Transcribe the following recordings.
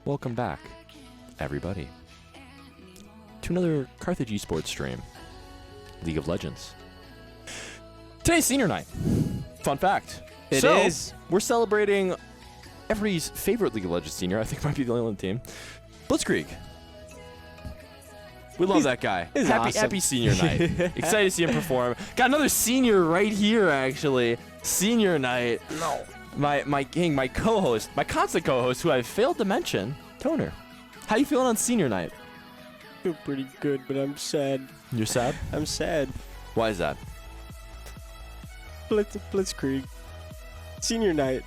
Welcome back, everybody, to another Carthage esports stream, League of Legends. Today's senior night. Fun fact. It is. We're celebrating everybody's favorite League of Legends senior. I think might be the only one on the team. Blitzkrieg. We love that guy. Happy senior night. Excited to see him perform. Got another senior right here, actually. Senior night. No. My co-host, my constant co-host, who I failed to mention, Toner. How you feeling on senior night? I feel pretty good, but I'm sad. You're sad? I'm sad. Why is that? Blitzkrieg. Senior night.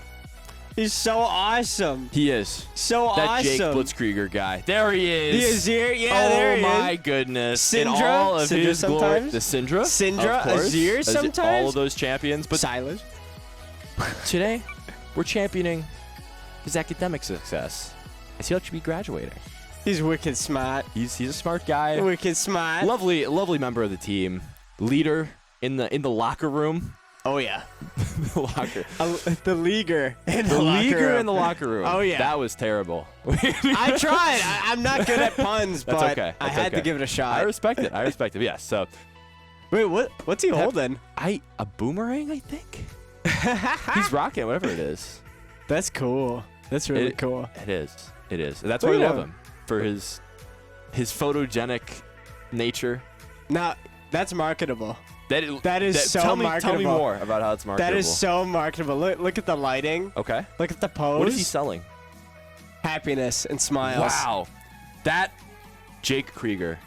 He's so awesome. He is. So that awesome. Jake Blitzkrieger guy. There he is. He is here. Yeah, there he is. Oh my goodness. Syndra. In all of Syndra his glory. sometimes. The Syndra. Syndra. Of course. Azir sometimes. All of those champions. But Silas. Today, we're championing his academic success as he'll actually be graduating. He's wicked smart. He's a smart guy. Wicked smart. Lovely member of the team. Leader in the locker room. Oh yeah. The locker. The leaguer in the leaguer room. in the locker room. Oh yeah. That was terrible. I tried. I'm not good at puns, That's but okay. I had to give it a shot. I respect it. Yes. So. Wait, what's he holding? A boomerang, I think. He's rocking it, whatever it is. That's cool. That's really cool. It is. That's why we love him, for his photogenic nature. Now, that's marketable. That is so marketable. Tell me more about how it's marketable. That is so marketable. Look at the lighting. Okay. Look at the pose. What is he selling? Happiness and smiles. Wow. That Jake Krieger.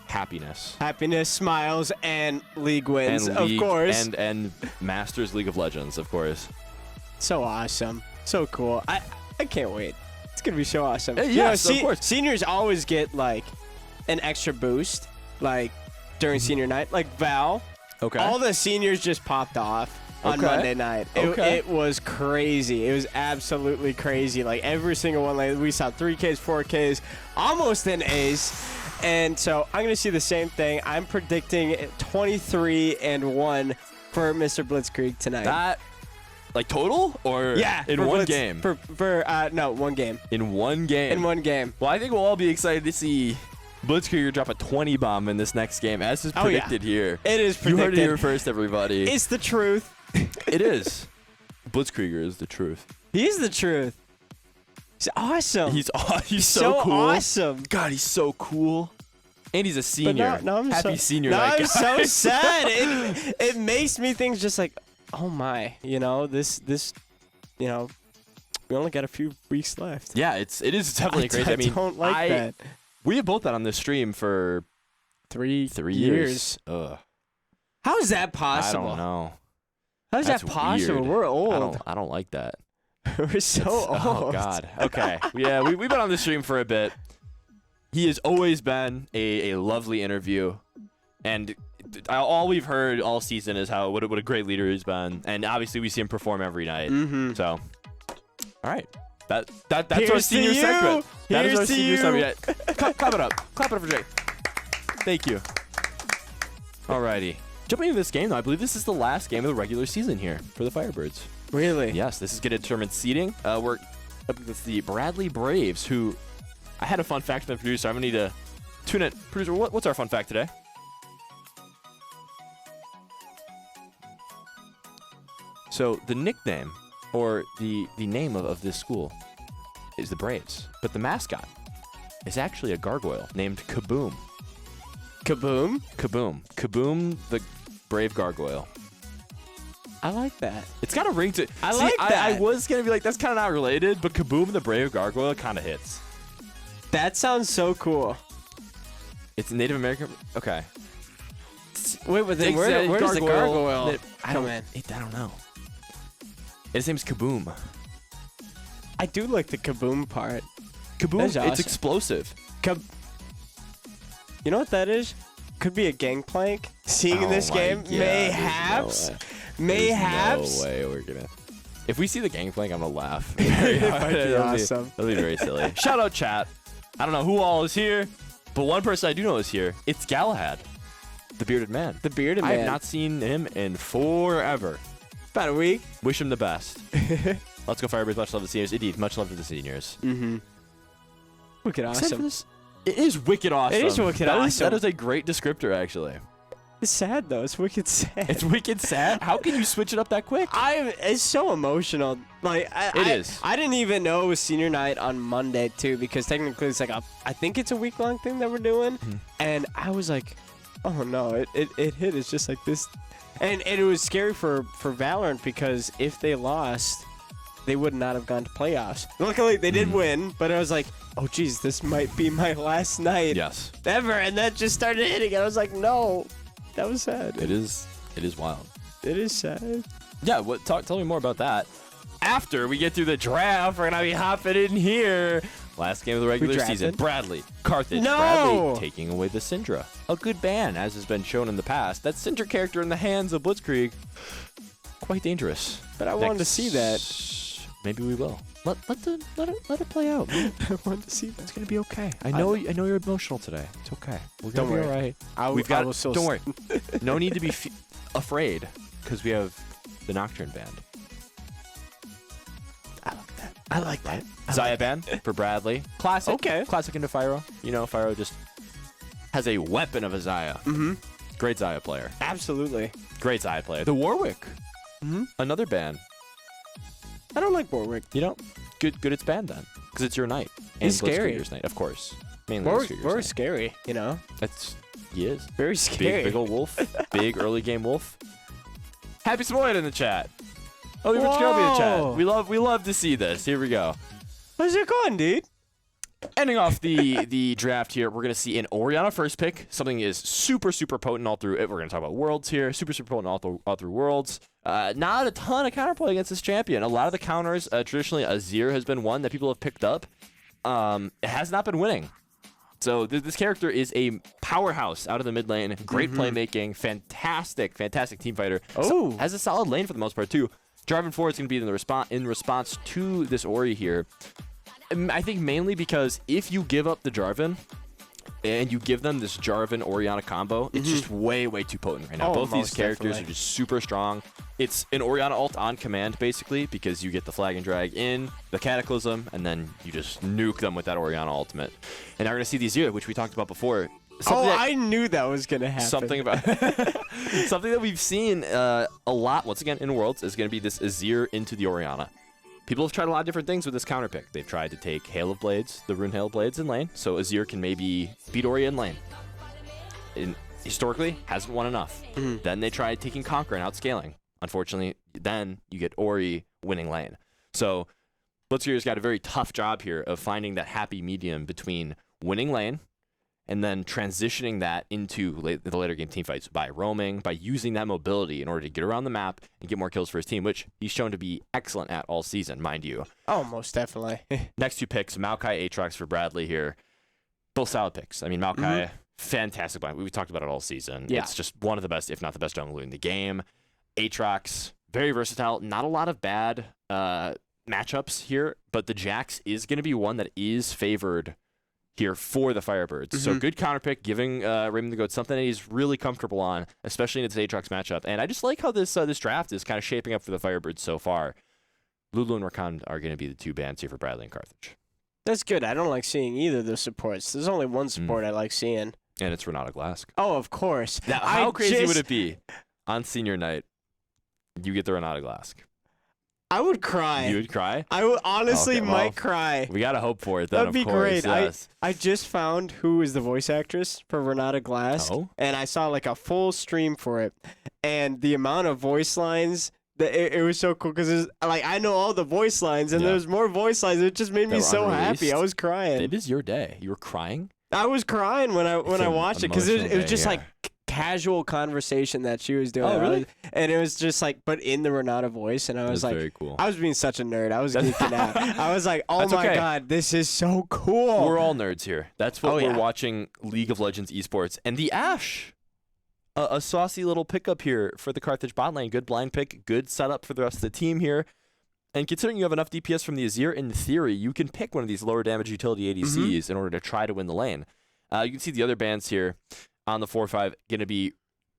Happiness. Happiness, smiles, and league wins, of course. And Masters League of Legends, of course. So awesome. So cool. I can't wait. It's going to be so awesome. Yes, of course. Seniors always get, like, an extra boost, like, during senior night. Like, Val. Okay. All the seniors just popped off on Monday night. It was crazy. It was absolutely crazy. Like, every single one. Like, we saw 3Ks, 4Ks, almost an ace. And so I'm going to see the same thing. I'm predicting 23-1 for Mr. Blitzkrieg tonight. That, like, total? Or in one game? No, one game. In one game? In one game. Well, I think we'll all be excited to see Blitzkrieg drop a 20 bomb in this next game, as is predicted here. It is predicted. You heard it here first, everybody. It's the truth. It is. Blitzkrieger is the truth. He is the truth. He's awesome. He's so cool. Awesome. God, he's so cool. And he's a senior. Now I'm Happy senior now night, I'm guys. so sad. It makes me think just like, oh my, this, we only got a few weeks left. Yeah, it is definitely crazy. I mean, don't like that. We have both been on this stream for three years. Ugh. How is that possible? I don't know. How is that possible? Weird. We're old. I don't like that. We're so old. Oh God. Okay. Yeah, we've been on the stream for a bit. He has always been a lovely interview, and all we've heard all season is what a great leader he's been, and obviously we see him perform every night. So, all right, that's our senior segment. That is our senior segment. Yeah. Clap it up. Clap it up for Jake. Thank you. Alrighty. Jumping into this game, though, I believe this is the last game of the regular season here for the FIrebirds. Really? Yes, this is going to determine seeding. We're up with the Bradley Braves, who I had a fun fact from the producer. I'm going to need to tune it. Producer, what's our fun fact today? So the nickname, or the name of this school, is the Braves. But the mascot is actually a gargoyle named Kaboom. Kaboom? Kaboom. Kaboom, the Brave Gargoyle. I like that. It's got a ring to it. I like that. I was going to be like, that's kind of not related, but Kaboom, the Brave Gargoyle kind of hits. That sounds so cool. It's a Native American. Okay. Wait, but then where does the gargoyle come in? I don't know. His name's Kaboom. I do like the Kaboom part. Kaboom, awesome. It's explosive. You know what that is? Could be a gangplank. Seeing in this game, mayhaps. Mayhaps. No way we're gonna. If we see the gangplank, I'm gonna laugh. It might be awesome. That'll be very silly. Shout out chat. I don't know who all is here, but one person I do know is here. It's Galahad, the bearded man. The bearded man. I have not seen him in forever. About a week. Wish him the best. Let's go, FIrebirds. Much love to the seniors. Indeed, much love to the seniors. Wicked Except for awesome. this, it is wicked awesome. It is wicked awesome. That is a great descriptor, actually. It's sad though. It's wicked sad. It's wicked sad. How can you switch it up that quick? It's so emotional. Like It is. I didn't even know it was senior night on Monday too, because technically it's like I think it's a week-long thing that we're doing, and I was like, oh no, it hit. It's just like this, and it was scary for Valorant, because if they lost, they would not have gone to playoffs. Luckily they did win, but I was like, oh geez, this might be my last night Yes. ever, and that just started hitting. And I was like, no, that was sad. It is wild. It is sad. Yeah, tell me more about that. After we get through the draft, we're gonna be hopping in here. Last game of the regular season. Bradley, Carthage. No! Bradley taking away the Syndra. A good ban, as has been shown in the past. That Syndra character in the hands of Blitzkrieg, quite dangerous. But I wanted to see that. Maybe we will. Let it play out. I wanted to see that. It's gonna be okay. I know you're emotional today. It's okay. We're gonna Don't be worry. all right. Don't worry. No need to be afraid, because we have the Nocturne band. I like that. Zaya band for Bradley. Classic. Okay. Classic into Fyro. You know, Fyro just has a weapon of a Zaya. Mm-hmm. Great Zaya player. Absolutely. Great Zaya player. The Warwick. Mm-hmm. Another band. I don't like Warwick. You know, good it's band then, because it's your night. And He's scary. Blitzkrieger's night, of course. Mainly Warwick's night. scary, you know? He is. Very scary. Big old wolf. Big early game wolf. Happy Samoyed in the chat. Oh, Rich Kirby in the chat. We love to see this. Here we go. How's it going, dude? Ending off the draft here, we're going to see an Orianna first pick. Something is super potent all through it. We're going to talk about Worlds here. Super potent all through Worlds. Not a ton of counterplay against this champion. A lot of the counters, traditionally, Azir has been one that people have picked up. It has not been winning. So this character is a powerhouse out of the mid lane. Great playmaking. Fantastic team fighter. Oh. Has a solid lane for the most part, too. Jarvan 4 is going to be in response to this Ori here. I think mainly because if you give up the Jarvan and you give them this Jarvan Orianna combo, it's just way too potent right now. Both these characters are just super strong. It's an Orianna ult on command, basically, because you get the flag and drag in, the Cataclysm, and then you just nuke them with that Orianna ultimate. And now we're going to see the Azir, which we talked about before. I knew that was going to happen. Something that we've seen a lot, once again, in Worlds, is going to be this Azir into the Orianna. People have tried a lot of different things with this counter pick. They've tried to take Hail of Blades, the Rune Hail of Blades in lane, so Azir can maybe beat Ori in lane. Historically, hasn't won enough. Then they tried taking Conquer and outscaling. Unfortunately, then you get Ori winning lane. So Blitzkrieg's got a very tough job here of finding that happy medium between winning lane and then transitioning that into the later game teamfights by roaming, by using that mobility in order to get around the map and get more kills for his team, which he's shown to be excellent at all season, mind you. Oh, most definitely. Next two picks, Maokai, Aatrox for Bradley here. Both solid picks. I mean, Maokai, fantastic blind. We talked about it all season. Yeah. It's just one of the best, if not the best jungle in the game. Aatrox, very versatile. Not a lot of bad matchups here, but the Jax is going to be one that is favored here for the Firebirds. So good counter pick, giving Raymond the Goat something that he's really comfortable on, especially in its Aatrox matchup. And I just like how this draft is kind of shaping up for the Firebirds so far. Lulu and Rakan are going to be the two bans here for Bradley and Carthage. That's good. I don't like seeing either of the supports. There's only one support I like seeing. And it's Renata Glask. Oh, of course. Now, how crazy would it be on senior night, you get the Renata Glask? I would cry. You would cry? I would honestly might cry. We got to hope for it then, That'd be of course. great. Yes. I just found who is the voice actress for Renata Glask, and I saw like a full stream for it. And the amount of voice lines, it was so cool because like I know all the voice lines, and there's more voice lines. It just made me so happy. I was crying. It is your day. You were crying? I was crying when I watched it because it was just like casual conversation that she was doing. Oh, really? And it was just like, but in the Renata voice, and I was like, very cool. I was being such a nerd. I was geeking out. I was like, oh my god, this is so cool. We're all nerds here. That's what we're watching League of Legends esports. And the Ashe, a saucy little pickup here for the Carthage bot lane. Good blind pick, good setup for the rest of the team here. And considering you have enough DPS from the Azir, in theory, you can pick one of these lower damage utility ADCs in order to try to win the lane. You can see the other bans here on the 4-5 going to be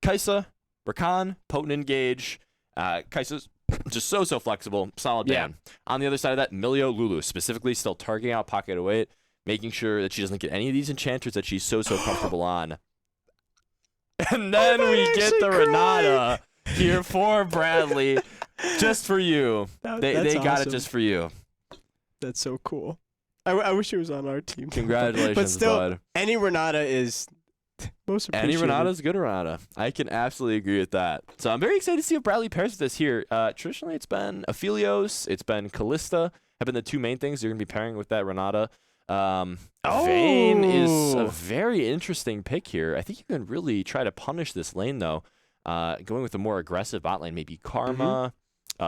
Kai'Sa, Rakan, Potent Engage. Kai'Sa's just so flexible, solid ban. On the other side of that, Milio, Lulu, specifically still targeting out Pocket 08. making sure that she doesn't get any of these enchanters that she's so comfortable on. And then we get the Renata here for Bradley, just for you. They got it just for you. That's so cool. I wish it was on our team. Congratulations, but still, bud. any Renata is most appreciated. Any Renata is good Renata. I can absolutely agree with that. So I'm very excited to see what Bradley pairs with this here. Traditionally, it's been Aphelios, it's been Callista, have been the two main things you're going to be pairing with that Renata. Vayne is a very interesting pick here. I think you can really try to punish this lane, though. Going with a more aggressive bot lane, maybe Karma.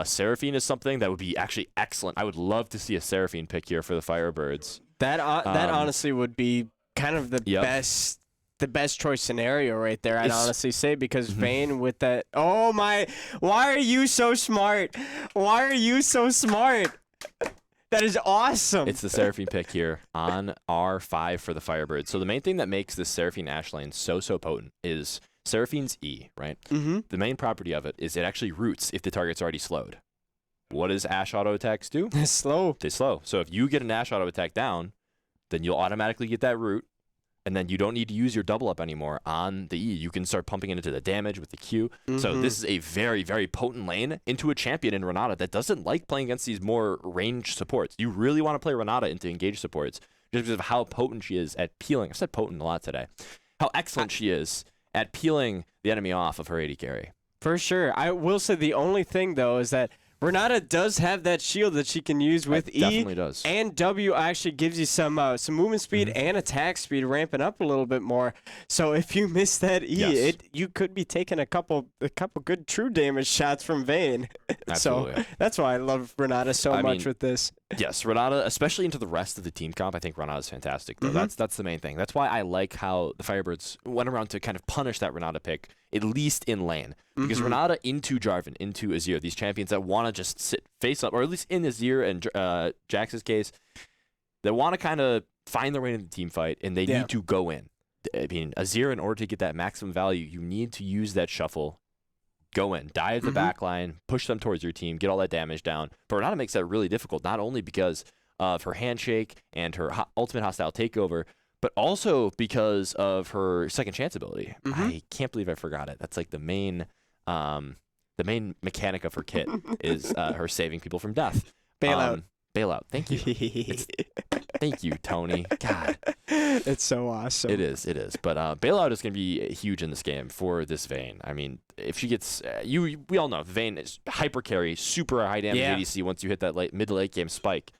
Seraphine is something that would be actually excellent. I would love to see a Seraphine pick here for the Firebirds. That honestly would be kind of the best choice scenario right there, I'd honestly say, because Vayne with that... Oh, my... Why are you so smart? Why are you so smart? That is awesome. It's the Seraphine pick here on R5 for the Firebirds. So the main thing that makes this Seraphine Ashe lane so potent is Seraphine's E, right? The main property of it is it actually roots if the target's already slowed. What does Ashe auto attacks do? They slow. They slow. So if you get an Ashe auto attack down, then you'll automatically get that root, and then you don't need to use your double up anymore on the E. You can start pumping it into the damage with the Q. So this is a very potent lane into a champion in Renata that doesn't like playing against these more ranged supports. You really want to play Renata into engaged supports just because of how potent she is at peeling. I've said potent a lot today. How excellent she is at peeling the enemy off of her AD carry. For sure. I will say the only thing, though, is that Renata does have that shield that she can use with E. Definitely does. And W actually gives you some movement speed and attack speed, ramping up a little bit more. So if you miss that E, you could be taking a couple good true damage shots from Vayne. Absolutely. So that's why I love Renata so much with this. Yes, Renata, especially into the rest of the team comp, I think Renata is fantastic. Though. That's the main thing. That's why I like how the Firebirds went around to kind of punish that Renata pick, at least in lane. Because Renata into Jarvan, into Azir, these champions that want to just sit face up, or at least in Azir and Jax's case, they want to kind of find their way into the team fight, and they need to go in. I mean, Azir, in order to get that maximum value, you need to use that shuffle. Go in, dive the back line, push them towards your team, get all that damage down. But Renata makes that really difficult, not only because of her handshake and her ultimate hostile takeover, but also because of her second chance ability. I can't believe I forgot it. That's like the main mechanic of her kit is her saving people from death. Bailout. Bailout. Thank you. Thank you, Tony. God. It's so awesome. It is. But bailout is going to be huge in this game for this Vayne. I mean, if she gets... we all know Vayne is hyper carry, super high damage ADC once you hit that mid to late game spike.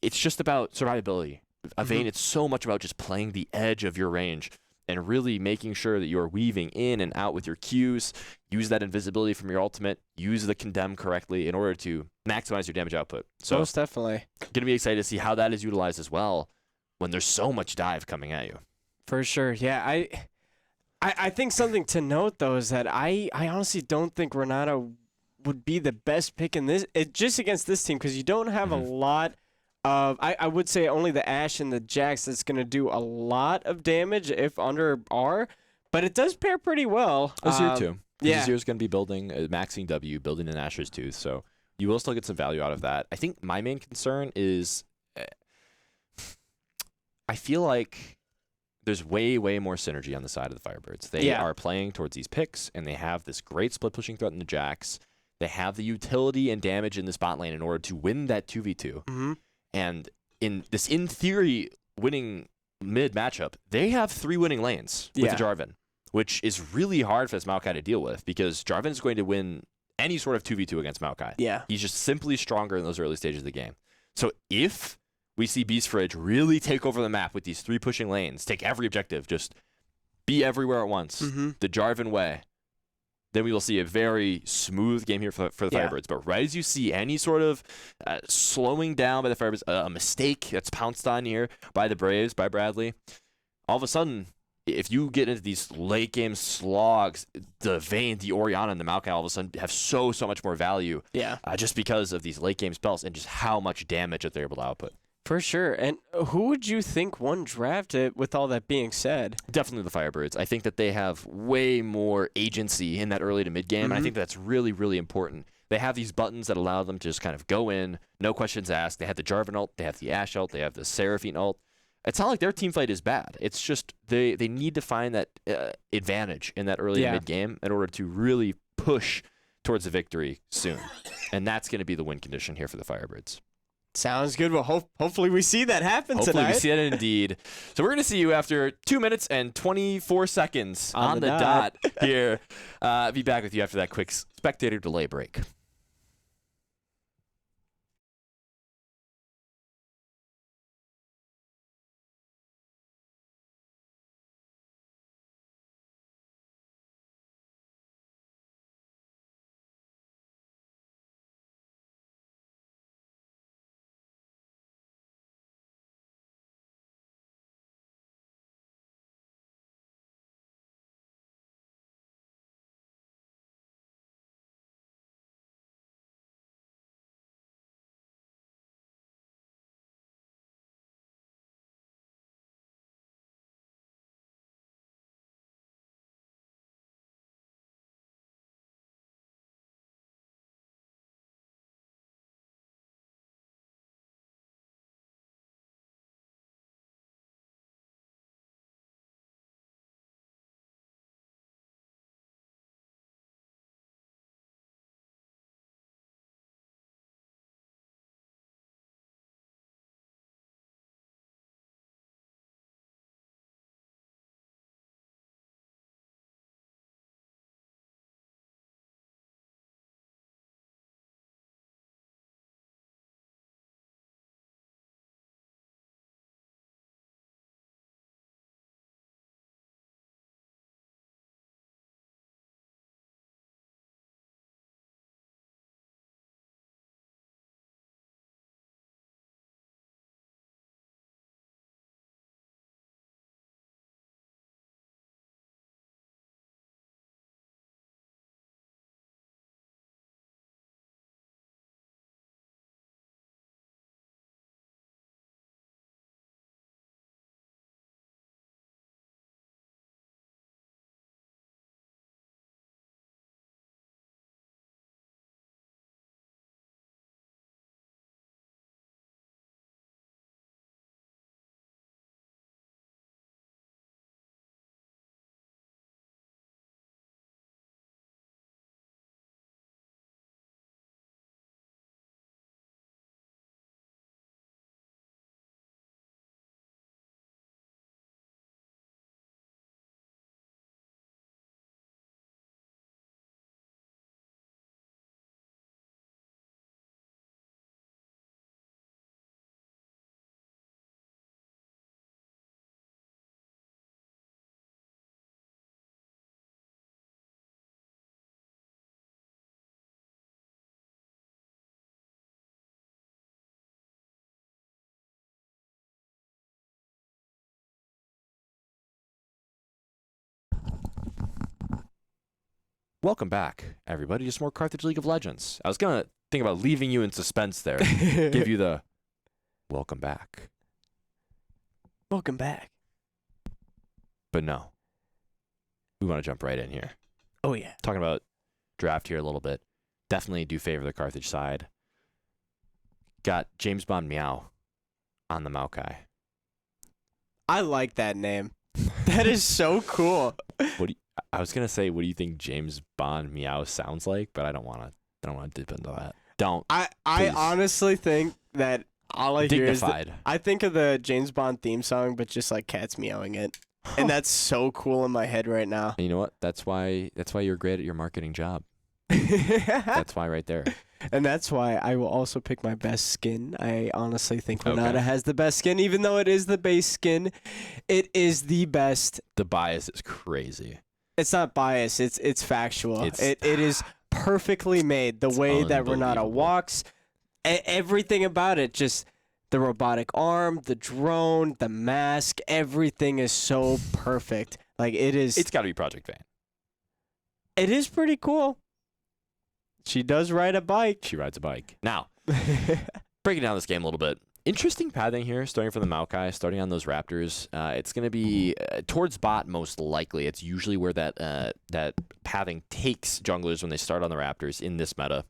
It's just about survivability. Vayne, it's so much about just playing the edge of your range and really making sure that you're weaving in and out with your Qs, use that invisibility from your ultimate, use the condemn correctly in order to maximize your damage output. So most definitely. Going to be excited to see how that is utilized as well when there's so much dive coming at you. For sure. Yeah, I think something to note, though, is that I honestly don't think Renata would be the best pick in this, just against this team, because you don't have a lot of, I would say only the Ashe and the Jax that's going to do a lot of damage if under R, but it does pair pretty well. Azir too. Yeah. Azir's going to be building, maxing W, building an Asher's tooth, so you will still get some value out of that. I think my main concern is I feel like there's way more synergy on the side of the Firebirds. They are playing towards these picks, and they have this great split pushing threat in the Jax. They have the utility and damage in this bot lane in order to win that 2v2. And in this, in theory, winning mid matchup, they have 3 winning lanes with the Jarvan, which is really hard for this Maokai to deal with because Jarvan is going to win any sort of 2v2 against Maokai. Yeah. He's just simply stronger in those early stages of the game. So if we see Beast Fridge really take over the map with these 3 pushing lanes, take every objective, just be everywhere at once, the Jarvan way, then we will see a very smooth game here for the Firebirds. But right as you see any sort of slowing down by the Firebirds, a mistake that's pounced on here by the Braves, by Bradley, all of a sudden, if you get into these late game slogs, the Vayne, the Orianna, and the Maokai all of a sudden have so much more value. Just because of these late game spells and just how much damage that they're able to output. For sure. And who would you think won draft it with all that being said? Definitely the Firebirds. I think that they have way more agency in that early to mid game. And I think that's really important. They have these buttons that allow them to just kind of go in, no questions asked. They have the Jarvan ult, they have the Ashe ult, they have the Seraphine ult. It's not like their team fight is bad. It's just they need to find that advantage in that early to mid game in order to really push towards a victory soon. And that's going to be the win condition here for the Firebirds. Sounds good. Well, hopefully we see that happen tonight. Hopefully we see that indeed. So we're going to see you after 2 minutes and 24 seconds on the dot here. Be back with you after that quick spectator delay break. Welcome back, everybody. Just more Carthage League of Legends. I was going to think about leaving you in suspense there. Give you the welcome back. Welcome back. But no. We want to jump right in here. Oh, yeah. Talking about draft here a little bit. Definitely do favor the Carthage side. Got James Bond Meow on the Maokai. I like that name. That is so cool. I was gonna say, what do you think James Bond Meow sounds like? But I don't want to dip into that. Don't. I honestly think that all I hear is I think of the James Bond theme song, but just like cats meowing it, and that's so cool in my head right now. And you know what? That's why you're great at your marketing job. That's why right there. And that's why I will also pick my best skin. I honestly think Renata has the best skin, even though it is the base skin. It is the best. The bias is crazy. It's not bias. It's factual. It is perfectly made. The way that Renata walks, everything about it, just the robotic arm, the drone, the mask, everything is so perfect. Like it is. It's got to be Project Van. It is pretty cool. She does ride a bike. She rides a bike. Now, breaking down this game a little bit. Interesting pathing here, starting from the Maokai, starting on those Raptors. It's going to be towards bot most likely. It's usually where that pathing takes junglers when they start on the Raptors in this meta.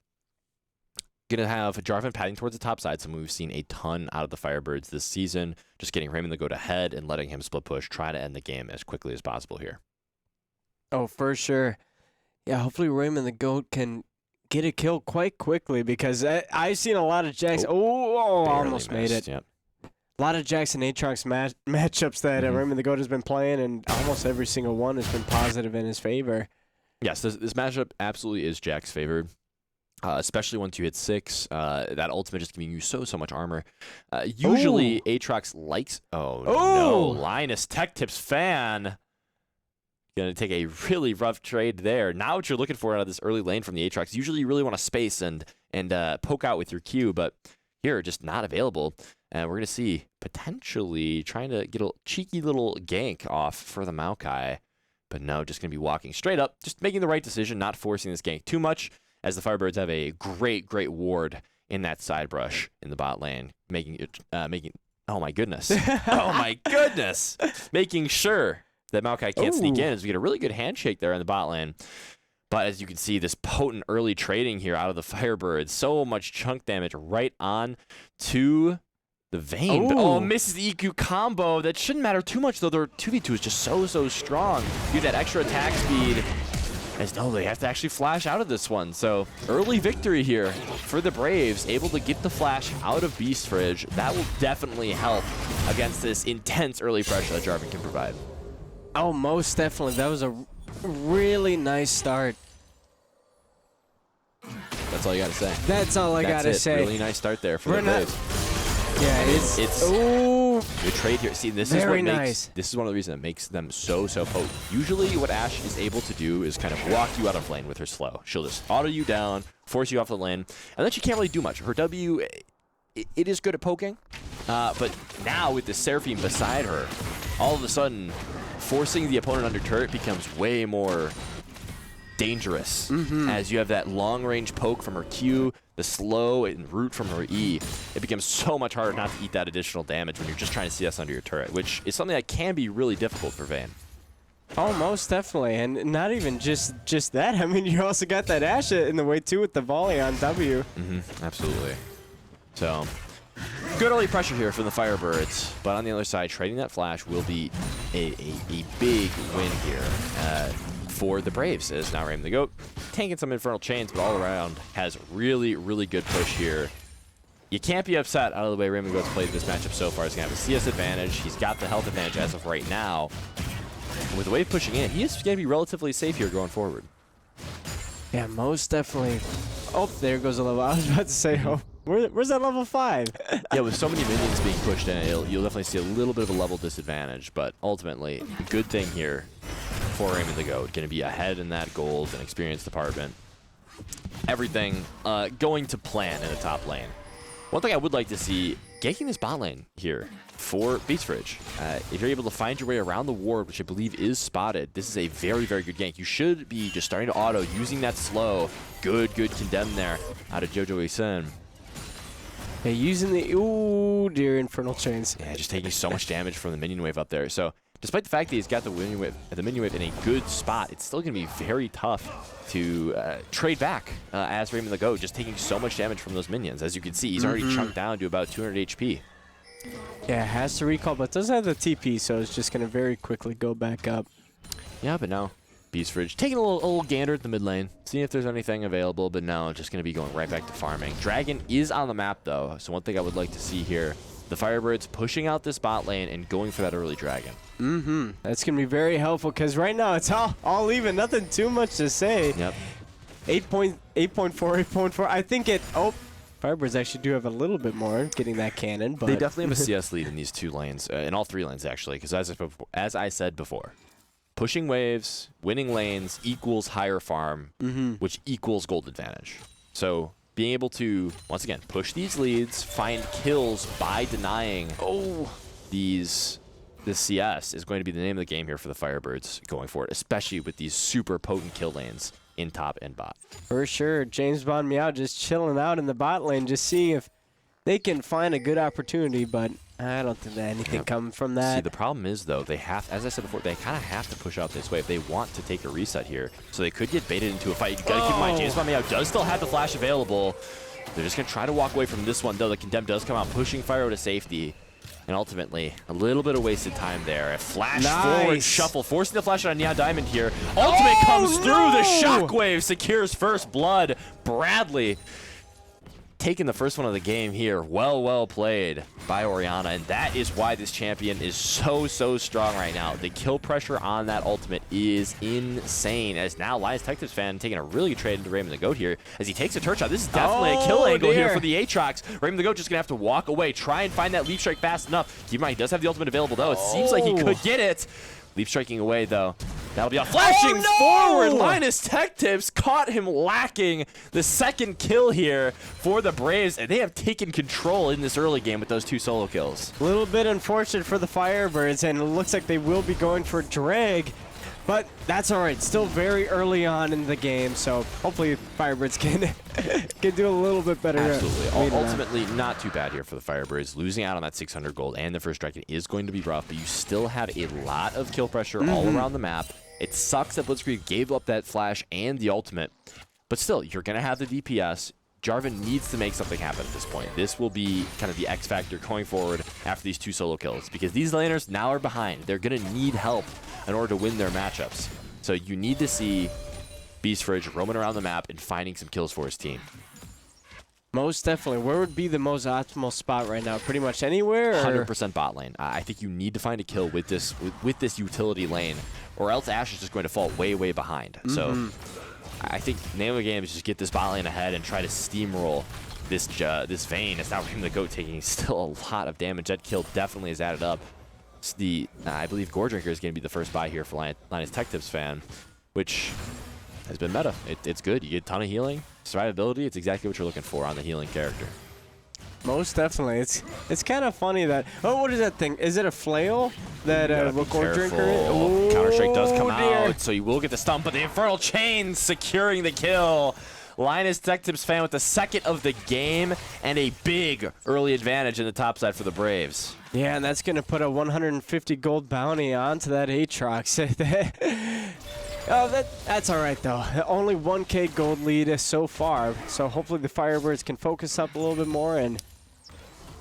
Going to have Jarvan padding towards the top side, something we've seen a ton out of the Firebirds this season. Just getting Raymond the Goat ahead and letting him split push, try to end the game as quickly as possible here. Oh, for sure. Yeah, hopefully Raymond the Goat can get a kill quite quickly because I've seen a lot of Jax. Almost made it. Yep. A lot of Jax and Aatrox matchups that Raymond the Goat has been playing, and almost every single one has been positive in his favor. Yes, this matchup absolutely is Jack's favored. Especially once you hit 6, that ultimate just giving you so much armor. Usually, Aatrox likes... Oh, no. Linus Tech Tips fan. Going to take a really rough trade there. Now what you're looking for out of this early lane from the Aatrox, usually you really want to space and poke out with your Q, but here, just not available. And we're going to see potentially trying to get a cheeky little gank off for the Maokai. But no, just going to be walking straight up, just making the right decision, not forcing this gank too much, as the Firebirds have a great ward in that side brush in the bot lane, making oh my goodness, making sure that Maokai can't sneak in, as we get a really good handshake there in the bot lane. But as you can see, this potent early trading here out of the Firebirds, so much chunk damage right on to the Vayne. Oh, misses the EQ combo. That shouldn't matter too much, though. Their 2v2 is just so strong. You get that extra attack speed. As no, they have to actually flash out of this one. So early victory here for the Braves, able to get the flash out of Beast Fridge. That will definitely help against this intense early pressure that Jarvan can provide. Oh, most definitely. That was a really nice start. That's all you got to say. That's all I got to say. Really nice start there for the Braves. Yeah, it's the trade here. See, this is what makes this is one of the reasons that makes them so potent. Usually, what Ashe is able to do is kind of walk you out of lane with her slow. She'll just auto you down, force you off the lane, and then she can't really do much. Her W, it is good at poking, but now with the Seraphine beside her, all of a sudden, forcing the opponent under turret becomes way more dangerous, as you have that long-range poke from her Q, the slow and root from her E. It becomes so much harder not to eat that additional damage when you're just trying to CS under your turret, which is something that can be really difficult for Vayne. Oh, most definitely, and not even just that. I mean, you also got that Ashe in the way too with the volley on W. Absolutely. So, good early pressure here from the Firebirds, but on the other side, trading that flash will be a big win here for the Braves, as now Raymond the Goat tanking some Infernal Chains, but all around has really good push here. You can't be upset out of the way Raymond the Goat's played this matchup so far. He's going to have a CS advantage. He's got the health advantage as of right now. And with the wave pushing in, he is going to be relatively safe here going forward. Yeah, most definitely. Oh, there goes a level. I was about to say, oh, where's that level 5? Yeah, with so many minions being pushed in, you'll definitely see a little bit of a level disadvantage, but ultimately, good thing here for Raymond the Goat. Going to be ahead in that gold and experience department. Everything going to plan in the top lane. One thing I would like to see, ganking this bot lane here for Beast Fridge. If you're able to find your way around the ward, which I believe is spotted, this is a very good gank. You should be just starting to auto, using that slow. Good condemn there out of Jojo Eisen. Yeah, using the, dear Infernal Chains. Yeah, just taking so much damage from the minion wave up there. So, despite the fact that he's got the minion wave in a good spot, it's still going to be very tough to trade back as Raymond the Goat, just taking so much damage from those minions. As you can see, he's already chunked down to about 200 HP. Yeah, has to recall, but doesn't have the TP, so it's just going to very quickly go back up. Yeah, but now Beast Fridge taking a little gander at the mid lane, seeing if there's anything available, but no, just going to be going right back to farming. Dragon is on the map, though, so one thing I would like to see here, the Firebirds pushing out this bot lane and going for that early dragon. That's going to be very helpful, because right now it's all even, nothing too much to say. Yep. 8.4, 8.4. I think it... Oh, Firebirds actually do have a little bit more getting that cannon, but... They definitely have a CS lead in these two lanes, in all three lanes, actually, because as I said before, pushing waves, winning lanes equals higher farm, which equals gold advantage. So being able to, once again, push these leads, find kills by denying the CS is going to be the name of the game here for the Firebirds going forward, especially with these super potent kill lanes in top and bot. For sure. James Bond Meow just chilling out in the bot lane, just seeing if they can find a good opportunity, but I don't think that anything coming from that. See, the problem is, though, they have, as I said before, they kind of have to push out this way if they want to take a reset here. So they could get baited into a fight. You got to keep in mind, James Bond Meow does still have the flash available. They're just going to try to walk away from this one, though. The Condemned does come out, pushing Fyro to safety. And ultimately, a little bit of wasted time there. A flash forward shuffle, forcing the flash on Neon Diamond here. Ultimate comes through, the shockwave secures first blood. Bradley taking the first one of the game here. Well played by Orianna, and that is why this champion is so strong right now. The kill pressure on that ultimate is insane, as now Linus Tech Tips fan taking a really good trade into Raymond the Goat here as he takes a turret shot. This is definitely a kill angle here for the Aatrox. Raymond the Goat just gonna have to walk away, try and find that leap strike fast enough. Keep in mind, he does have the ultimate available though. It seems like he could get it. Leap striking away though. That'll be a flashing forward. Linus Tech Tips caught him lacking the second kill here for the Braves, and they have taken control in this early game with those 2 solo kills. A little bit unfortunate for the Firebirds, and it looks like they will be going for drag, but that's all right. Still very early on in the game, so hopefully Firebirds can do a little bit better. Absolutely. Ultimately, not too bad here for the Firebirds. Losing out on that 600 gold and the first dragon is going to be rough, but you still had a lot of kill pressure all around the map. It sucks that Blitzkrieg gave up that flash and the ultimate, but still, you're going to have the DPS. Jarvan needs to make something happen at this point. This will be kind of the X factor going forward after these 2 solo kills, because these laners now are behind. They're going to need help in order to win their matchups. So you need to see Beast Fridge roaming around the map and finding some kills for his team. Most definitely. Where would be the most optimal spot right now? Pretty much anywhere? 100% bot lane. I think you need to find a kill with this utility lane, or else Ashe is just going to fall way behind. So I think the name of the game is just get this bot lane ahead and try to steamroll this Vayne. It's now Raymond the Goat taking still a lot of damage. That kill definitely has added up. I believe Gore Drinker is going to be the first buy here for Linus Tech Tips fan, which has been meta. It's good. You get a ton of healing. Survivability, it's exactly what you're looking for on the healing character. Most definitely. It's kind of funny that... Oh, what is that thing? Is it a flail that Gore Drinker is? Counter-Strike does come out, so you will get the stump, but the Infernal Chain securing the kill. Linus Tech Tips fan with the second of the game and a big early advantage in the top side for the Braves. Yeah, and that's going to put a 150 gold bounty onto that Aatrox. Oh, that's all right, though. Only 1K gold lead so far, so hopefully the Firebirds can focus up a little bit more and...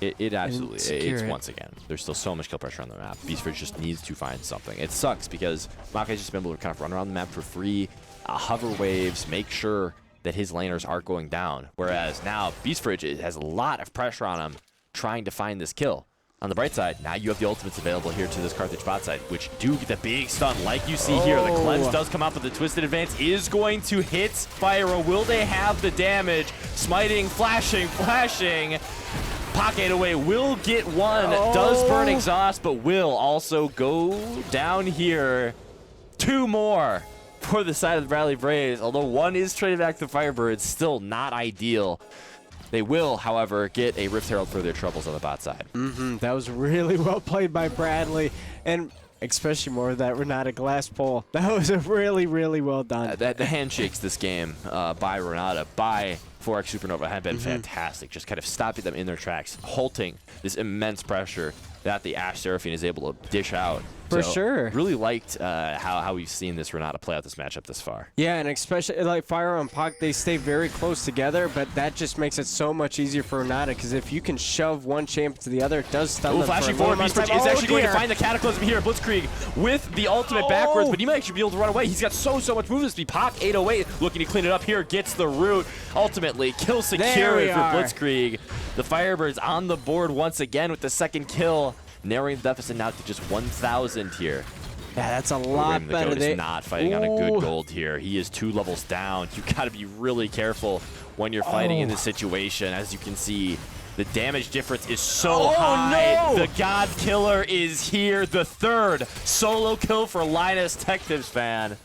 It absolutely, it's once again, there's still so much kill pressure on the map. Beastfridge just needs to find something. It sucks because Makai's just been able to kind of run around the map for free, hover waves, make sure that his laners aren't going down. Whereas now Beastfridge has a lot of pressure on him trying to find this kill. On the bright side, now you have the ultimates available here to this Carthage bot side, which do get the big stun like you see here. The cleanse does come out, but the twisted advance is going to hit Spyro. Will they have the damage? Smiting, flashing. Pocket away will get one. Does burn exhaust, but will also go down here. 2 more for the side of the Bradley Braves, although 1 is traded back to Firebirds, still not ideal. They will, however, get a Rift Herald for their troubles on the bot side. That was really well played by Bradley, and especially more of that Renata glass pole. That was really well done. The handshakes this game by Renata, by Forex Supernova have been fantastic. Just kind of stopping them in their tracks, halting this immense pressure that the Ashe Seraphine is able to dish out. For sure. Really liked how we've seen this Renata play out this matchup this far. Yeah, and especially like Fyro and Puck, they stay very close together, but that just makes it so much easier for Renata, because if you can shove one champion to the other, it does stun them flashing forward, Beastfridge is actually going to find the Cataclysm here. Blitzkrieg with the ultimate backwards, but he might actually be able to run away. He's got so much movement speed. Puck 808 looking to clean it up here, gets the root. Ultimately, kill secured for Blitzkrieg. The Firebirds on the board once again with the second kill, narrowing the deficit now to just 1,000 here. Yeah, that's a lot better. He's not fighting on a good gold here. He is 2 levels down. You got to be really careful when you're fighting in this situation. As you can see, the damage difference is so high. The God Killer is here. The 3rd solo kill for Linus Tech Tips fan.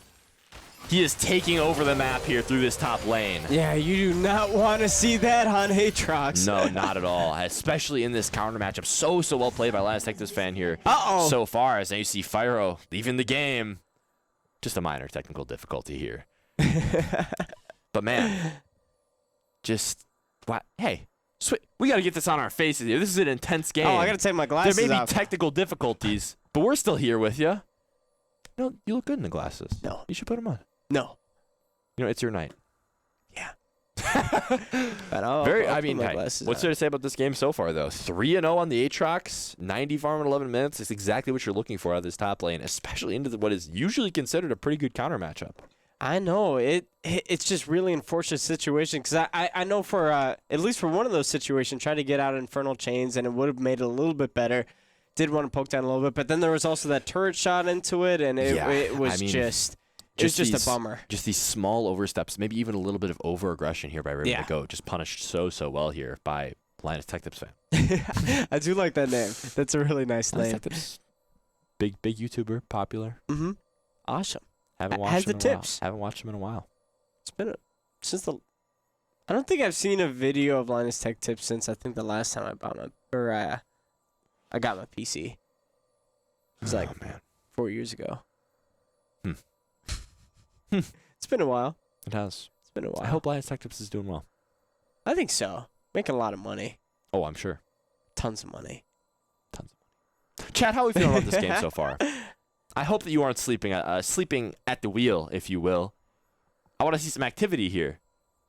He is taking over the map here through this top lane. Yeah, you do not want to see that on Aatrox. No, not at all. Especially in this counter matchup. So well played by Linus Tech Tips fan here so far. As now you see Fyro leaving the game. Just a minor technical difficulty here. But man, just what? Hey, we got to get this on our faces here. This is an intense game. I got to take my glasses off. There may be technical difficulties, but we're still here with you. No, you look good in the glasses. No. You should put them on. No. You know, it's your night. Yeah. But I mean, hey, what's there to say about this game so far, though? 3-0 on the Aatrox, 90 farm in 11 minutes. It's exactly what you're looking for out of this top lane, especially into what is usually considered a pretty good counter matchup. I know it's just really unfortunate situation because I know for at least for one of those situations, trying to get out Infernal Chains and it would have made it a little bit better. Did want to poke down a little bit, but then there was also that turret shot into it, and it was just a bummer. Just these small oversteps, maybe even a little bit of over-aggression here by Raven to Go, just punished so well here by Linus Tech Tips fan. I do like that name. That's a really nice name. Big YouTuber, popular. Mm-hmm. Awesome. Haven't watched him in a while. It's been I don't think I've seen a video of Linus Tech Tips since I think the last time I got my PC. It was 4 years ago. It's been a while. It has. It's been a while. I hope Linus Tech Tips is doing well. I think so. Making a lot of money. Oh, I'm sure. Tons of money. Chad, how are we feeling about this game so far? I hope that you aren't sleeping at the wheel, if you will. I want to see some activity here.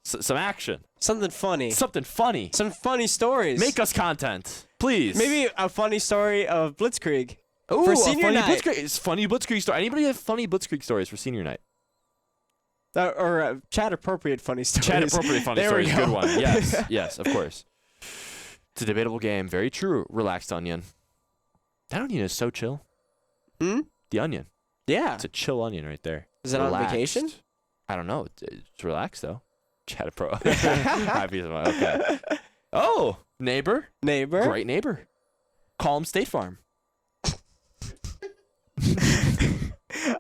Some action. Something funny. Something funny. Some funny stories. Make us content, please. Maybe a funny story of Blitzkrieg. Ooh, for senior night. It's funny Blitzkrieg story. Anybody have funny Blitzkrieg stories for senior night? Or chat-appropriate funny stories. Chat-appropriate funny stories. Good one. Yes, of course. It's a debatable game. Very true. Relaxed Onion. That onion is so chill. Hmm? The onion. Yeah. It's a chill onion right there. Is it on vacation? I don't know. It's relaxed, though. Chat Pro. Okay. Oh, neighbor. Neighbor. Great neighbor. Call him State Farm.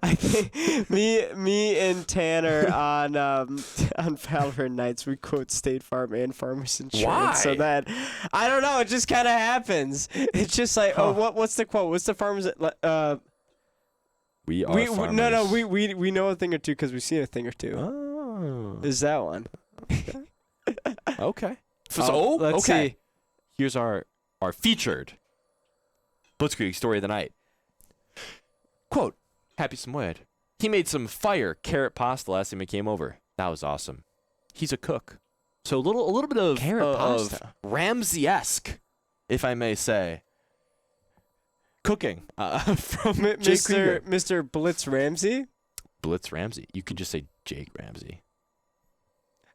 I think me and Tanner on Valorant nights we quote State Farm and Farmers Insurance. Why? So that I don't know, it just kind of happens. It's just like, what's the quote? What's the Farmers? We are farmers. We know a thing or two because we've seen a thing or two. Oh. Is that one? Okay. Let's see. Here's our featured Blitzkrieg story of the night. Quote, Happy Samoyed. He made some fire carrot pasta last time he came over. That was awesome. He's a cook. So a little bit of carrot pasta. Ramsey-esque, if I may say. Cooking from Mr. Blitz Ramsey. Blitz Ramsey. You could just say Jake Ramsey.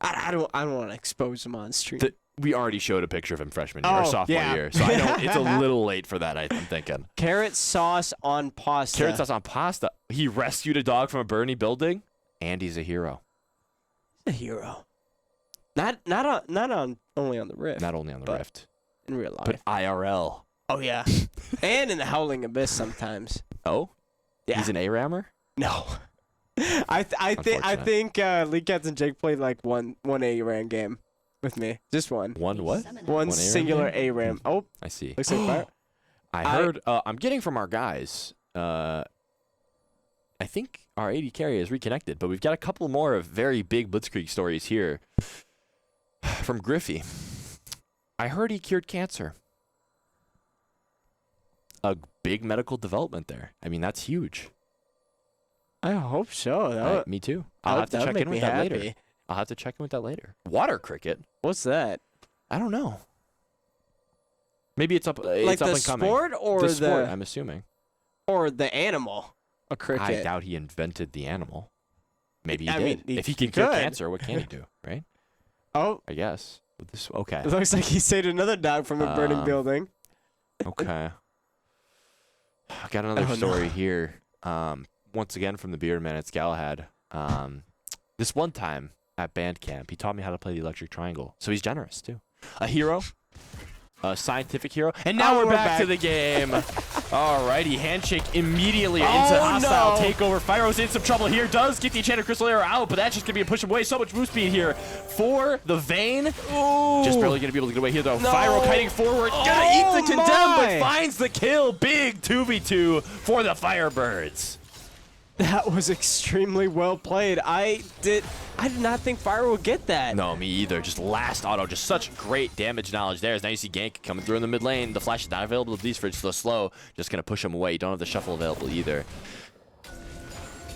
I don't want to expose him on stream. We already showed a picture of him freshman year or sophomore year, so I know it's a little late for that. I'm thinking. Carrot sauce on pasta. Carrot sauce on pasta. He rescued a dog from a burning building, and he's a hero. He's a hero. Not only on the Rift. Not only on the Rift. In real life. But IRL. Oh yeah. And in the Howling Abyss sometimes. Oh? Yeah. He's an A-rammer? No. I think League Captain Jake played like one A-ram game with me. Just one. One what? One singular A-ram. Oh. I see. Looks like fire. I heard I'm getting from our guys. I think our AD carry is reconnected, but we've got a couple more of very big Blitzkrieg stories here. From Griffey. I heard he cured cancer. A big medical development there. I mean, that's huge. I hope so. Me too. I'll have to check in with that later. I'll have to check in with that later. Water cricket? What's that? I don't know. Maybe it's up. Like it's up the and coming. sport or the sport? I'm assuming. Or the animal. A cricket. I doubt he invented the animal. Maybe he I did. mean, if he can cure cancer, what can he do? Right? Oh. I guess. Okay. It looks like he saved another dog from a burning building. Okay. I got another story here. Once again from the Beard Man, it's Galahad. This one time at band camp, he taught me how to play the electric triangle. So he's generous too. A hero, a scientific hero, and now we're back to the game. Alrighty, handshake immediately into hostile takeover. Fyro's in some trouble here. Does get the enchanted crystal arrow out, but that's just gonna be a push away. So much move speed here for the Vayne. Ooh. Just barely gonna be able to get away here though. Fyro kiting forward, gonna eat the condemn, but finds the kill. Big 2v2 for the Firebirds. That was extremely well played. I did not think Fire would get that. No, me either. Just last auto. Just such great damage knowledge there. As now you see Gank coming through in the mid lane. The flash is not available to these for the slow. Just going to push him away. You don't have the shuffle available either.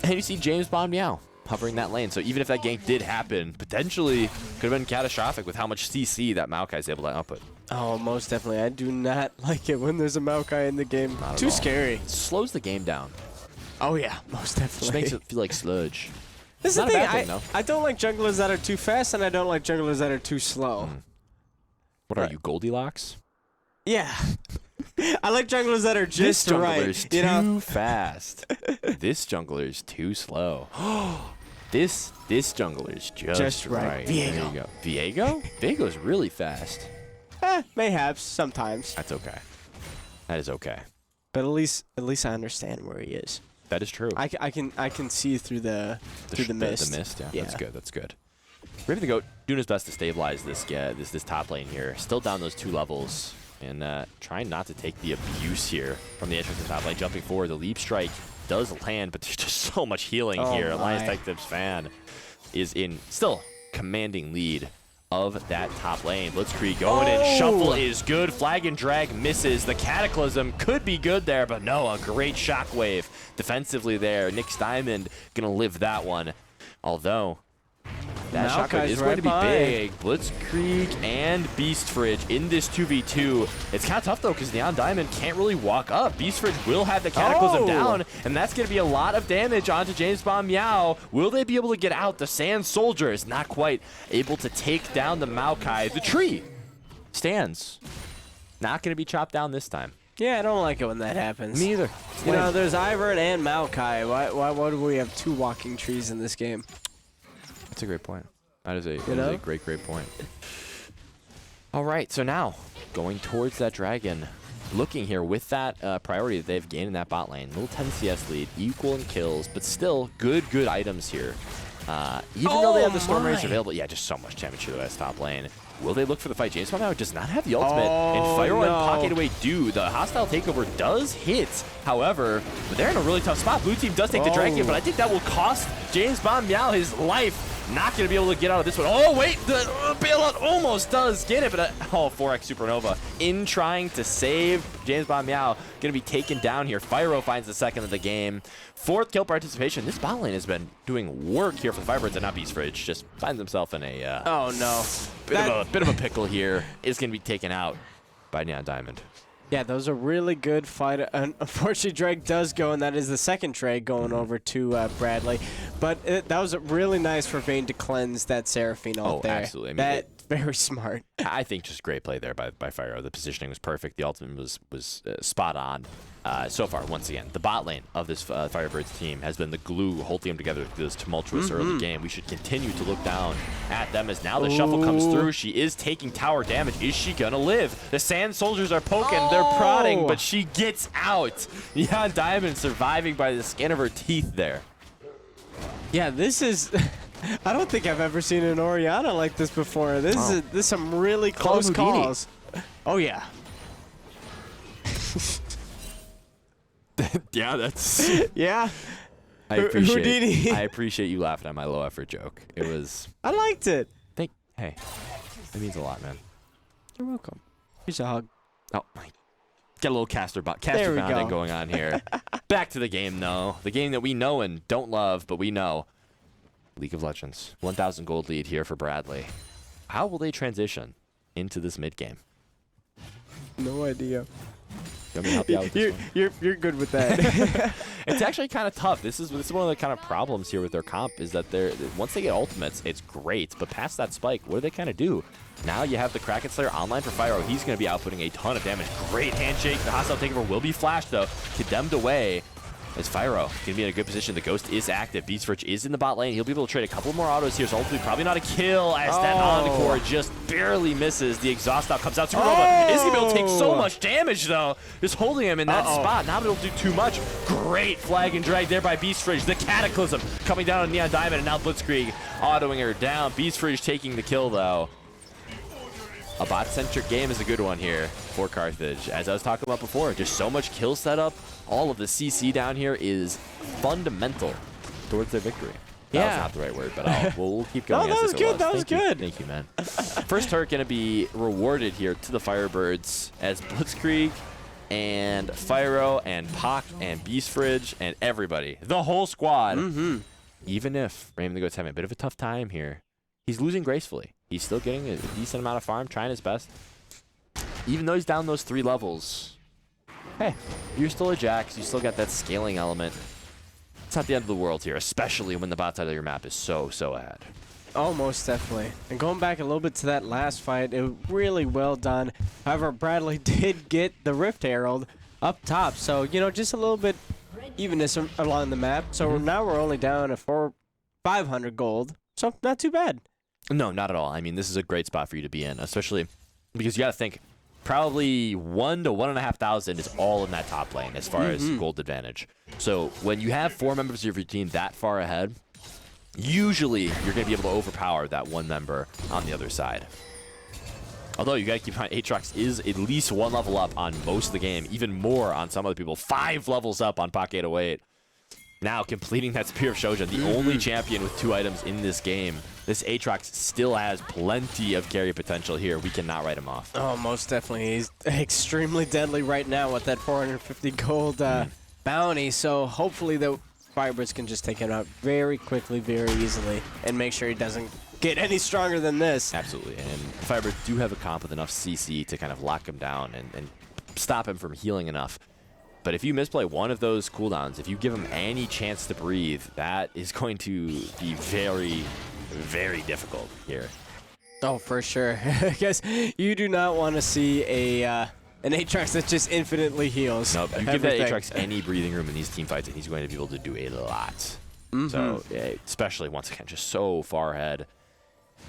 And you see James Bond Meow. hovering that lane. So even if that gank did happen, potentially could have been catastrophic with how much CC that Maokai is able to output. Oh, most definitely. I do not like it when there's a Maokai in the game. Too scary. It slows the game down. Oh, yeah, most definitely. Just makes it feel like sludge. This is the thing. I don't like junglers that are too fast, and I don't like junglers that are too slow. What are you, Goldilocks? Yeah. I like junglers that are just right. This jungler's too fast. This jungler's too slow. This jungler's just right. Viego. There you go. Viego? Viego's really fast. Mayhaps sometimes. That's okay. That is okay. But at least I understand where he is. That is true. I can see through the mist. The mist, yeah. That's good. That's good. Raven the Goat doing his best to stabilize this top lane here. Still down those 2 levels. And trying not to take the abuse here from the edge of the top lane. Jumping forward, the leap strike does land, but there's just so much healing here. Alliance Detective's fan is in still commanding lead of that top lane. Blitzkrieg going in. Shuffle is good. Flag and drag misses. The Cataclysm could be good there, but no, a great shockwave defensively there. Nyx Diamond going to live that one. Although that shockwave is going to be big. Blitzkrieg and Beast Fridge in this 2v2. It's kind of tough, though, because Neon Diamond can't really walk up. Beast Fridge will have the Cataclysm down, and that's going to be a lot of damage onto James Bond Meow. Will they be able to get out? The Sand Soldier is not quite able to take down the Maokai. The tree stands. Not going to be chopped down this time. Yeah, I don't like it when that happens. Me either. You know, there's Ivern and Maokai. Why do we have 2 walking trees in this game? That's a great point. That is a great point. All right, so now going towards that dragon, looking here with that priority that they've gained in that bot lane. Little 10 CS lead, equal in kills, but still good items here. Even though they have the Storm Race available, yeah, just so much damage to the West top lane. Will they look for the fight? James Bond does not have the ultimate, and Fire and Pocket Away do. The hostile takeover does hit, however, but they're in a really tough spot. Blue team does take the dragon, but I think that will cost James Bond Meow his life. Not going to be able to get out of this one. Oh, wait, the bailout almost does get it, but 4x Supernova in trying to save James Bond Meow. Going to be taken down here. Fyro finds the second of the game. 4th kill participation. This bot lane has been doing work here for the FIrebirds, and not Beast Fridge. Just finds himself in a bit of a pickle here. Is going to be taken out by Neon Diamond. Yeah, those are really good fight. Unfortunately, Drake does go, and that is the second trade going over to Bradley. But that was really nice for Vayne to cleanse that Seraphine ult there. Absolutely. I mean, that's very smart. I think just great play there by Fyro. The positioning was perfect. The ultimate was spot on. So far, once again, the bot lane of this FIrebirds team has been the glue holding them together through this tumultuous early game. We should continue to look down at them as now the shuffle comes through. She is taking tower damage. Is she going to live? The Sand Soldiers are poking. They're prodding, but she gets out. Neon Diamond surviving by the skin of her teeth there. Yeah, this is... I don't think I've ever seen an Orianna like this before. This is some really close calls. Oh, yeah. Yeah, that's... Yeah. I appreciate you laughing at my low effort joke. It was... I liked it. Hey, it means a lot, man. You're welcome. Here's a hug. Oh, my. Get a little caster bonding going on here. Back to the game, though. The game that we know and don't love, but we know. League of Legends. 1,000 gold lead here for Bradley. How will they transition into this mid game? No idea. Let me help you out with this one. You're good with that. It's actually kind of tough. This is one of the kind of problems here with their comp is that once they get ultimates, it's great. But past that spike, what do they kind of do? Now you have the Kraken Slayer online for Fyro. He's going to be outputting a ton of damage. Great handshake. The hostile takeover will be flashed, though. Condemned away. As Fyro going to be in a good position. The Ghost is active. Beast Fridge is in the bot lane. He'll be able to trade a couple more autos here, so hopefully probably not a kill as that Encore just barely misses. The exhaust out comes out. Supernova is going to be able to take so much damage, though. Just holding him in that spot. Not able to do too much. Great flag and drag there by Beast Fridge. The Cataclysm coming down on Neon Diamond, and now Blitzkrieg autoing her down. Beast Fridge taking the kill, though. A bot-centric game is a good one here for Carthage. As I was talking about before, just so much kill setup. All of the CC down here is fundamental towards their victory. That was not the right word, but we'll keep going. That was good. That was good. Thank you, man. First turret going to be rewarded here to the FIrebirds as Blitzkrieg and Fyro and Pac and Beast Fridge and everybody, the whole squad, even if Raymond the Goat's having a bit of a tough time here, he's losing gracefully. He's still getting a decent amount of farm, trying his best. Even though he's down those 3 levels, hey, you're still a Jax. You still got that scaling element. It's not the end of the world here, especially when the bot side of your map is so ahead. Oh, most definitely. And going back a little bit to that last fight, it was really well done. However, Bradley did get the Rift Herald up top. So, you know, just a little bit evenness along the map. So now we're only down to 500 gold. So not too bad. No, not at all. I mean, this is a great spot for you to be in, especially because you got to think probably 1,000 to 1,500 is all in that top lane as far as gold advantage. So when you have 4 members of your team that far ahead, usually you're going to be able to overpower that one member on the other side. Although you got to keep in mind, Aatrox is at least 1 level up on most of the game, even more on some other people. 5 levels up on Pak 808. Now completing that Spear of Shojin, the only champion with 2 items in this game. This Aatrox still has plenty of carry potential here. We cannot write him off. Oh, most definitely. He's extremely deadly right now with that 450 gold bounty. So hopefully the FIrebirds can just take him out very quickly, very easily, and make sure he doesn't get any stronger than this. Absolutely. And FIrebirds do have a comp with enough CC to kind of lock him down and stop him from healing enough. But if you misplay one of those cooldowns, if you give him any chance to breathe, that is going to be very, very difficult here. Oh, for sure. I guess you do not want to see an Aatrox that just infinitely heals. Nope, you give that Aatrox any breathing room in these team fights, and he's going to be able to do a lot. So, yeah, especially once again, just so far ahead.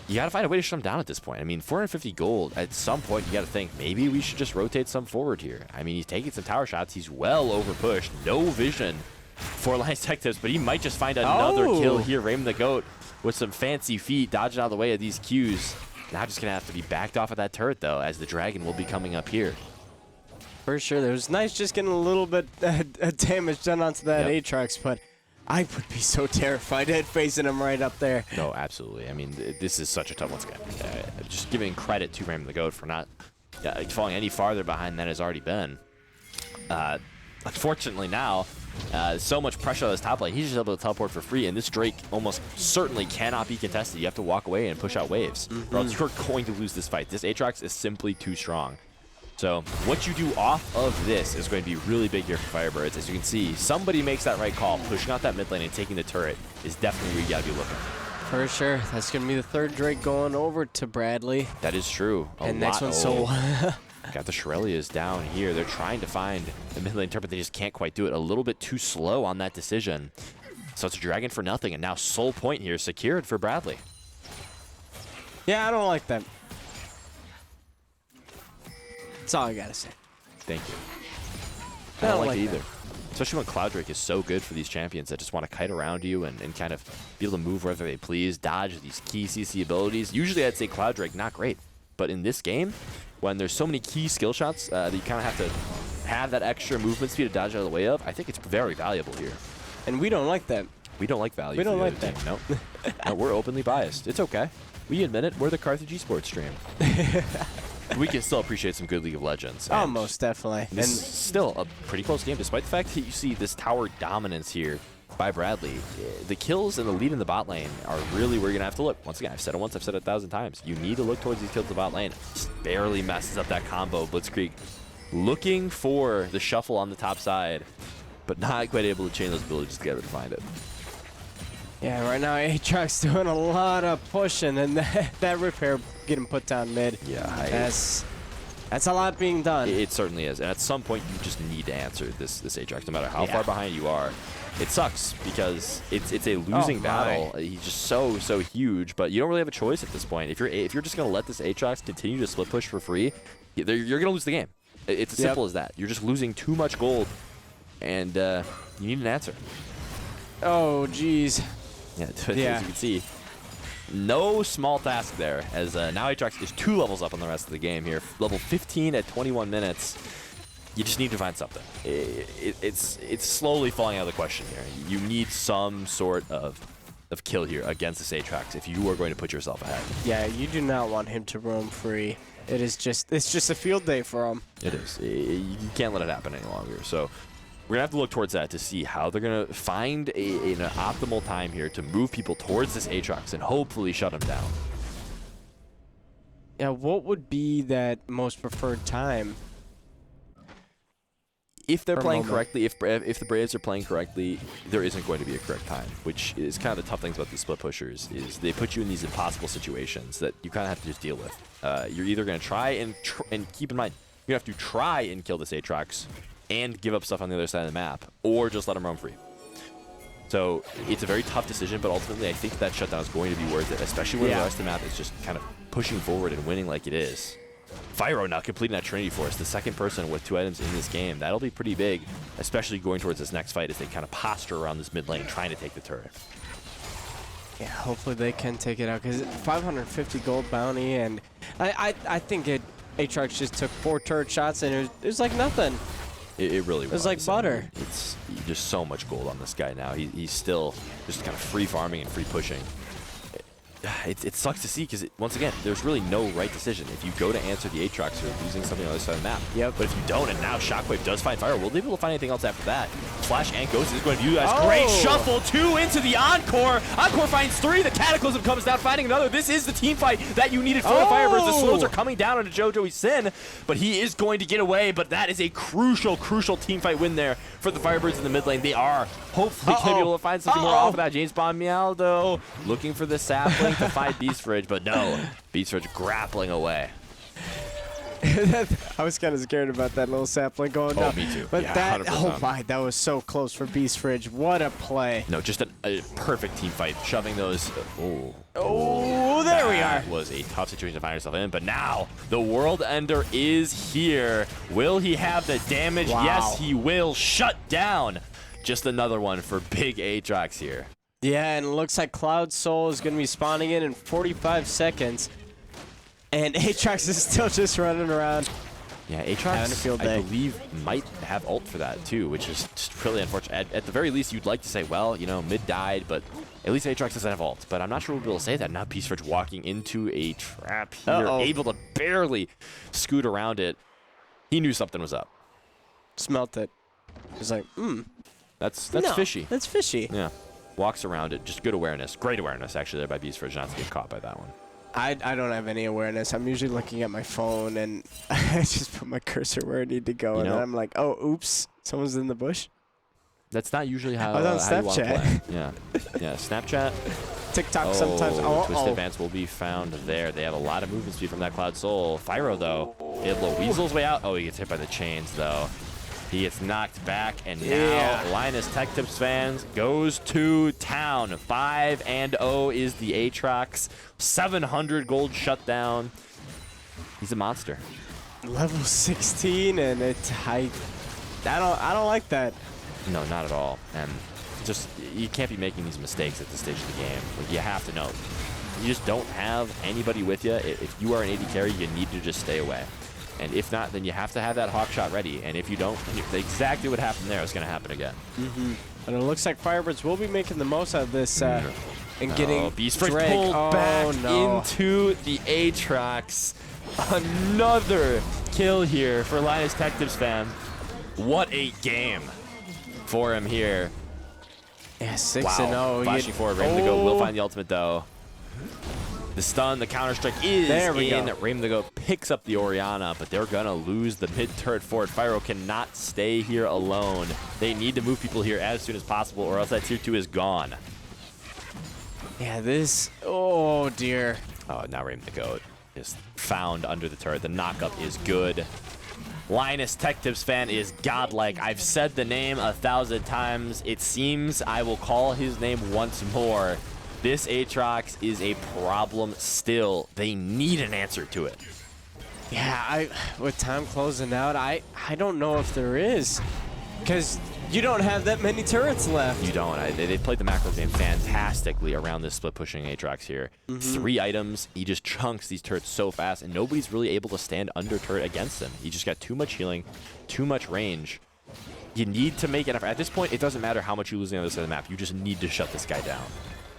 You got to find a way to shut him down at this point. I mean, 450 gold, at some point, you got to think, maybe we should just rotate some forward here. I mean, he's taking some tower shots. He's well overpushed. No vision for Alliance Tech Tips, but he might just find another kill here. Raymond the Goat with some fancy feet, dodging out of the way of these Qs. Now just going to have to be backed off of that turret, though, as the Dragon will be coming up here. For sure. It was nice just getting a little bit damage done onto that Aatrox, but I would be so terrified at facing him right up there. No, absolutely. I mean, this is such a tough one. Just giving credit to Raymond the Goat for not falling any farther behind than has already been. Unfortunately now, so much pressure on this top lane, he's just able to teleport for free, and this Drake almost certainly cannot be contested. You have to walk away and push out waves, or else you're going to lose this fight. This Aatrox is simply too strong. So what you do off of this is going to be really big here for FIrebirds. As you can see, somebody makes that right call. Pushing out that mid lane and taking the turret is definitely where you got to be looking. For sure. That's going to be the 3rd Drake going over to Bradley. That is true. And next one's so... Got the Shirelias down here. They're trying to find the mid lane turret, but they just can't quite do it. A little bit too slow on that decision. So it's a Dragon for nothing, and now Soul Point here secured for Bradley. Yeah, I don't like that. That's all I gotta say. Thank you. I don't like it either. Especially when Cloud Drake is so good for these champions that just want to kite around you and kind of be able to move wherever they please, dodge these key CC abilities. Usually I'd say Cloud Drake, not great. But in this game, when there's so many key skill shots that you kind of have to have that extra movement speed to dodge out of the way of, I think it's very valuable here. And we don't like that. We don't like value. We don't like that. No. No, we're openly biased. It's okay. We admit it. We're the Carthage esports stream. We can still appreciate some good League of Legends. Oh, most definitely. This is still a pretty close game, despite the fact that you see this tower dominance here by Bradley. The kills and the lead in the bot lane are really where you're going to have to look. Once again, I've said it once, I've said it 1,000 times. You need to look towards these kills in the bot lane. Just barely messes up that combo. Blitzkrieg looking for the shuffle on the top side, but not quite able to chain those abilities together to find it. Yeah, right now Aatrox doing a lot of pushing, and that repair getting put down mid. Yeah, that's a lot being done. It certainly is, and at some point you just need to answer this Aatrox, no matter how far behind you are. It sucks because it's a losing battle. He's just so huge, but you don't really have a choice at this point. If you're just gonna let this Aatrox continue to split push for free, you're gonna lose the game. It's as simple as that. You're just losing too much gold, and you need an answer. Oh, jeez. Yeah, as you can see, no small task there, as now Aatrox is 2 levels up on the rest of the game here. Level 15 at 21 minutes. You just need to find something. It's slowly falling out of the question here. You need some sort of kill here against this Aatrox if you are going to put yourself ahead. Yeah, you do not want him to roam free. It's just a field day for him. It is. You can't let it happen any longer. So We're going to have to look towards that to see how they're going to find an optimal time here to move people towards this Aatrox and hopefully shut them down. Yeah, what would be that most preferred time? If they're playing correctly, if the Braves are playing correctly, there isn't going to be a correct time, which is kind of the tough things about these split pushers, is they put you in these impossible situations that you kind of have to just deal with. You're either going to try and keep in mind, you have to try and kill this Aatrox and give up stuff on the other side of the map, or just let him roam free. So it's a very tough decision, but ultimately I think that shutdown is going to be worth it, especially when the rest of the map is just kind of pushing forward and winning like it is. Fyro now completing that Trinity Force, the second person with 2 items in this game. That'll be pretty big, especially going towards this next fight as they kind of posture around this mid lane trying to take the turret. Yeah, hopefully they can take it out, because 550 gold bounty, and I think Aatrox just took 4 turret shots, and it was like nothing. It really was. It was like butter. It's just so much gold on this guy now. He's still just kind of free farming and free pushing. It sucks to see because, once again, there's really no right decision. If you go to answer the Aatrox, you're losing something on the other side of the map. Yep. But if you don't, and now Shockwave does find Fire, will they be able to find anything else after that? Flash and Ghost is going to view that as great shuffle. 2 into the Encore. Encore finds 3. The Cataclysm comes down, finding another. This is the team fight that you needed for the FIrebirds. The slows are coming down onto Jojo Sin, but he is going to get away. But that is a crucial, crucial team fight win there for the FIrebirds in the mid lane. They are hopefully going to be able to find something more off of that. James Bond Meowdo looking for the sapling to find Beast Fridge, but no. Beast Fridge grappling away. I was kind of scared about that little sapling going down. Oh, me too. But yeah, that, 100%. oh my, that was so close for Beast Fridge. What a play. No, just a perfect team fight, shoving those. Oh, there we are. That was a tough situation to find yourself in, but now the World Ender is here. Will he have the damage? Wow. Yes, he will. Shut down. Just another one for big Aatrox here. Yeah, and it looks like Cloud Soul is going to be spawning in 45 seconds. And Aatrox is still just running around. Yeah, Aatrox, I believe, might have ult for that too, which is just really unfortunate. At the very least, you'd like to say, well, you know, mid died, but at least Aatrox doesn't have ult. But I'm not sure we'll be able to say that. Now Beast Fridge walking into a trap here, able to barely scoot around it. He knew something was up. Smelt it. He's like, That's fishy. That's fishy. Yeah. Walks around it. Just good awareness. Great awareness, actually, there by Beast Fridge not to get caught by that one. I don't have any awareness. I'm usually looking at my phone, and I just put my cursor where I need to go, and then I'm like, oh, oops, someone's in the bush. That's not usually how, I was on how you want to Snapchat. play. Yeah. Yeah, Snapchat. TikTok sometimes. Twisted Advance will be found there. They have a lot of movement speed from that Cloud Soul. Fyro, though, able to weasel his way out. Oh, he gets hit by the chains, though. He gets knocked back, and now Linus Tech Tips fans goes to town. 5-0 is the Aatrox. 700 gold shutdown. He's a monster. Level 16, and I don't like that. No, not at all. And just you can't be making these mistakes at this stage of the game. Like, you have to know. You just don't have anybody with you. If you are an AD carry, you need to just stay away. And if not, then you have to have that hawk shot ready. And if you don't, exactly what happened there is going to happen again. And it looks like FIrebirds will be making the most out of this and getting Beast Fridge Drake. pulled back into the Aatrox. Another kill here for Linus Tech Tips fan. What a game for him here. Yeah, 6-0. Flashing forward, Raven to go will find the ultimate though. The stun, the counter-strike is in. Raven to go picks up the Orianna, but they're going to lose the mid-turret forward. Fyro cannot stay here alone. They need to move people here as soon as possible, or else that tier 2 is gone. Yeah, this... Oh, dear. Oh, now Raven the Goat is found under the turret. The knockup is good. Linus Tech Tips fan is godlike. I've said the name 1,000 times. It seems I will call his name once more. This Aatrox is a problem still. They need an answer to it. Yeah, with time closing out, I don't know if there is. Because you don't have that many turrets left. You don't. They played the macro game fantastically around this split-pushing Aatrox here. 3 items. He just chunks these turrets so fast, and nobody's really able to stand under turret against him. He just got too much healing, too much range. You need to make it. At this point, it doesn't matter how much you lose on the other side of the map. You just need to shut this guy down.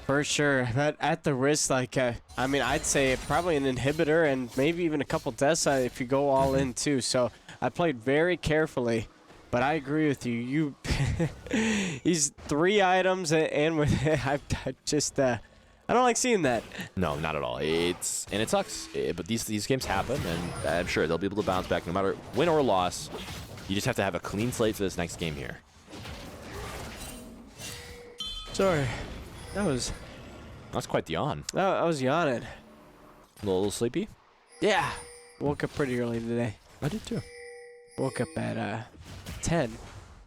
For sure, but at the risk, like, I mean, I'd say probably an inhibitor and maybe even a couple deaths if you go all in too. So I played very carefully, But I agree with you. He's 3 items, and with I don't like seeing that. No, not at all. It sucks. But these games happen, and I'm sure they'll be able to bounce back no matter win or loss. You just have to have a clean slate for this next game here. Sorry, that's quite the yawn. I was yawning. A little sleepy. Yeah, woke up pretty early today. I did too. Woke up at 10.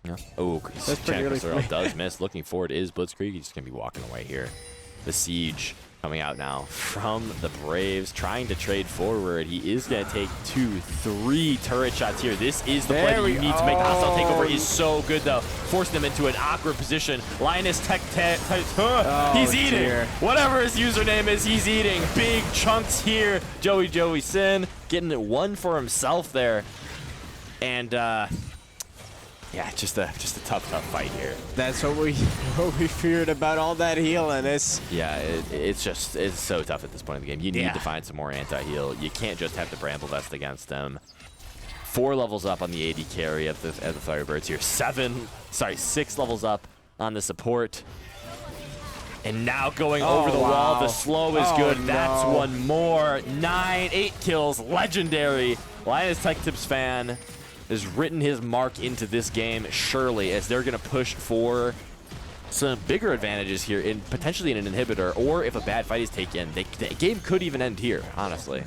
Yeah. Oh, That's pretty early for me. does miss. Looking forward is Blitzkrieg. He's gonna be walking away here. The siege coming out now from the Braves, trying to trade forward. He is going to take 2, 3 turret shots here. This is the play that you need to make. The hostile takeover is so good, though, forcing them into an awkward position. Linus he's eating. Dear. Whatever his username is, he's eating. Big chunks here. Joey Sin getting one for himself there. And, yeah, just a tough fight here. That's what we feared about all that healing. Yeah, it's so tough at this point in the game. You need to find some more anti-heal. You can't just have the Bramble Vest against them. 4 levels up on the AD carry of the Firebirds here. 6 levels up on the support. And now going over the wall. The slow is good. That's one more. 8 kills. Legendary. Linus Tech Tips fan has written his mark into this game, surely, as they're going to push for some bigger advantages here, in potentially in an inhibitor, or if a bad fight is taken, the game could even end here, honestly.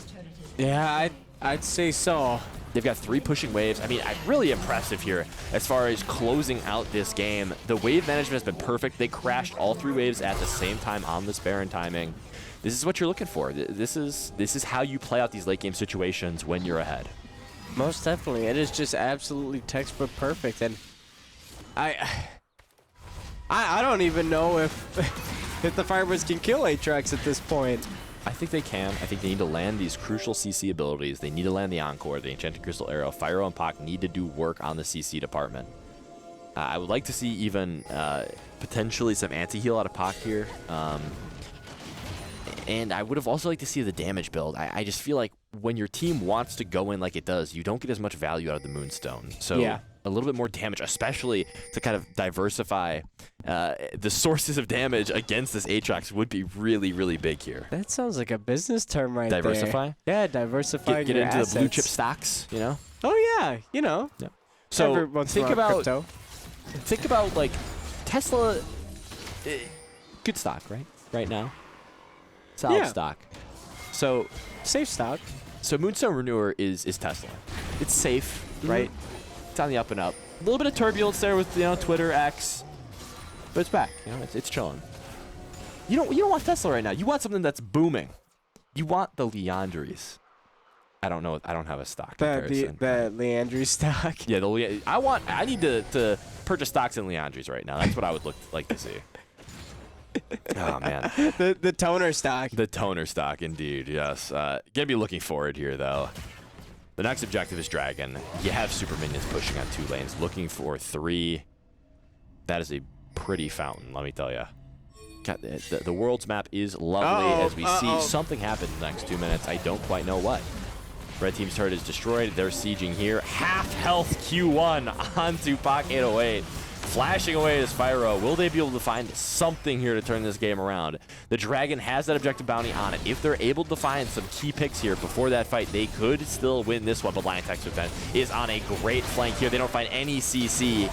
Yeah, I'd say so. They've got 3 pushing waves. I mean, really impressive here as far as closing out this game. The wave management has been perfect. They crashed all 3 waves at the same time on the Baron timing. This is what you're looking for. This is how you play out these late game situations when you're ahead. Most definitely. It is just absolutely textbook perfect. And I don't even know if the Firebirds can kill Aatrox at this point. I think they can. I think they need to land these crucial CC abilities. They need to land the Encore, the Enchanted Crystal Arrow. Fyro and Pac need to do work on the CC department. I would like to see even potentially some anti-heal out of Pac here. And I would have also liked to see the damage build. I just feel like when your team wants to go in like it does, you don't get as much value out of the Moonstone. So a little bit more damage, especially to kind of diversify the sources of damage against this Aatrox would be really, really big here. That sounds like a business term right Diversify? there. Yeah, diversifying Get your into assets. the blue chip stocks, you know? Oh, yeah, you know. Yeah. So think about like Tesla, good stock, right? Right now. Solid stock. So safe stock. So Moonstone Renewer is Tesla. It's safe, right? It's on the up and up. A little bit of turbulence there with Twitter, X, but it's back. It's chilling. You don't want Tesla right now. You want something that's booming. You want the Leandries. I don't know. I don't have a stock comparison. The Leandry stock. Yeah, I need to purchase stocks in Leandries right now. That's what I would like to see. Oh, man. The toner stock. The toner stock, indeed, yes. Gonna be looking forward here, though. The next objective is Dragon. You have super minions pushing on 2 lanes, looking for 3. That is a pretty fountain, let me tell you. The world's map is lovely as we see something happen in the next 2 minutes. I don't quite know what. Red team's turret is destroyed. They're sieging here. Half health Q1 onto Pac 808. Flashing away as Fyro. Will they be able to find something here to turn this game around? The Dragon has that objective bounty on it. If they're able to find some key picks here before that fight, they could still win this one. But Lion Tech's defense is on a great flank here. They don't find any CC.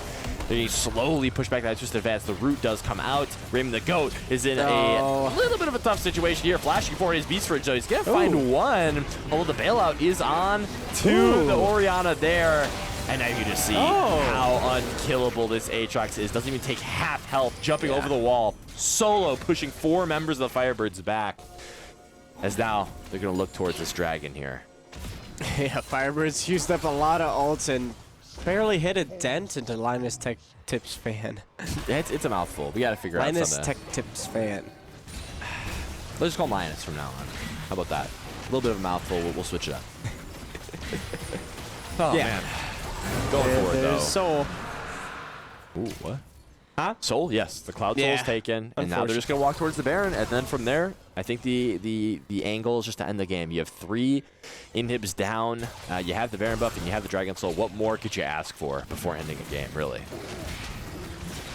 They slowly push back that just advance. The root does come out. Raymond the Goat is in a little bit of a tough situation here. Flashing forward his Beast Fridge, so he's going to find one. Although the bailout is on to the Orianna there. And now you just see how unkillable this Aatrox is. Doesn't even take half health, jumping over the wall. Solo pushing 4 members of the Firebirds back. As now they're going to look towards this Dragon here. Yeah, Firebirds used up a lot of ults and barely hit a dent into Linus Tech Tips fan. It's a mouthful. We got to figure out something. Linus Tech Tips fan. Let's just call him Linus from now on. How about that? A little bit of a mouthful. We'll switch it up. Oh, man. Going for it, though. So, ooh, what? Huh? Soul, yes. The Cloud Soul is taken, and now they're just going to walk towards the Baron, and then from there, I think the angle is just to end the game. You have 3 inhibs down, you have the Baron buff, and you have the Dragon Soul. What more could you ask for before ending a game, really?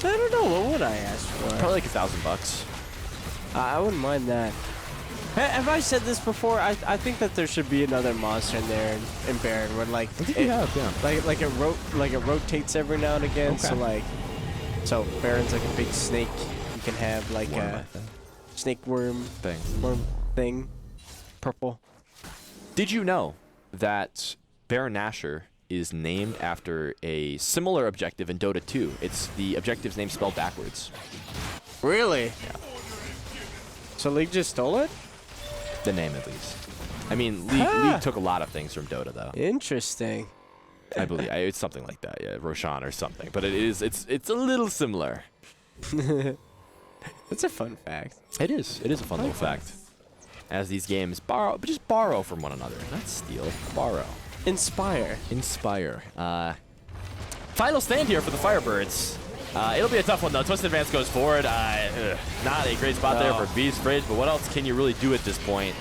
I don't know. What would I ask for? Probably like $1,000. I wouldn't mind that. Have I said this before? I think that there should be another monster in there in Baron where like I think you have, yeah. Like it rotates every now and again. Okay. So Baron's like a big snake. You can have like a snake worm thing, purple. Did you know that Baron Nashor is named after a similar objective in Dota 2? It's the objective's name spelled backwards. Really? Yeah. So League just stole it? The name, at least. I mean, League took a lot of things from Dota, though. Interesting. I believe it's something like that, yeah, Roshan or something. But it's a little similar. That's a fun fact. It is. It is a fun little fact. As these games just borrow from one another, not steal, borrow. Inspire. Final stand here for the Firebirds. It'll be a tough one, though. Twisted Advance goes forward. Not a great spot there for Beast Fridge, but what else can you really do at this point?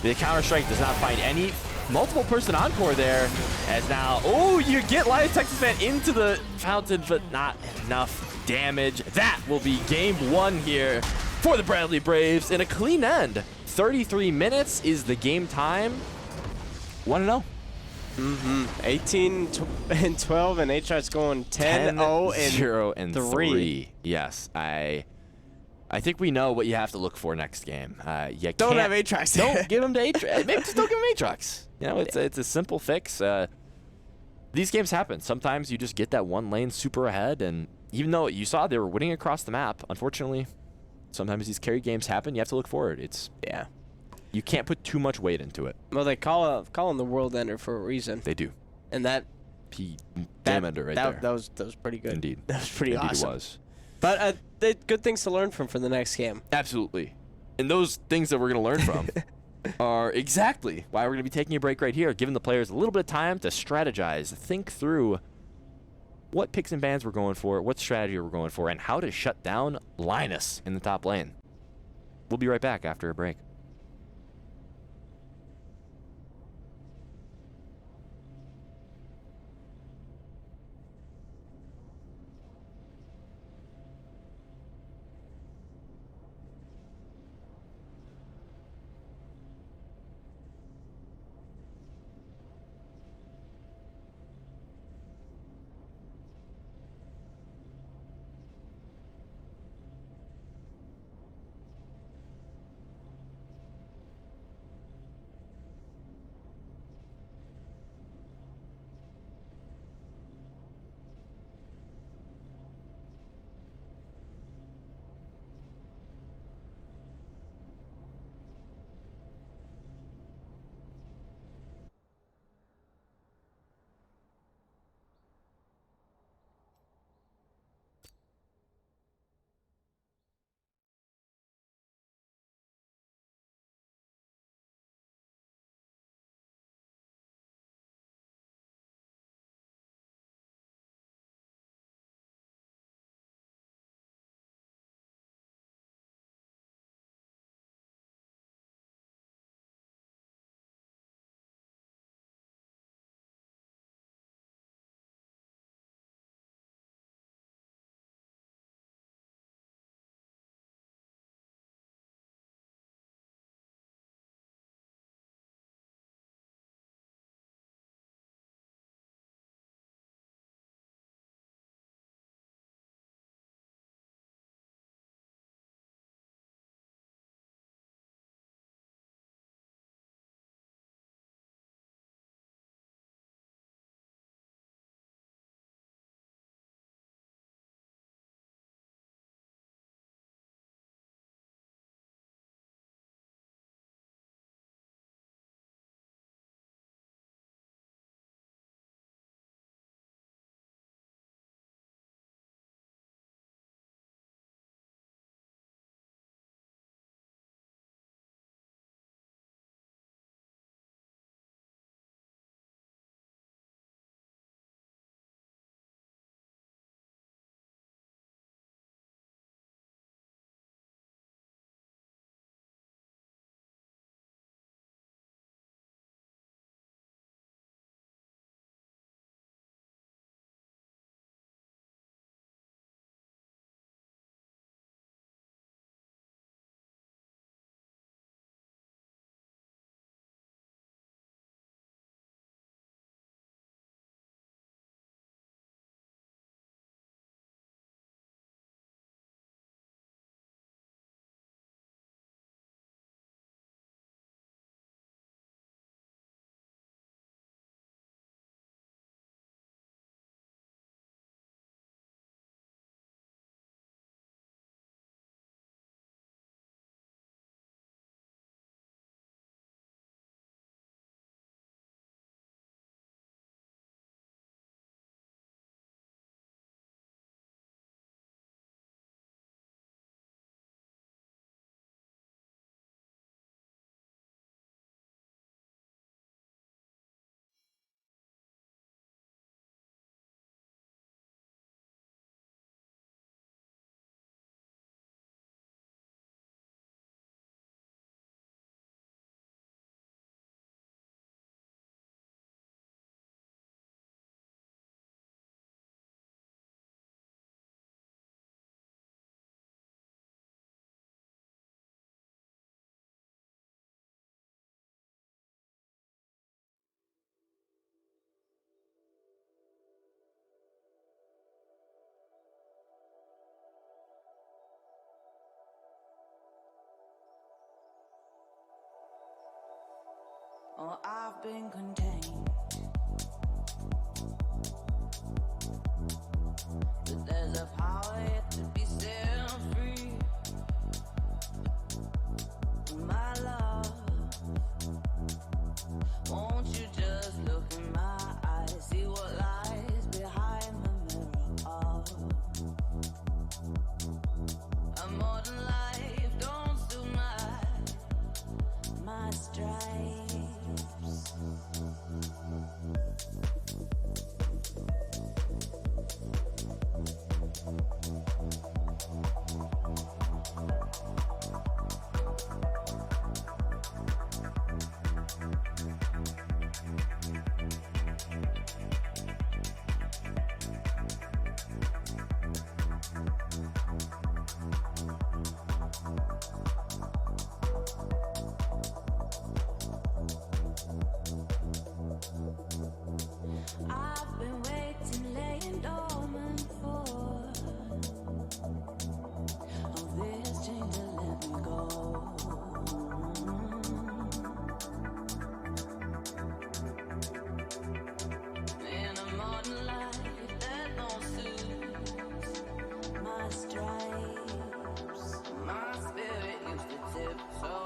The Counter-Strike does not find any. Multiple person encore there, as now, you get Lions Texas Fan into the fountain, but not enough damage. That will be game 1 here for the Bradley Braves in a clean end. 33 minutes is the game time. 1-0. 18 and 12, and HR's going 10-0 and 0 and 3. Yes, I think we know what you have to look for next game. You don't have Aatrox. Don't give him to Aatrox. Maybe just don't give him Aatrox. You know, it's a simple fix. These games happen. Sometimes you just get that one lane super ahead, and even though you saw they were winning across the map, unfortunately, sometimes these carry games happen. You have to look forward. You can't put too much weight into it. Well, they call him the World Ender for a reason. They do. And that Ender right there. That was pretty good. Indeed. That was pretty awesome. It was. But good things to learn from for the next game. Absolutely. And those things that we're going to learn from are exactly why we're going to be taking a break right here, giving the players a little bit of time to strategize, think through what picks and bans we're going for, what strategy we're going for, and how to shut down Linus in the top lane. We'll be right back after a break. Oh, I've been contained. But there's a power yet to be set free. My love, won't you just look in my eyes, see what lies behind the mirror of a modern life don't suit my stripes. I've been waiting, laying dormant for this change to let me go. In a modern life that don't suit my stripes, my spirit used to tiptoe.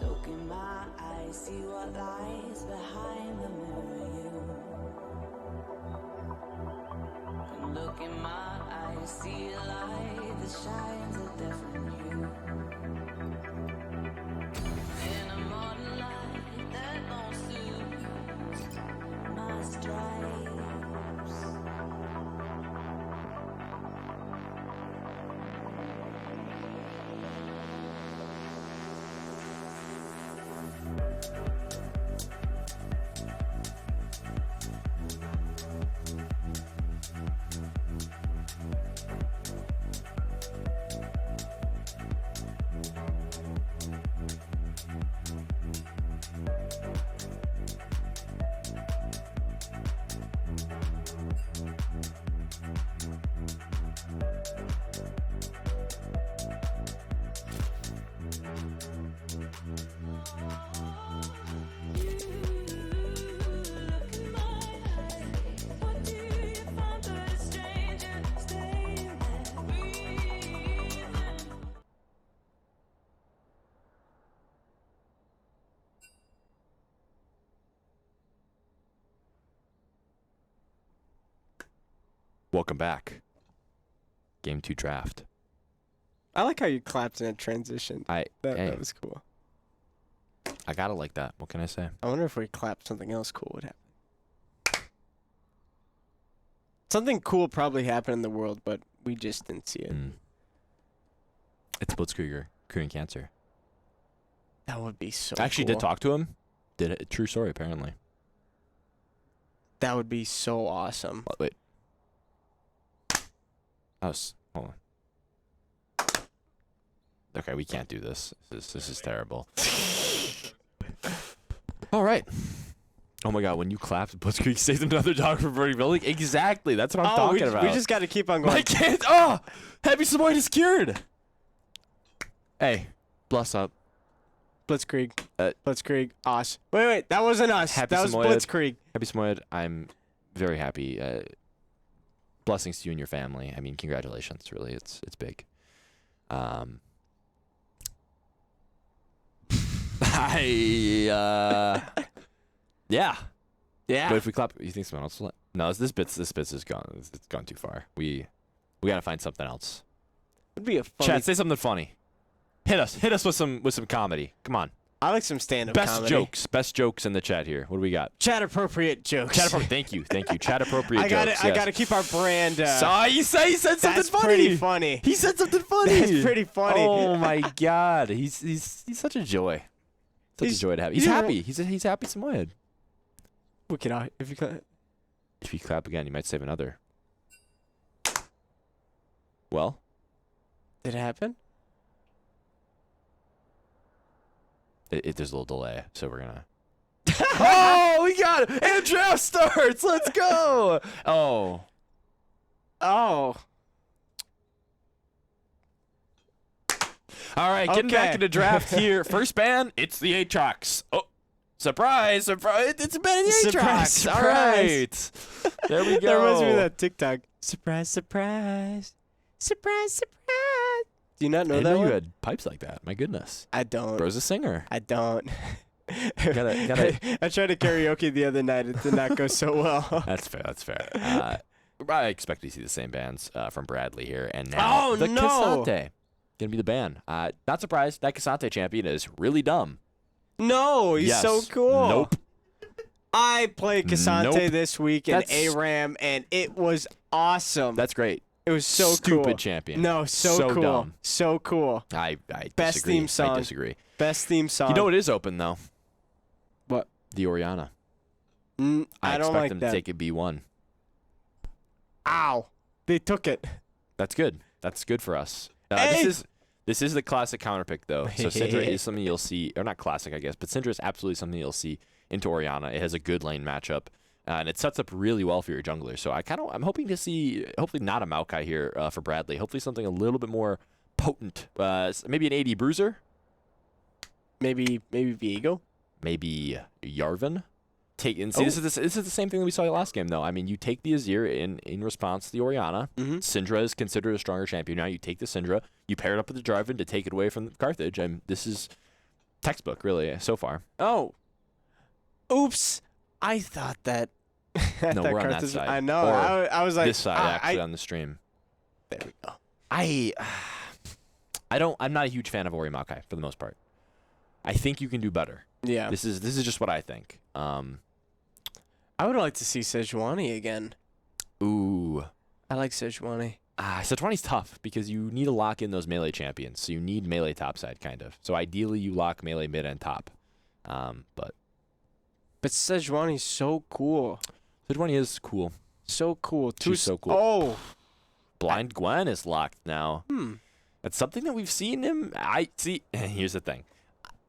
Look in my eyes, see what lies behind the mirror. You look in my eyes, see a light that shines a different hue. In a modern life that don't suit my stripes. Welcome back. Game 2 draft. I like how you clapped in a transition. That was cool. I gotta like that. What can I say? I wonder if we clapped something else cool would happen. Something cool probably happened in the world, but we just didn't see it. It's Blitzkrieger, curing cancer. That would be so I actually cool. did talk to him. Did it? True story, apparently. That would be so awesome. Oh, wait. Hold on. Okay, we can't do this. This is terrible. All right. Oh my God! When you clapped, Blitzkrieg saved another dog from burning building. Exactly. That's what I'm talking about. We just got to keep on going. My kids. Oh, Happy Samoyed is cured. Hey, bless up. Blitzkrieg. Blitzkrieg. Us. Wait. That wasn't us. Happy that was Samoyed. Blitzkrieg. Happy Samoyed. I'm very happy. Blessings to you and your family. I mean, congratulations. Really, it's big. Yeah. But if we clap, you think someone else will? No, this bit's is gone. It's gone too far. We gotta find something else. Would be a funny. Chad, say something funny. Hit us with some comedy. Come on. I like some stand-up comedy. Best jokes in the chat here. What do we got? Chat appropriate jokes. Thank you. Chat appropriate jokes. I gotta keep our brand. He said something that's funny. Pretty funny. He said something funny. That's pretty funny. Oh my God, he's such a joy. Such a joy to have. He's happy. He's happy Samoyed. We can if you clap again, you might save another. Well, did it happen? There's a little delay, so we're gonna. Oh, we got it! And draft starts. Let's go. Oh. All right, getting back Okay. into draft here. First ban, it's the Aatrox. Oh, surprise, surprise. It's a ban of the Surprise, Aatrox. All surprise. right. There we go. That reminds me of that TikTok. Surprise, surprise. Surprise, surprise. Do you not know I that know one? you had pipes like that. My goodness. I don't. Bro's a singer. I don't. Gotta- I tried to karaoke the other night. It did not go so well. That's fair. That's fair. I expect to see the same bands from Bradley here. And now Oh, the no. Cassante. Gonna be the ban. Not surprised. That Cassante champion is really dumb. No, he's Yes. so cool. Nope. I played Cassante Nope. this week in That's- ARAM, and it was awesome. That's great. It was so Stupid cool. champion. No, so cool. dumb. So cool. I Best disagree. theme song. I disagree. Best theme song. You know what is open though? What? The Oriana. I don't expect like them that. to take a B1. Ow. They took it. That's good. That's good for us. Hey! This is the classic counter pick though. So Syndra is something you'll see, or not classic, I guess, but Syndra is absolutely something you'll see into Oriana. It has a good lane matchup, and it sets up really well for your jungler. So I'm hoping to see, hopefully not a Maokai here for Bradley. Hopefully something a little bit more potent. Maybe an AD Bruiser. Maybe Viego. Maybe Yarvin. This is the same thing that we saw last game though. I mean, you take the Azir in response to the Oriana. Mm-hmm. Syndra is considered a stronger champion now. You take the Syndra, you pair it up with the Jarvan to take it away from Carthage. And this is textbook really so far. Oh. Oops. I thought that. I No, thought we're on that Carthage- side. I know. Or I was like, this side actually on the stream. There we go. I'm not a huge fan of Ori Maokai for the most part. I think you can do better. Yeah. This is just what I think. I would like to see Sejuani again. Ooh. I like Sejuani. Sejuani's tough because you need to lock in those melee champions. So you need melee topside kind of. So ideally you lock melee mid and top. But Sejuani's so cool. Sejuani is cool. So cool. She's so cool. Oh. Blind Gwen is locked now. That's something that we've seen him. I see. Here's the thing.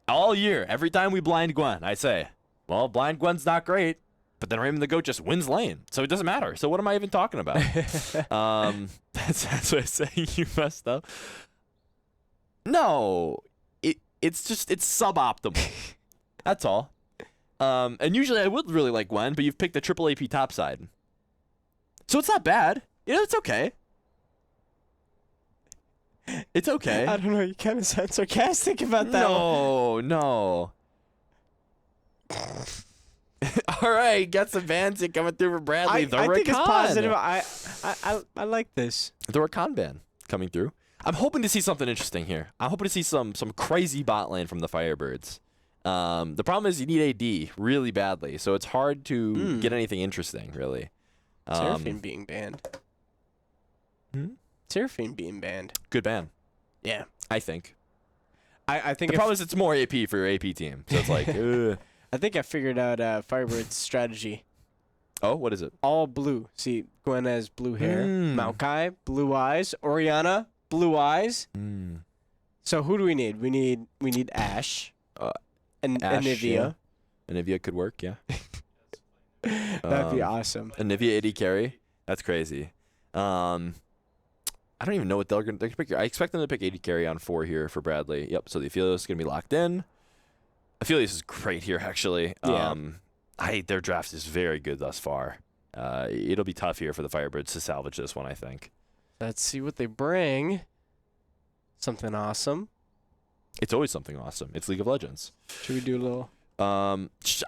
All year, every time we blind Gwen, I say, well, blind Gwen's not great. But then Raymond the Goat just wins lane, so it doesn't matter. So what am I even talking about? That's what I'm saying. You messed up. No, it's suboptimal. That's all. And usually I would really like Gwen, but you've picked the triple AP topside, so it's not bad. You know, it's okay. It's okay. I don't know. You kind of sound sarcastic about that one. No. All right, got some bands coming through for Bradley. I think it's Rakan. positive. I like this. The Rakan ban coming through. I'm hoping to see something interesting here. I'm hoping to see some crazy bot lane from the Firebirds. The problem is you need AD really badly, so it's hard to get anything interesting, really. Seraphine being banned. Seraphine being banned. Good ban, Yeah. I think. I think The problem is it's more AP for your AP team, so it's like, ugh. I think I figured out Firebirds' strategy. Oh, what is it? All blue. See, Gwen has blue hair. Mm. Maokai, blue eyes. Oriana, blue eyes. So who do we need? We need Ashe. And Ashe, Anivia. yeah. Anivia could work, yeah. That'd be awesome. Anivia AD carry. That's crazy. I don't even know what they're gonna pick here. I expect them to pick AD carry on 4 here for Bradley. Yep. So the Aphelios is gonna be locked in. Aphelios is great here, actually. Yeah. Their draft is very good thus far. It'll be tough here for the Firebirds to salvage this one, I think. Let's see what they bring. Something awesome. It's always something awesome. It's League of Legends. Should we do a little? Let's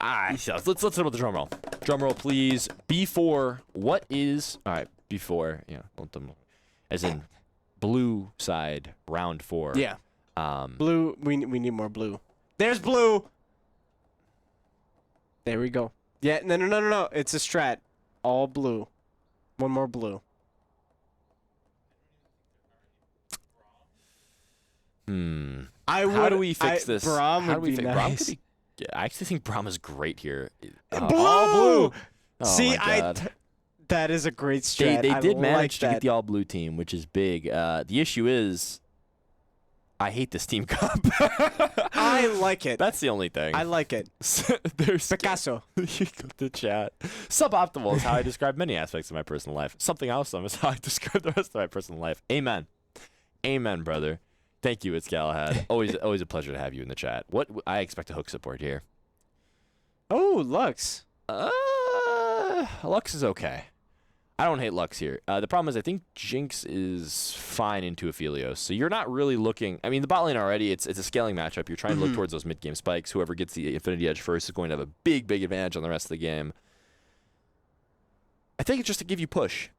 hit with the drum roll. Drum roll, please. B4. What is B4? Yeah, as in blue side round 4. Yeah. Blue. We need more blue. There's blue. There we go. Yeah. No. It's a strat. All blue. One more blue. How do we fix this? Braum How do would we be fix nice. Braum? Yeah, I actually think Braum is great here. Blue. All blue. Oh See, my God. that is a great strat. They I did manage like to that. get the all blue team, which is big. The issue is, I hate this team cup. I like it. That's the only thing. I like it. There's Picasso. you go to chat. Suboptimal is how I describe many aspects of my personal life. Something awesome is how I describe the rest of my personal life. Amen. Amen, brother. Thank you, it's Galahad. Always a pleasure to have you in the chat. What I expect a hook support here. Oh, Lux. Lux is okay. I don't hate Lux here. The problem is I think Jinx is fine into Aphelios. So you're not really looking. I mean, the bot lane already, it's a scaling matchup. You're trying to look towards those mid-game spikes. Whoever gets the Infinity Edge first is going to have a big advantage on the rest of the game. I think it's just to give you push.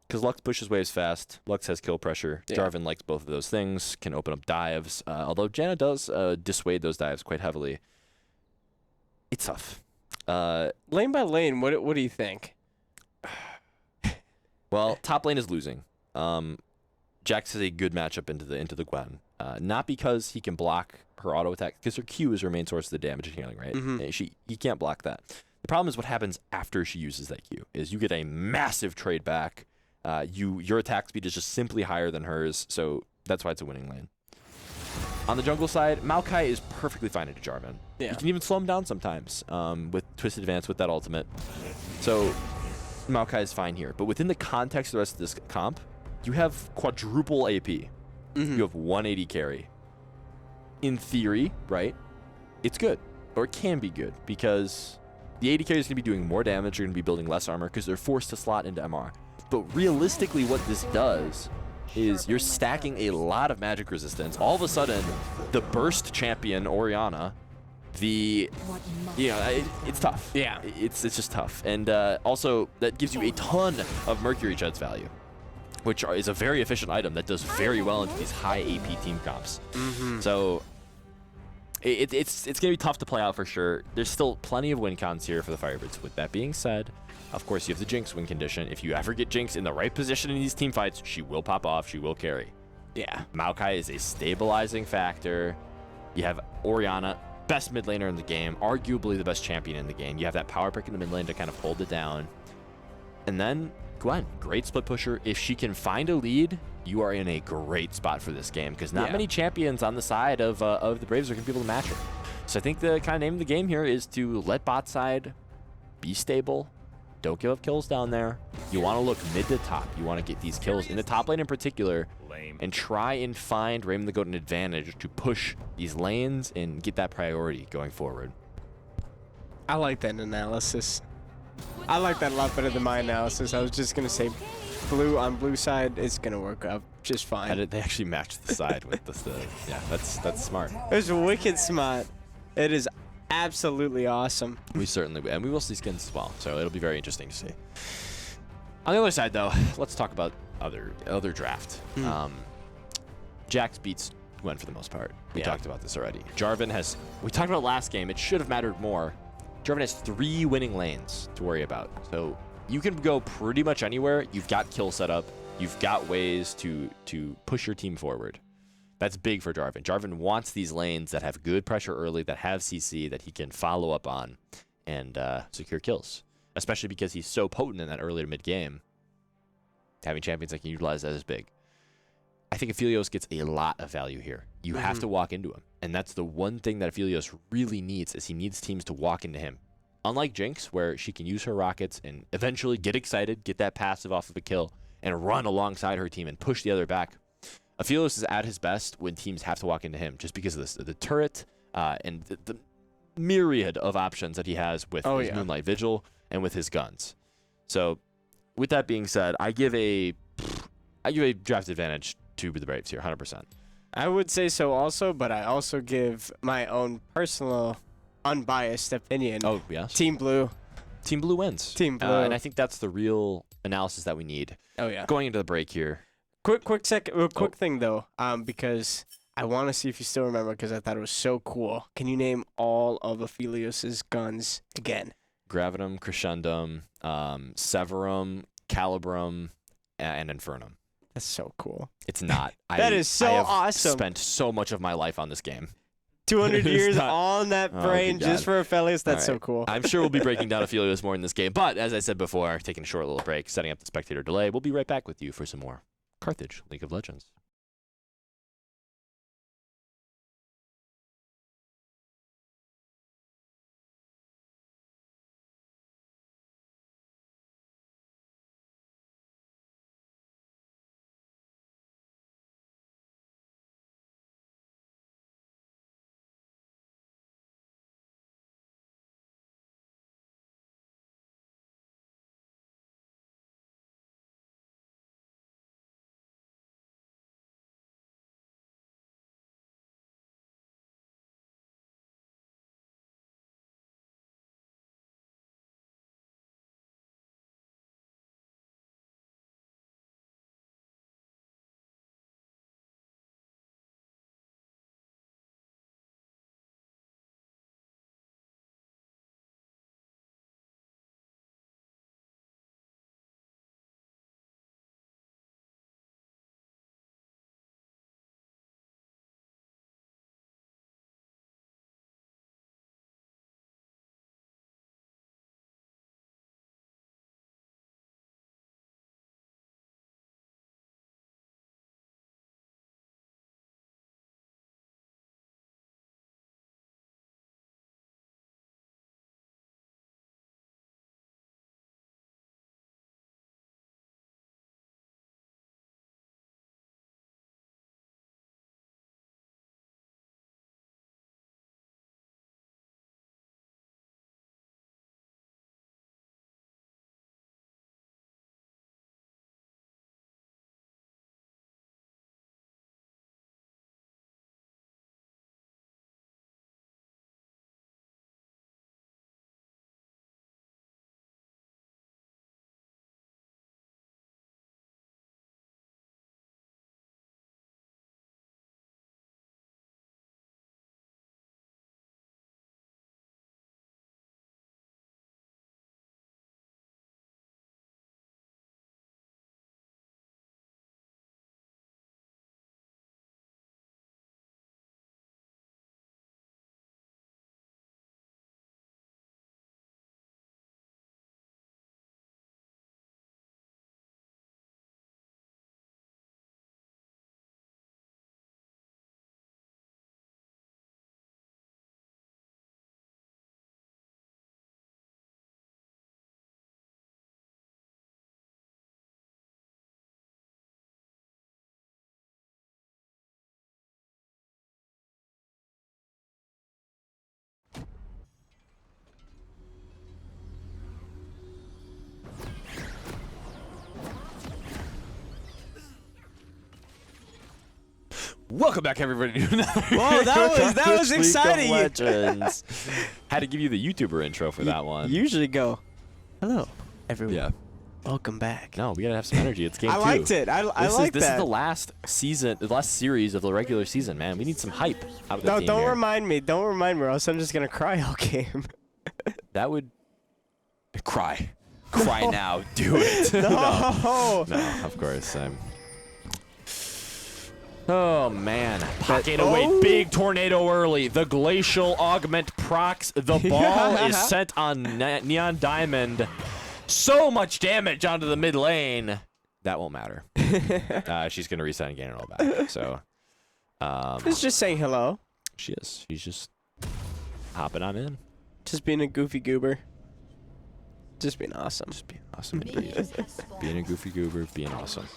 Because Lux pushes waves fast. Lux has kill pressure. Yeah. Jarvan likes both of those things. Can open up dives. Although Janna does dissuade those dives quite heavily. It's tough. Lane by lane, what do you think? Well, top lane is losing. Jax has a good matchup into the Gwen. Not because he can block her auto attack, because her Q is her main source of the damage and healing, right? He can't block that. The problem is what happens after she uses that Q is you get a massive trade back. Your attack speed is just simply higher than hers, so that's why it's a winning lane. On the jungle side, Maokai is perfectly fine into Jarvan. Yeah. You can even slow him down sometimes with Twisted Advance with that ultimate. So Maokai is fine here. But within the context of the rest of this comp, you have quadruple AP. You have 180 carry. In theory, right, it's good. Or it can be good because the 80 carry is going to be doing more damage. You're going to be building less armor because they're forced to slot into MR. But realistically, what this does is you're stacking a lot of magic resistance. All of a sudden, the burst champion, Orianna, it's tough. Yeah. It's just tough. And also, that gives you a ton of Mercury Sheds value, which is a very efficient item that does very well into these high AP team comps. So it's going to be tough to play out for sure. There's still plenty of win cons here for the Firebirds. With that being said, of course, you have the Jinx win condition. If you ever get Jinx in the right position in these team fights, she will pop off. She will carry. Yeah. Maokai is a stabilizing factor. You have Orianna, best mid laner in the game, arguably the best champion in the game. You have that power pick in the mid lane to kind of hold it down. And then Gwen, great split pusher. If she can find a lead, you are in a great spot for this game because not many champions on the side of the Braves are going to be able to match her. So I think the kind of name of the game here is to let bot side be stable. Don't give up kills down there. You want to look mid to top. You want to get these kills in the top lane in particular and try and find Raymond the Goat an advantage to push these lanes and get that priority going forward. I like that analysis. I like that a lot better than my analysis. I was just going to say blue on blue side, it's going to work out just fine. They actually matched the side with this. Yeah, that's smart. It's wicked smart. It is absolutely awesome. We certainly will. And we will see skins as well, so it'll be very interesting to see. On the other side, though, let's talk about other draft. Jax beats Gwen for the most part. We talked about this already. Jarvan has, we talked about last game, it should have mattered more. Jarvan has 3 winning lanes to worry about. So you can go pretty much anywhere. You've got kill set up. You've got ways to push your team forward. That's big for Jarvan. Jarvan wants these lanes that have good pressure early, that have CC, that he can follow up on and secure kills. Especially because he's so potent in that early to mid game. Having champions that can utilize that is big. I think Aphelios gets a lot of value here. You have to walk into him. And that's the one thing that Aphelios really needs, is he needs teams to walk into him. Unlike Jinx, where she can use her rockets and eventually get excited, get that passive off of a kill, and run alongside her team and push the other back. Aphelios is at his best when teams have to walk into him, just because of the turret and the myriad of options that he has with his Moonlight Vigil and with his guns. So, with that being said, I give a draft advantage to the Braves here, 100%. I would say so also, but I also give my own personal, unbiased opinion. Oh, yes. Team Blue. Team Blue wins. Team Blue. And I think that's the real analysis that we need. Oh, yeah. Going into the break here. Quick thing, though, because I want to see if you still remember, because I thought it was so cool. Can you name all of Aphelios' guns again? Gravitum, Crescendum, Severum, Calibrum, and Infernum. That's so cool. It's not. That is so awesome. I spent so much of my life on this game. 200 years on that brain just for Aphelios. That's so cool. I'm sure we'll be breaking down Aphelios more in this game. But as I said before, taking a short little break, setting up the spectator delay. We'll be right back with you for some more Carthage League of Legends. Welcome back, everybody. To another Whoa, that was League of exciting. Legends. Had to give you the YouTuber intro for that one. Usually go, hello, everyone. Yeah. Welcome back. No, we gotta have some energy. It's game 2. I liked it. I like that. This is the last season, the last series of the regular season, man. We need some hype out of the No, team don't here. remind me. Don't remind me, or else I'm just gonna cry all game. That would cry. Cry now. Do it. No. No, of course. Oh, man. Pocket Oh. away. Big tornado early. The glacial augment procs. The ball is sent on Neon Diamond. So much damage onto the mid lane. That won't matter. She's going to reset and gain it all back. So, It's just saying hello. she is. She's just hopping on in. Just being a goofy goober. Just being awesome. Just being awesome indeed. Being a goofy goober, being awesome.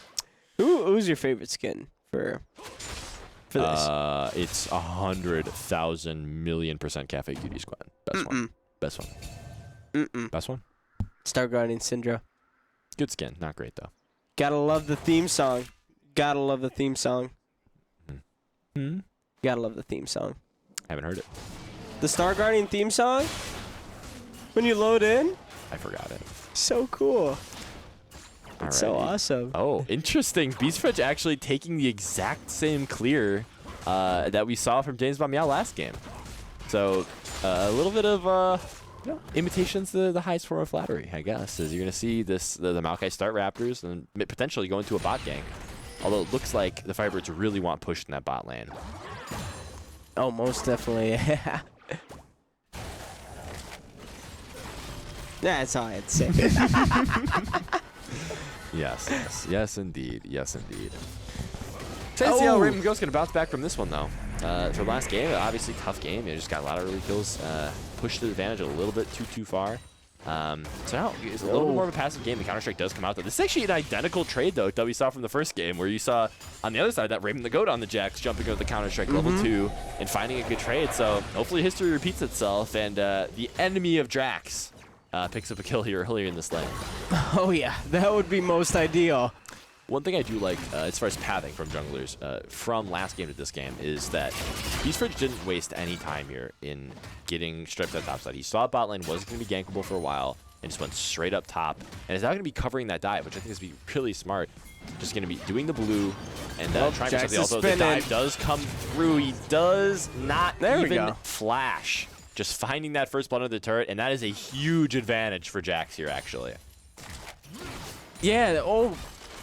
Who's your favorite skin for this? It's 100,000,000,000% Cafe Cutie Squad. Best one. Best one. Best one. Star Guardian Syndra. Good skin. Not great though. Gotta love the theme song. Gotta love the theme song. Gotta love the theme song. Haven't heard it. The Star Guardian theme song? When you load in? I forgot it. So cool. It's so Alrighty. awesome. Oh, interesting. Beastfridge actually taking the exact same clear that we saw from James Meow last game. So a little bit of imitations the highest form of flattery, I guess, as you're going to see this the Maokai start Raptors and potentially go into a bot gank. Although it looks like the Firebirds really want pushed in that bot lane. Oh, most definitely. That's all I had to say. Yes, indeed. Excited to see how Raymond Ghost's going to bounce back from this one, though. For last game, obviously tough game. Just got a lot of early kills. Pushed the advantage a little bit too far. So now it's a little bit more of a passive game. The Counter-Strike does come out, though. This is actually an identical trade, though, that we saw from the first game, where you saw on the other side that Raymond the Goat on the Jax jumping over the Counter-Strike level 2 and finding a good trade. So hopefully history repeats itself, and the enemy of Drax picks up a kill here earlier in this lane. Oh, yeah. That would be most ideal. One thing I do like, as far as pathing from junglers, from last game to this game, is that Beastfridge didn't waste any time here in getting stripped at top side. He saw bot lane wasn't going to be gankable for a while, and just went straight up top, and is now going to be covering that dive, which I think is be really smart. Just going to be doing the blue, and trying to the also the dive does come through. He does not even flash. Just finding that first blood under the turret, and that is a huge advantage for Jax here, actually. Yeah. Oh,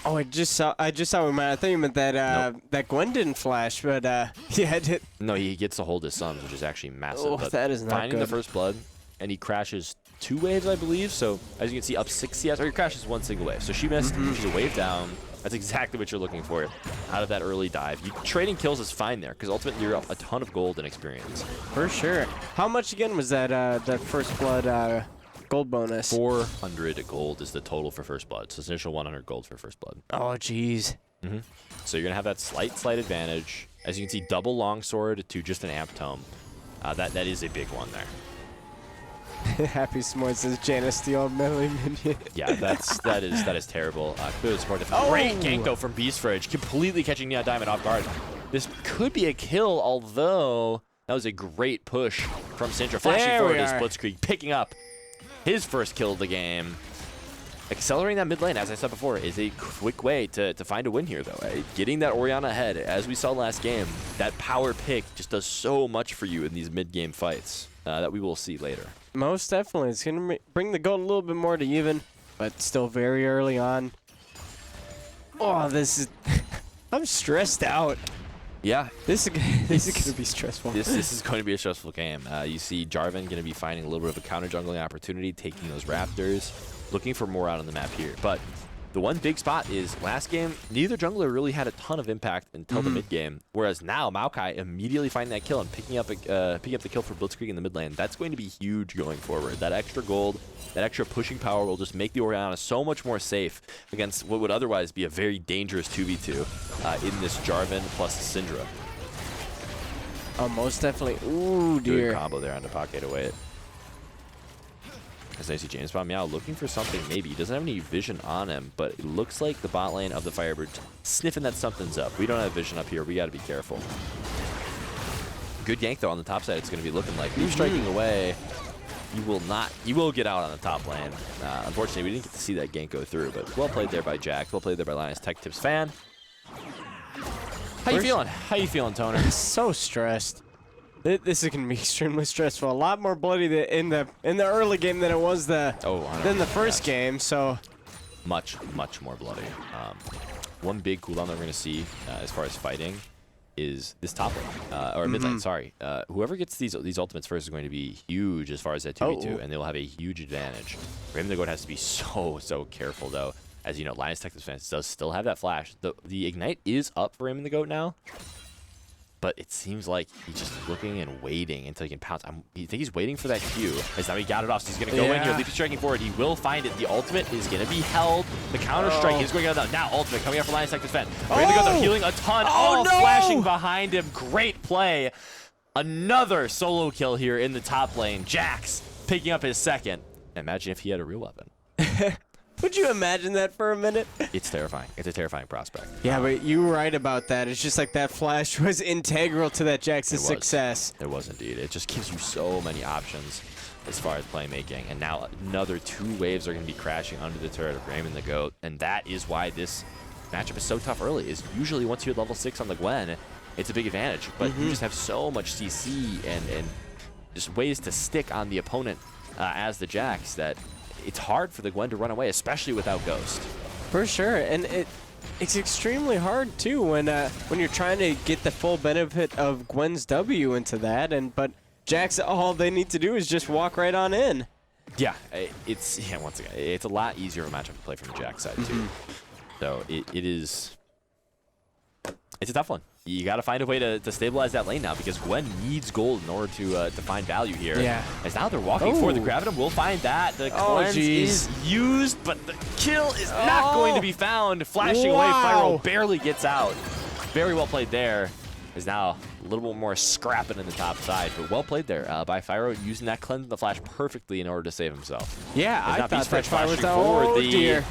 I just saw. I thought you meant that that Gwen didn't flash, but yeah, it did. No, he gets to hold his sums, which is actually massive. Oh, but that is not finding good. the first blood, and he crashes 2 waves, I believe. So as you can see, up 6 CS, or he crashes 1 single wave. So she missed. She's a wave down. That's exactly what you're looking for out of that early dive. Trading kills is fine there, because ultimately you're up a ton of gold and experience. For sure. How much again was that that first blood gold bonus? 400 gold is the total for first blood. So it's initial 100 gold for first blood. Oh, jeez. So you're gonna have that slight advantage. As you can see, double longsword to just an amp tome. That is a big one there. Happy S'mores says Janice Steele melee minion. Yeah, that is terrible. Clearly support defense. Great gank though from Beastfridge, completely catching Neon Diamond off guard. This could be a kill, although that was a great push from Syndra. Flashing forward to Splitscreek, picking up his first kill of the game. Accelerating that mid lane, as I said before, is a quick way to find a win here, though. Getting that Orianna ahead, as we saw last game, that power pick just does so much for you in these mid-game fights that we will see later. Most definitely. It's going to bring the gold a little bit more to even, but still very early on. Oh, this is... I'm stressed out. Yeah. This is going to be stressful. This is going to be a stressful game. You see Jarvan going to be finding a little bit of a counter-jungling opportunity, taking those Raptors, looking for more out on the map here. But the one big spot is last game, neither jungler really had a ton of impact until the mid game, whereas now Maokai immediately finding that kill and picking up the kill for Blitzkrieg in the mid lane. That's going to be huge going forward. That extra gold, that extra pushing power will just make the Orianna so much more safe against what would otherwise be a very dangerous 2v2 in this Jarvan plus Syndra. Oh, most definitely. Ooh, dear. Good combo there on the pocket away. As I see James Bomb Meow looking for something maybe. He doesn't have any vision on him, but it looks like the bot lane of the Firebirds sniffing that something's up. We don't have vision up here. We got to be careful. Good gank, though, on the top side. It's going to be looking like. Beef striking away. You will get out on the top lane. Unfortunately, we didn't get to see that gank go through, but well played there by Jack. Well played there by Linus Tech Tips fan. How you feeling? How you feeling, Toner? So stressed. This is gonna be extremely stressful. A lot more bloody in the early game than it was than the first game. So much more bloody. One big cooldown that we're gonna see as far as fighting is this top lane or mid lane. Sorry, whoever gets these ultimates first is going to be huge as far as that 2v2, and they will have a huge advantage. Raymond the Goat has to be so careful though. As you know, Linus Tech Tips fan does still have that flash. The ignite is up for Raymond the Goat now. But it seems like he's just looking and waiting until he can pounce. I think he's waiting for that Q. As now he got it off, so he's going to go in here. Leafy striking forward. He will find it. The ultimate is going to be held. The counter strike is going to go down. Now ultimate coming up for Linus Tech Tips fan. Raymond the Goat healing a ton. No! Flashing behind him. Great play. Another solo kill here in the top lane. Jax picking up his second. Imagine if he had a real weapon. Would you imagine that for a minute? It's terrifying. It's a terrifying prospect. Yeah, but you were right about that. It's just like that flash was integral to that Jax's success. It was indeed. It just gives you so many options as far as playmaking. And now another 2 waves are going to be crashing under the turret of Raymond the Goat. And that is why this matchup is so tough early. Is usually once you're level 6 on the Gwen, it's a big advantage. But you just have so much CC and just ways to stick on the opponent as the Jax that it's hard for the Gwen to run away, especially without Ghost. For sure, and it's extremely hard too when you're trying to get the full benefit of Gwen's W into that, but Jax, all they need to do is just walk right on in. Yeah, once again, it's a lot easier of a matchup to play from the Jax side too. So it's a tough one. You got to find a way to stabilize that lane now because Gwen needs gold in order to find value here. Yeah. As now they're walking forward. The Gravitum will find that. The cleanse is used, but the kill is not going to be found. Flashing away, Fyro barely gets out. Very well played there. Is now a little bit more scrapping in the top side, but well played there by Fyro, using that cleanse and the flash perfectly in order to save himself. Yeah, I thought that Fyro was forward. Dear.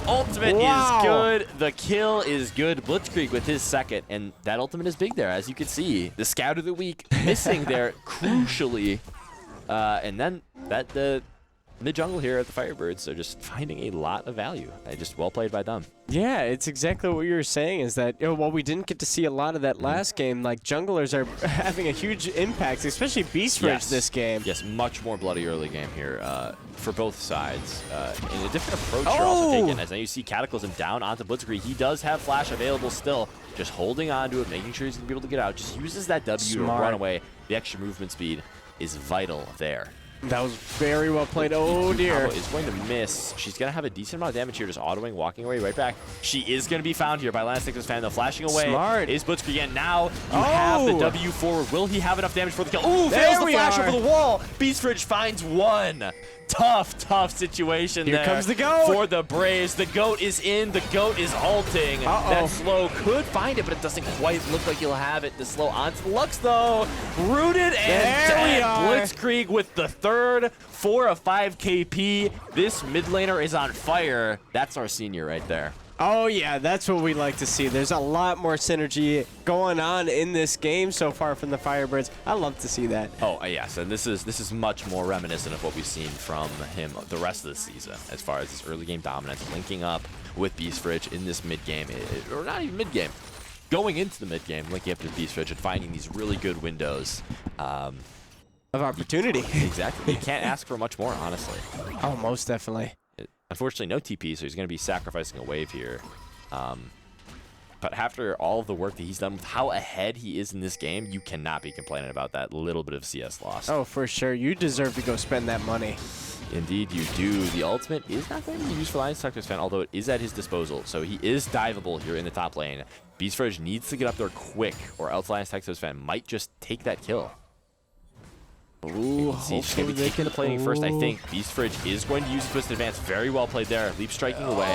Ultimate is good. The kill is good. Blitzkrieg with his second, and that ultimate is big there, as you can see. The Scout of the Week missing there crucially, and then the mid-jungle here at the Firebirds are just finding a lot of value. Just well played by them. Yeah, it's exactly what you were saying, is that while we didn't get to see a lot of that last game, like junglers are having a huge impact, especially Beast Ridge this game. Yes, much more bloody early game here for both sides. And a different approach you're also taking, as now you see Cataclysm down onto Blitzkrieg. He does have flash available still, just holding on to it, making sure he's going to be able to get out. Just uses that W to run away. The extra movement speed is vital there. That was very well played. Oh, dear. Is going to miss. She's going to have a decent amount of damage here, just autoing, walking away right back. She is going to be found here by Linus Tech Tips fan, though. Flashing away. Smart. Is Blitzkrieg, and now you have the W forward. Will he have enough damage for the kill? Ooh, fails the flash over the wall. Beast Ridge finds one. Tough situation there. Here comes the Goat. For the Braves. The Goat is in. The Goat is ulting. That slow could find it, but it doesn't quite look like he'll have it. The slow onto Lux, though. Rooted and dead. Blitzkrieg with the third 4 of 5 KP. This mid laner is on fire. That's our senior right there. Oh, yeah, that's what we like to see. There's a lot more synergy going on in this game so far from the Firebirds. I love to see that. Oh, yes, and this is much more reminiscent of what we've seen from him the rest of the season as far as this early game dominance, linking up with Beast Ridge in this mid game, or not even mid game, going into the mid game, linking up to Beast Ridge and finding these really good windows of opportunity. Exactly. You can't ask for much more, honestly. Oh, most definitely. Unfortunately, no TP, so he's going to be sacrificing a wave here. But after all of the work that he's done with how ahead he is in this game, you cannot be complaining about that little bit of CS loss. Oh, for sure. You deserve to go spend that money. Indeed, you do. The ultimate is not going to be used for Linus Tech Tips fan, although it is at his disposal. So he is diveable here in the top lane. Beast Ridge needs to get up there quick, or else Linus Tech Tips fan might just take that kill. Ooh, see, she's going to be taking the plating first, I think. Beast Fridge is going to use the Twisted Advance. Very well played there. Leap striking away.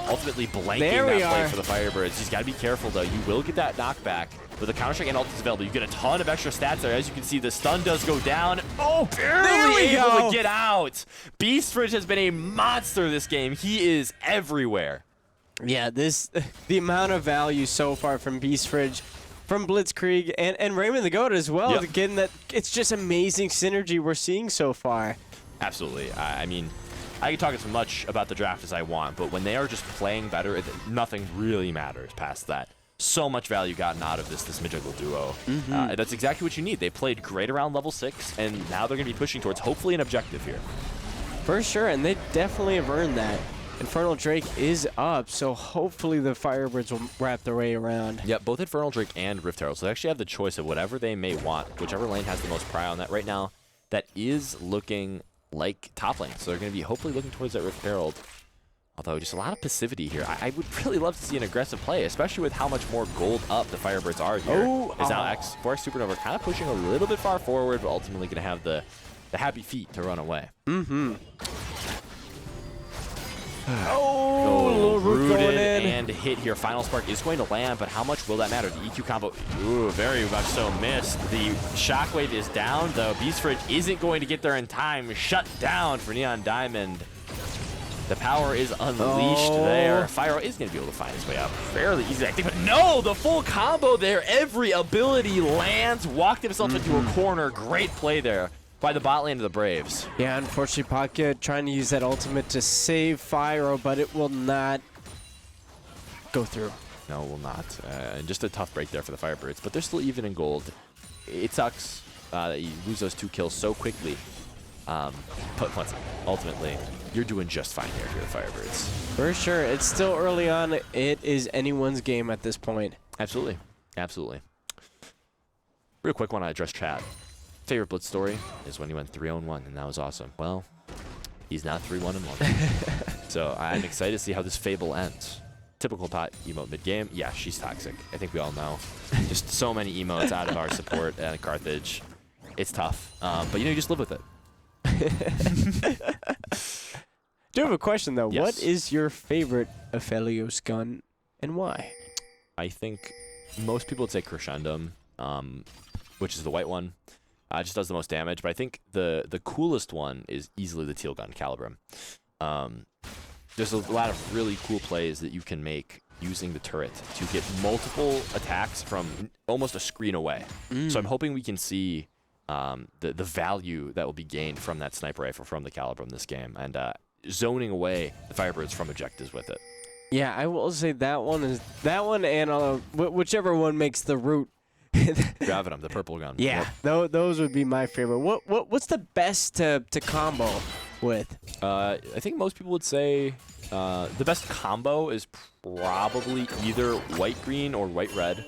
Ultimately blanking that play for the Firebirds. He's got to be careful, though. You will get that knockback. With the Counter-Strike and ult is available, you get a ton of extra stats there. As you can see, the stun does go down. Oh, barely able to get out. Beast Fridge has been a monster this game. He is everywhere. Yeah, the amount of value so far from Beast Fridge, from Blitzkrieg, and Raymond the Goat as well. Yep. Getting that, it's just amazing synergy we're seeing so far. Absolutely. I mean, I can talk as much about the draft as I want, but when they are just playing better, nothing really matters past that. So much value gotten out of this mid-jungle duo. That's exactly what you need. They played great around level 6, and now they're going to be pushing towards hopefully an objective here. For sure, and they definitely have earned that. Infernal Drake is up, so hopefully the Firebirds will wrap their way around. Yep, both Infernal Drake and Rift Herald, so they actually have the choice of whatever they may want, whichever lane has the most pry on that right now. That is looking like top lane, so they're going to be hopefully looking towards that Rift Herald. Although, just a lot of passivity here. I would really love to see an aggressive play, especially with how much more gold up the Firebirds are here. Is now X4X Supernova kind of pushing a little bit far forward, but ultimately going to have the happy feet to run away. Rooted and hit here. Final Spark is going to land, but how much will that matter? The EQ combo, very much so missed. The Shockwave is down, though. Beast Fridge isn't going to get there in time. Shut down for Neon Diamond. The power is unleashed there. Fyro is going to be able to find his way out fairly easily, I think, but no, the full combo there. Every ability lands, walked himself into a corner. Great play there by the bot lane of the Braves. Yeah, unfortunately, Pocket trying to use that ultimate to save Fyro, but it will not go through. No, it will not. And just a tough break there for the Firebirds, but they're still even in gold. It sucks that you lose those 2 kills so quickly. But ultimately, you're doing just fine here if you're the Firebirds. For sure. It's still early on. It is anyone's game at this point. Absolutely. Absolutely. Real quick, want to address chat. Favorite Blitz story is when he went 3-0-1, and that was awesome. Well, he's not 3-1-1. So I'm excited to see how this Fable ends. Typical pot emote mid-game. Yeah, she's toxic. I think we all know. Just so many emotes out of our support at Carthage. It's tough. But, you just live with it. Do have a question, though. Yes. What is your favorite Aphelios gun, and why? I think most people would say Crescendum, which is the white one. Just does the most damage, but I think the coolest one is easily the teal gun, Calibrum. There's a lot of really cool plays that you can make using the turret to get multiple attacks from almost a screen away. So I'm hoping we can see the value that will be gained from that sniper rifle from the Calibrum this game, and zoning away the Firebirds from objectives with it. Yeah, I will say that one, and whichever one makes the route. Gravitum, the purple gun. Yeah, those would be my favorite. What's the best to combo with? I think most people would say the best combo is probably either white-green or white-red.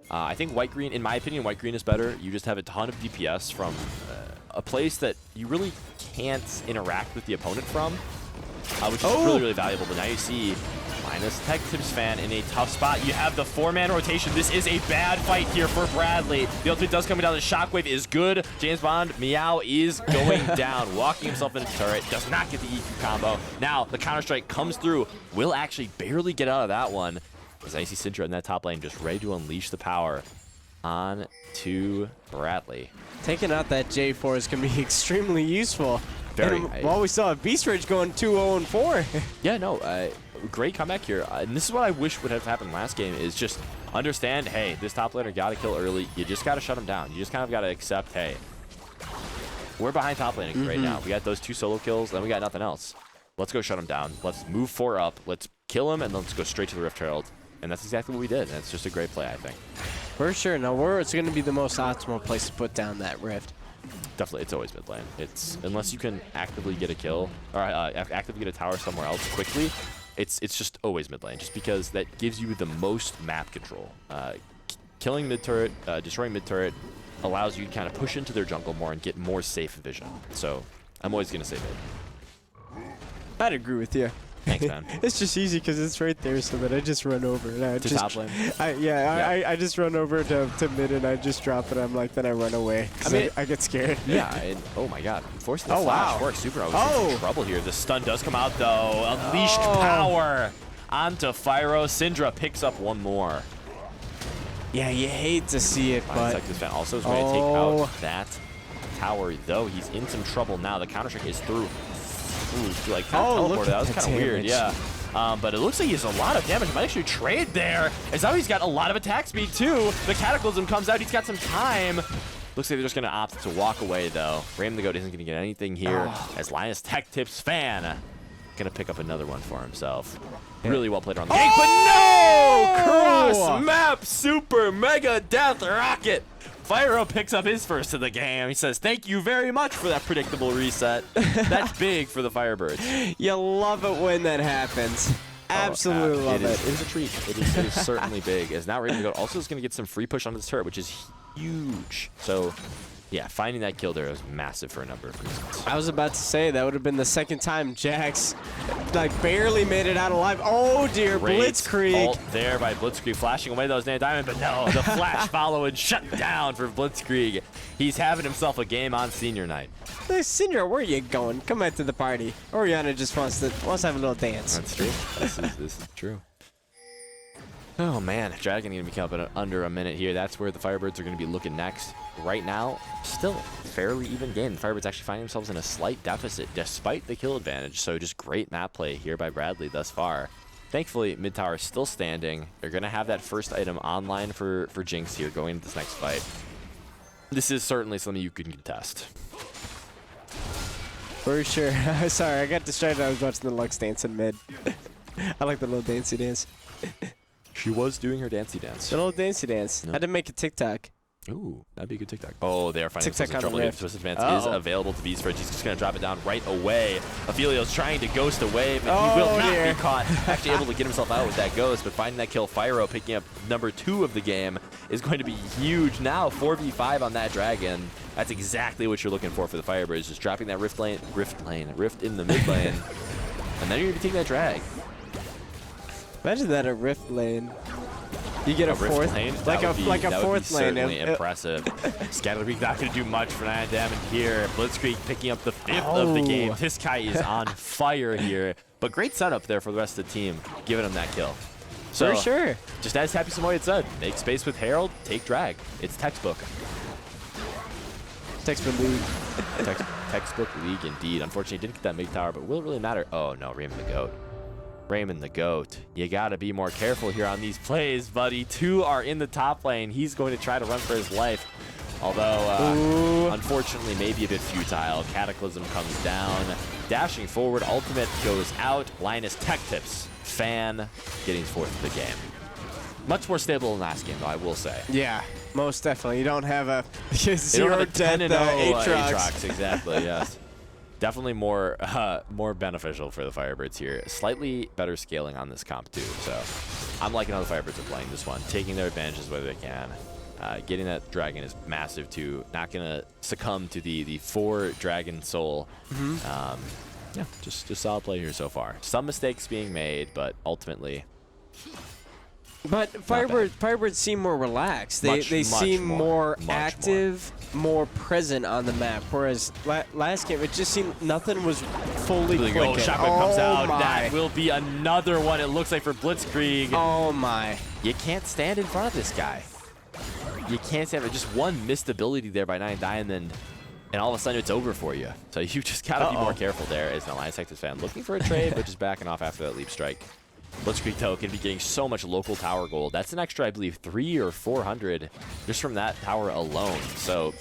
I think white-green, in my opinion, white-green is better. You just have a ton of DPS from a place that you really can't interact with the opponent from, which is really, really valuable. But now you see Linus Detectives fan in a tough spot. You have the 4-man rotation. This is a bad fight here for Bradley. The ultimate does coming down. The Shockwave is good. James Bond, Meow is going down, walking himself into the turret. Does not get the EQ combo. Now the Counter-Strike comes through. Will actually barely get out of that one. As I see Syndra in that top lane just ready to unleash the power on to Bradley. Taking out that J4 is going to be extremely useful. Very. While we saw Beast Ridge going 2-0-4. Yeah, no, great comeback here. And this is what I wish would have happened last game, is just understand, hey, this top laner got to kill early. You just got to shut him down. You just kind of got to accept, hey, we're behind top laning right now. We got those 2 solo kills, then we got nothing else. Let's go shut him down. Let's move 4 up. Let's kill him, and let's go straight to the Rift Herald. And that's exactly what we did. And it's just a great play, I think. For sure. Now, it's going to be the most optimal place to put down that Rift. Definitely, it's always mid lane. It's unless you can actively get a kill or actively get a tower somewhere else quickly, it's just always mid lane. Just because that gives you the most map control. Killing mid turret, destroying mid turret, allows you to kind of push into their jungle more and get more safe vision. So I'm always gonna say mid. I'd agree with you. Thanks, man. It's just easy because it's right there, so that I just run over and I To just top lane? I just run over to mid and I just drop it. I'm like, then I run away. I mean, I get scared. Yeah, and oh my god. Forcing the Oh, flash wow. works super. Oh. In trouble here. The stun does come out though. Unleashed power onto Fyro. Syndra picks up one more. Yeah, you hate to see it, but This fan also is going to take out that tower though. He's in some trouble now. The counter strike is through. Ooh, like kind of look teleported. That at was the kind of weird, damage. yeah. But it looks like he has a lot of damage. He might actually trade there. As now he's got a lot of attack speed too. The Cataclysm comes out. He's got some time. Looks like they're just going to opt to walk away though. Ram the Goat isn't going to get anything here. As Linus Tech Tips fan going to pick up another one for himself. Really well played around the gank, but no! Cross map super mega death rocket. Fyro picks up his first of the game. He says, thank you very much for that predictable reset. That's big for the Firebirds. you love it when that happens. Absolutely love it. It is a treat. It is certainly big. As now Raven the Goat also is going to get some free push onto this turret, which is huge. So, yeah, finding that kill there was massive for a number of reasons. I was about to say that would have been the second time Jax like barely made it out alive. Oh dear, Great Blitzkrieg. ult there by Blitzkrieg, flashing away those Diamond, but no, the flash follow and shut down for Blitzkrieg. He's having himself a game on senior night. Hey, Syndra, where are you going? Come back to the party. Oriana just wants to have a little dance. That's true. This is true. Oh man, Dragon going to be coming up in under a minute here. That's where the Firebirds are going to be looking next. Right now, still fairly even game. The Firebirds actually find themselves in a slight deficit despite the kill advantage. So just great map play here by Bradley thus far. Thankfully, mid tower is still standing. They're going to have that first item online for Jinx here going into this next fight. This is certainly something you can contest. For sure. Sorry, I got distracted. I was watching the Lux dance in mid. I like the little dancey dance. She was doing her dancey dance. The little dancey dance. Yep. I had to make a TikTok. Ooh, that'd be a good TikTok. Oh, they are finding TikTok themselves in on trouble the here. rift. Twisted Advance is available to Beastfridge. He's just going to drop it down right away. Ophelio's trying to ghost away, but he will not be caught. Actually able to get himself out with that ghost, but finding that kill, Fyro picking up number 2 of the game is going to be huge now. 4v5 on that Dragon. That's exactly what you're looking for the Firebirds. Just dropping that rift in the mid lane. And then you're going to be taking that drag. Imagine that a rift lane. You get a fourth lane? like a fourth lane. Certainly impressive. Scatterbeak not going to do much for 9 damage here. Blitzkrieg picking up the 5th of the game. This guy is on fire here. But great setup there for the rest of the team, giving him that kill. So, for sure. Just as Happy Samoyed had said, make space with Herald, take drag. It's textbook. Textbook league. Textbook league indeed. Unfortunately, didn't get that mid tower, but will it really matter? Oh no, Raymond the Goat. Raymond the Goat, you gotta be more careful here on these plays, buddy. 2 are in the top lane. He's going to try to run for his life. Although, unfortunately, maybe a bit futile. Cataclysm comes down. Dashing forward, ultimate goes out. Linus Tech Tips. Fan getting 4th of the game. Much more stable than last game, though, I will say. Yeah, most definitely. You don't have a They don't have a 10 10-0 Aatrox. Aatrox, exactly, yes. Definitely more beneficial for the Firebirds here. Slightly better scaling on this comp too. So I'm liking how the Firebirds are playing this one, taking their advantages where they can. Getting that dragon is massive too. Not gonna succumb to the 4 dragon soul. Yeah, just solid play here so far. Some mistakes being made, but ultimately. But Firebirds seem more relaxed. They seem more active, more present on the map. Whereas last game, it just seemed nothing was fully clicking. Oh, shotgun comes out. My. That will be another one, it looks like, for Blitzkrieg. Oh, my. You can't stand in front of this guy. You can't stand it. Just one missed ability there by 9 Diamond, and all of a sudden it's over for you. So you just got to be more careful there as an Alliance Texas fan. Looking for a trade, but just backing off after that leap strike. Blitzkrieg, though, can be getting so much local tower gold. That's an extra, I believe, 300 or 400 just from that tower alone. So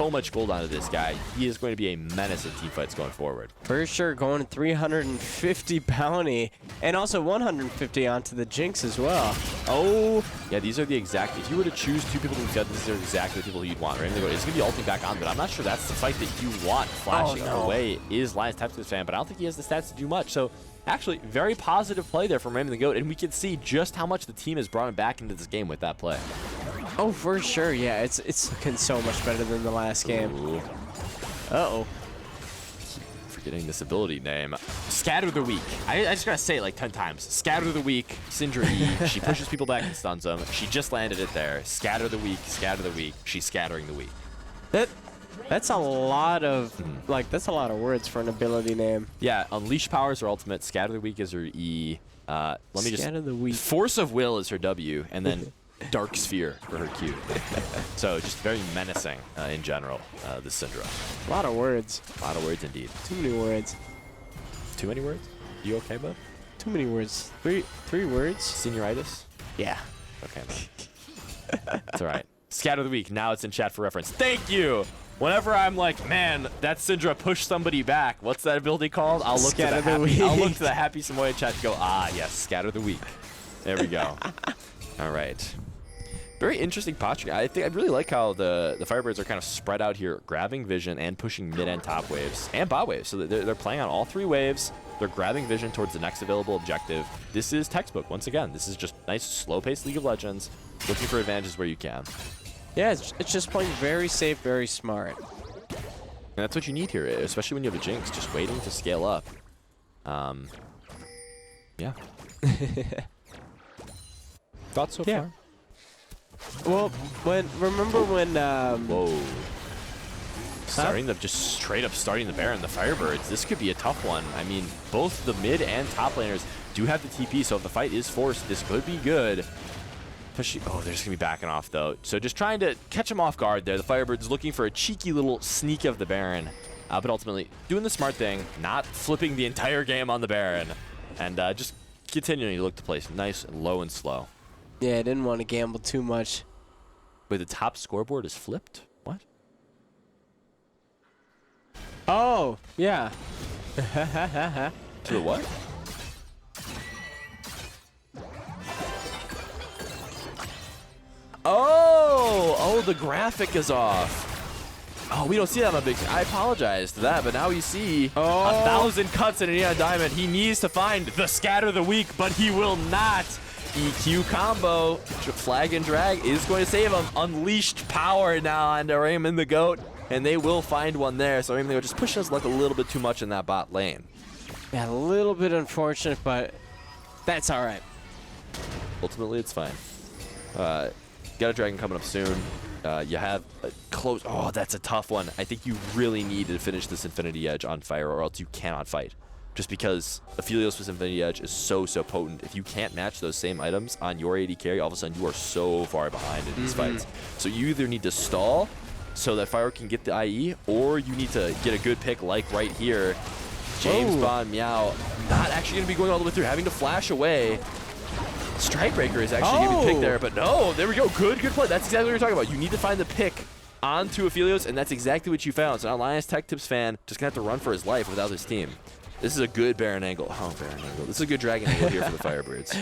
much gold onto this guy. He is going to be a menace in teamfights going forward. For sure, going 350 bounty, and also 150 onto the Jinx as well. Oh, yeah, these are the exact... If you were to choose 2 people to be these are exactly the people you'd want, right? It's going to be ulting back on, but I'm not sure that's the fight that you want. Flashing away is Linus Texas fan, but I don't think he has the stats to do much. So actually, very positive play there from Raymond the Goat, and we can see just how much the team has brought him back into this game with that play. Oh, for sure, yeah. It's looking so much better than the last game. Ooh. Uh-oh. getting this ability name. Scatter the Weak. I just gotta say it like 10 times. Scatter the Weak, Syndra E. She pushes people back and stuns them. She just landed it there. Scatter the Weak, scatter the weak. She's scattering the weak. That's a lot of that's a lot of words for an ability name. Yeah, Unleash Power is her ultimate. Scatter the Weak is her E. Let me just. Scatter the Weak. Force of Will is her W, and then Dark Sphere for her Q. So just very menacing in general, this Syndra. A lot of words. A lot of words indeed. Too many words. Too many words? You okay, bud? Too many words. Three words? Senioritis? Yeah. Okay, man. It's all right. Scatter the Weak. Now it's in chat for reference. Thank you. Whenever I'm like, man, that Syndra pushed somebody back. What's that ability called? I'll look Scatter to the the Weak. I'll look to the Happy Samoyed chat to go, ah, yes, Scatter the Weak. There we go. All right. Very interesting posture. I really like how the Firebirds are kind of spread out here, grabbing vision and pushing mid and top waves and bot waves. So they're playing on all 3 waves. They're grabbing vision towards the next available objective. This is textbook once again. This is just nice, slow-paced League of Legends, looking for advantages where you can. Yeah, it's just playing very safe, very smart. And that's what you need here, especially when you have a Jinx, just waiting to scale up. Yeah. Thoughts so far? Well, remember when Whoa. Just straight up starting the Baron, the Firebirds. This could be a tough one. I mean, both the mid and top laners do have the TP, so if the fight is forced, this could be good. Oh, they're just going to be backing off, though. So just trying to catch them off guard there. The Firebirds looking for a cheeky little sneak of the Baron, but ultimately doing the smart thing, not flipping the entire game on the Baron, and just continuing to look to play nice and low and slow. Yeah, I didn't want to gamble too much. Wait, the top scoreboard is flipped? What? Oh, yeah. To the what? Oh, the graphic is off. Oh, we don't see that on a big screen. I apologize to that, but now we see 1,000 cuts in a Neon Diamond. He needs to find the Scatter the Weak, but he will not. EQ combo. Flag and drag is going to save him. Unleashed power now on Raymond the Goat, and they will find one there. So Raymond the Goat just pushing his luck a little bit too much in that bot lane. Yeah, a little bit unfortunate, but that's all right. Ultimately, it's fine. Got a dragon coming up soon. You have a close. Oh, that's a tough one. I think you really need to finish this Infinity Edge on fire, or else you cannot fight. Just because Aphelios with Infinity Edge is so potent. If you can't match those same items on your AD carry, all of a sudden you are so far behind in these fights. So you either need to stall so that Fire can get the IE, or you need to get a good pick like right here. James Bond Meow not actually going to be going all the way through, having to flash away. Strikebreaker is actually going to be picked there, but no, there we go. Good play. That's exactly what you're talking about. You need to find the pick onto Aphelios, and that's exactly what you found. So now Lions Tech Tips fan just going to have to run for his life without his team. This is a good Baron angle. Oh, Baron angle. This is a good Dragon angle here for the Firebirds.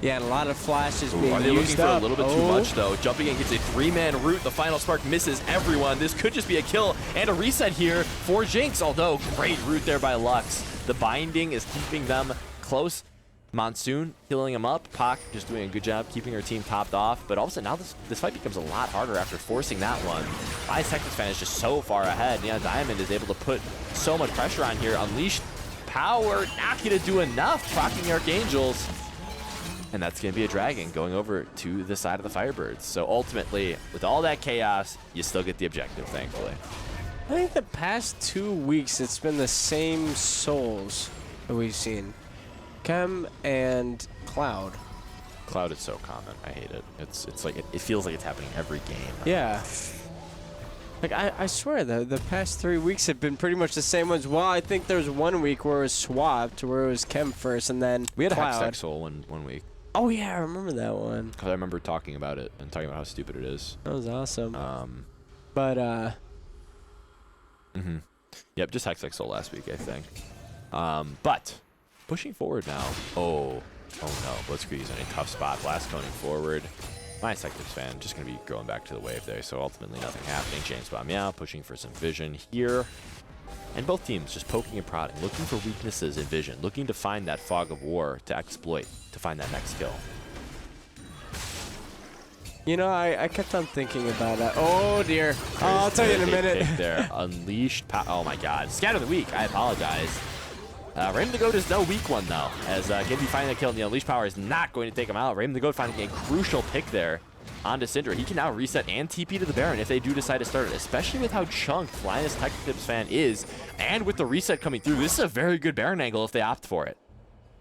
Yeah, and a lot of flashes being used up. Are they looking for a little bit too much, though? Jumping in gets a 3-man root. The final spark misses everyone. This could just be a kill and a reset here for Jinx, although great root there by Lux. The binding is keeping them close. Monsoon healing him up. Pac just doing a good job keeping her team topped off. But all of a sudden, now this fight becomes a lot harder after forcing that one. Ice Texas fan is just so far ahead. Neon Diamond is able to put so much pressure on here. Unleashed power, not going to do enough. Proccing Archangels. And that's going to be a dragon going over to the side of the Firebirds. So ultimately, with all that chaos, you still get the objective, thankfully. I think the past 2 weeks, it's been the same souls that we've seen. Chem and Cloud. Cloud is so common. I hate it. It's like it feels like it's happening every game. Yeah. Like I swear the past 3 weeks have been pretty much the same ones. Well, I think there was 1 week where it was swapped, where it was Chem first and then we had Cloud. a Hextech Soul one week. Oh yeah, I remember that one. Because I remember talking about it and talking about how stupid it is. That was awesome. But Yep, just Hextech Soul last week, I think. But pushing forward now. Oh no, Blitzkrieg's in a tough spot. Blast coning forward. My Sectors fan just going to be going back to the wave there, so ultimately nothing happening. James Bond Meow pushing for some vision here. And both teams just poking and prodding, looking for weaknesses in vision, looking to find that fog of war to exploit, to find that next kill. You know, I kept on thinking about it. Oh, dear. Oh, I'll tell you in a minute. There. Unleashed oh, my God. Scatter the weak. I apologize. Raymond the Goat is no weak one, though, as Gibby finding the kill, and the Unleashed Power is not going to take him out. Raymond the Goat finding a crucial pick there onto Syndra. He can now reset and TP to the Baron if they do decide to start it, especially with how chunked Linus Tech Tips fan is, and with the reset coming through. This is a very good Baron angle if they opt for it.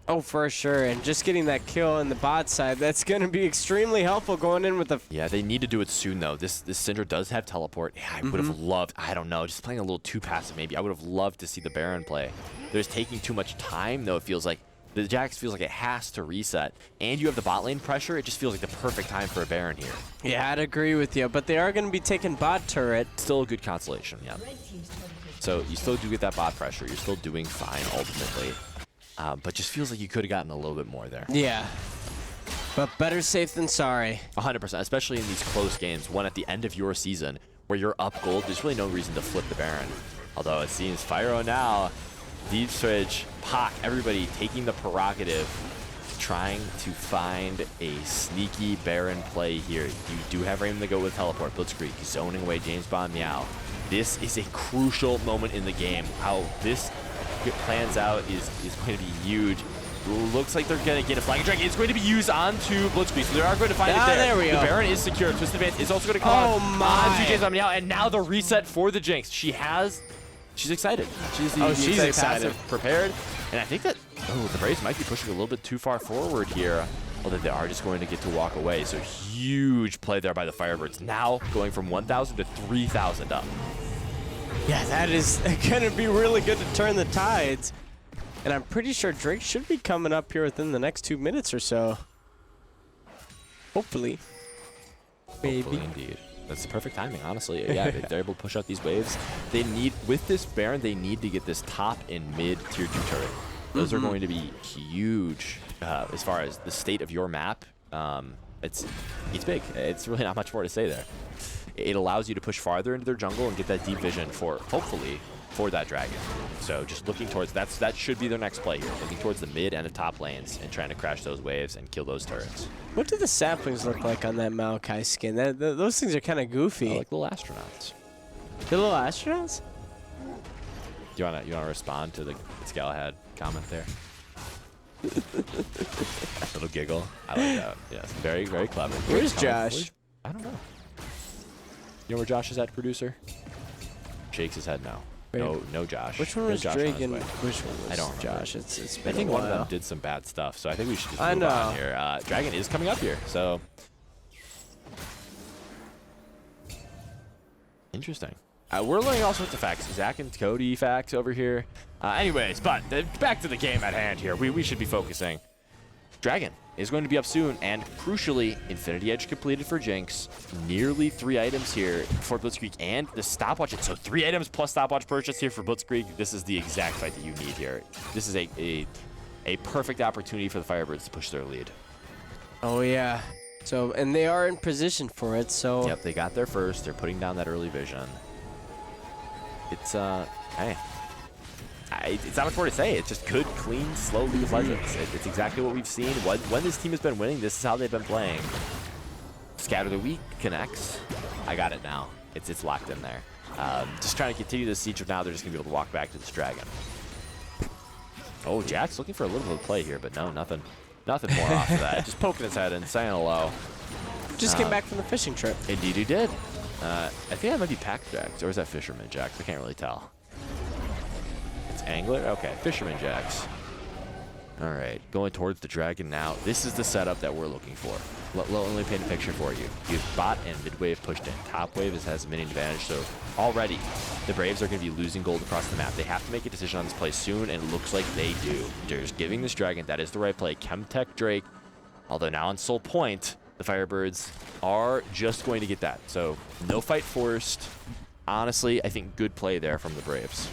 Oh, for sure. And just getting that kill on the bot side, that's going to be extremely helpful going in with the... Yeah, they need to do it soon, though. This Syndra does have teleport. Yeah, I would have loved, I don't know, just playing a little too passive maybe. I would have loved to see the Baron play. There's taking too much time, though, it feels like. The Jax feels like it has to reset. And you have the bot lane pressure. It just feels like the perfect time for a Baron here. Yeah, I'd agree with you. But they are going to be taking bot turret. Still a good consolation, yeah. So you still do get that bot pressure. You're still doing fine, ultimately. But just feels like you could have gotten a little bit more there. Yeah. But better safe than sorry. 100%, especially in these close games. One at the end of your season where you're up gold. There's really no reason to flip the Baron. Although it seems Fyro now, Deep Switch, Pac, everybody taking the prerogative, trying to find a sneaky Baron play here. You do have Raymond the Goat with teleport. Blitzkrieg zoning away James Bond Meow. This is a crucial moment in the game. How this plans out is going to be huge. Looks like they're going to get a Flying Dragon. It's going to be used onto Blitzkrieg, so they are going to find it there. There we go. The Baron is secure. Twisted Advance is also going to come onto James Bond Meow, and now the reset for the Jinx. She's excited. She's excited. Prepared. And I think that, the Braves might be pushing a little bit too far forward here. Although they are just going to get to walk away. So huge play there by the Firebirds. Now going from 1,000 to 3,000 up. Yeah, that is going to be really good to turn the tides. And I'm pretty sure Drake should be coming up here within the next 2 minutes or so. Hopefully. Maybe. Hopefully indeed. That's the perfect timing, honestly. Yeah, if they're able to push out these waves, they need, with this Baron, they need to get this top and mid tier 2 turret. Those are going to be huge as far as the state of your map. It's big. It's really not much more to say there. It allows you to push farther into their jungle and get that deep vision for, hopefully, for that dragon. So just looking towards, that should be their next play here. Looking towards the mid and the top lanes and trying to crash those waves and kill those turrets. What do the saplings look like on that Maokai skin? Those things are kind of goofy. Oh, like little astronauts. The little astronauts? You wanna respond to the Galahad comment there? Little giggle. I like that. Yes, very, very clever. Where's Josh? I don't know. You know where Josh is at, producer? Shakes his head no. Wait, no Josh. Which one was Drake and which one was I don't remember. Josh? It's been I think a while. one of them did some bad stuff, so I think we should just move on here. Dragon is coming up here, so interesting. We're learning all sorts of facts. Zach and Cody facts over here. Anyways, but back to the game at hand here. We should be focusing. Dragon is going to be up soon, and crucially, Infinity Edge completed for Jinx. Nearly 3 items here for Blitzkrieg, and the stopwatch. So 3 items plus stopwatch purchase here for Blitzkrieg. This is the exact fight that you need here. This is a perfect opportunity for the Firebirds to push their lead. Oh yeah. So, and they are in position for it. So. Yep, they got there first. They're putting down that early vision. It's hey. It's not much more to say. It's just good, clean, slow League of Legends. It's exactly what we've seen. When this team has been winning, this is how they've been playing. Scatter the Weak connects. I got it now. It's locked in there. Just trying to continue this siege of now. They're just going to be able to walk back to this dragon. Oh, Jack's looking for a little bit of play here, but no, nothing more off of that. Just poking his head and saying hello. Just came back from the fishing trip. Indeed he did. I think that might be Pack Jacks, or is that Fisherman Jacks? I can't really tell. Angler? Okay, Fisherman Jacks. All right, going towards the dragon now. This is the setup that we're looking for. Let me paint a picture for you. You have bot and mid wave pushed in. Top wave has a minion advantage, so already the Braves are going to be losing gold across the map. They have to make a decision on this play soon, and it looks like they do. They're just giving this dragon. That is the right play. Chemtech Drake. Although now on Soul Point, the Firebirds are just going to get that. So no fight forced. Honestly, I think good play there from the Braves.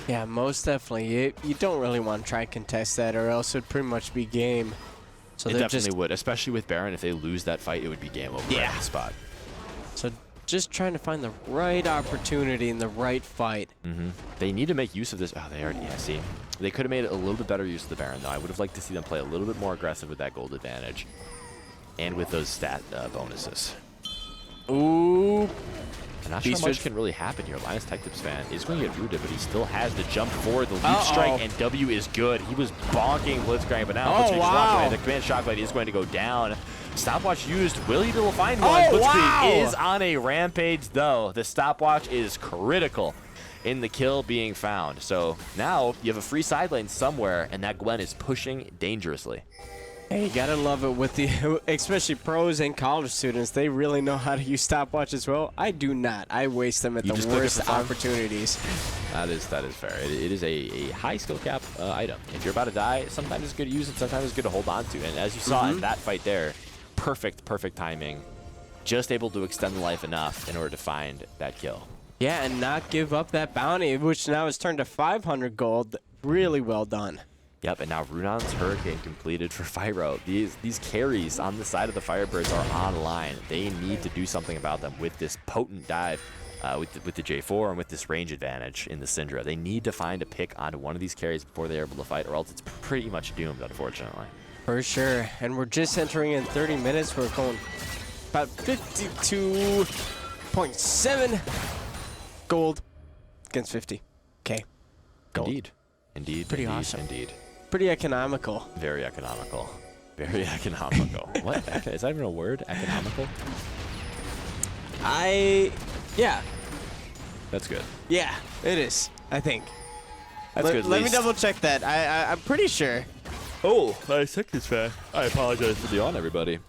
Yeah, most definitely. You don't really want to try and contest that, or else it'd pretty much be game. So it definitely would, especially with Baron. If they lose that fight, it would be game over at the spot. So just trying to find the right opportunity and the right fight. They need to make use of this. Oh, they already, yeah, see. They could have made a little bit better use of the Baron, though. I would have liked to see them play a little bit more aggressive with that gold advantage. and with those stat bonuses. Ooh. I'm not sure how much can really happen here. Linus Tech Tips fan is going to get rooted, but he still has the jump forward, the leap strike, and W is good. He was bonking Blitzcrank, but now Blitzcrank's walking away. The command Shockwave is going to go down. Stopwatch used. Will he be able to find one? Blitzcrank is on a rampage, though. The stopwatch is critical in the kill being found. So now you have a free side lane somewhere, and that Gwen is pushing dangerously. Hey, you gotta love it with the, especially pros and college students. They really know how to use stopwatch as well. I do not. I waste them at the worst opportunities. That is fair. It is a high skill cap item. If you're about to die, sometimes it's good to use it, sometimes it's good to hold on to. And as you saw in that fight there, perfect timing. Just able to extend the life enough in order to find that kill. Yeah, and not give up that bounty, which now is turned to 500 gold. Really well done. Yep, and now Runon's Hurricane completed for Fyro. These carries on the side of the Firebirds are online. They need to do something about them with this potent dive with the J4 and with this range advantage in the Syndra. They need to find a pick onto one of these carries before they're able to fight, or else it's pretty much doomed, unfortunately. For sure, and we're just entering in 30 minutes. We're going about 52.7 gold against 50. Okay, gold. Indeed. Pretty awesome. Indeed. Pretty economical. Very economical. Very economical. What? Is that even a word? Economical? Yeah. That's good. Yeah, it is, I think. That's good. Let me double check that. I'm pretty sure. Oh, I suck this fast. I apologize for the on, everybody.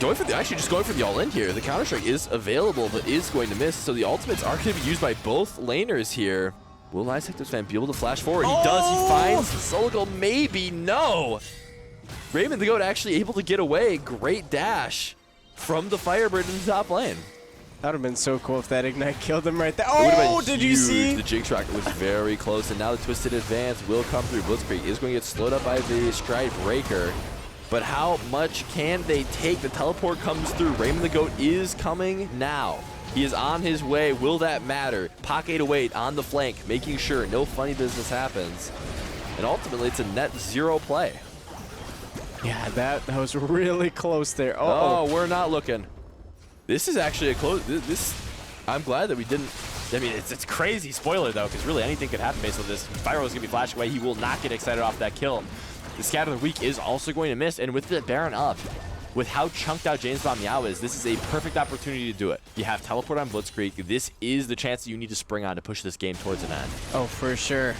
Actually just going for the all-in here. The Counter-Strike is available, but is going to miss. So the ultimates are going to be used by both laners here. Will Linus Tech Tips fan be able to flash forward? He does. He finds the solo goal. Maybe. No. Raymond the Goat actually able to get away. Great dash from the Firebird in the top lane. That would have been so cool if that Ignite killed him right there. It would've been did huge. you see? The Jig Track was very close, and now the Twisted Advance will come through. Blitzkrieg is going to get slowed up by the Stride Breaker. But how much can they take? The teleport comes through. Raymond the Goat is coming now. He is on his way. Will that matter? Pocket await on the flank, making sure no funny business happens. And ultimately, it's a net 0 play. Yeah, that was really close there. Oh, we're not looking. This is actually a close. I'm glad that we didn't. I mean, it's crazy spoiler, though, because really anything could happen based on this. Fyro is going to be flashing away. He will not get excited off that kill. The Scatter of the Week is also going to miss, and with the Baron up, with how chunked out James Bond Meow is, this is a perfect opportunity to do it. You have teleport on Blitzkrieg. This is the chance that you need to spring on to push this game towards an end. Oh, for sure.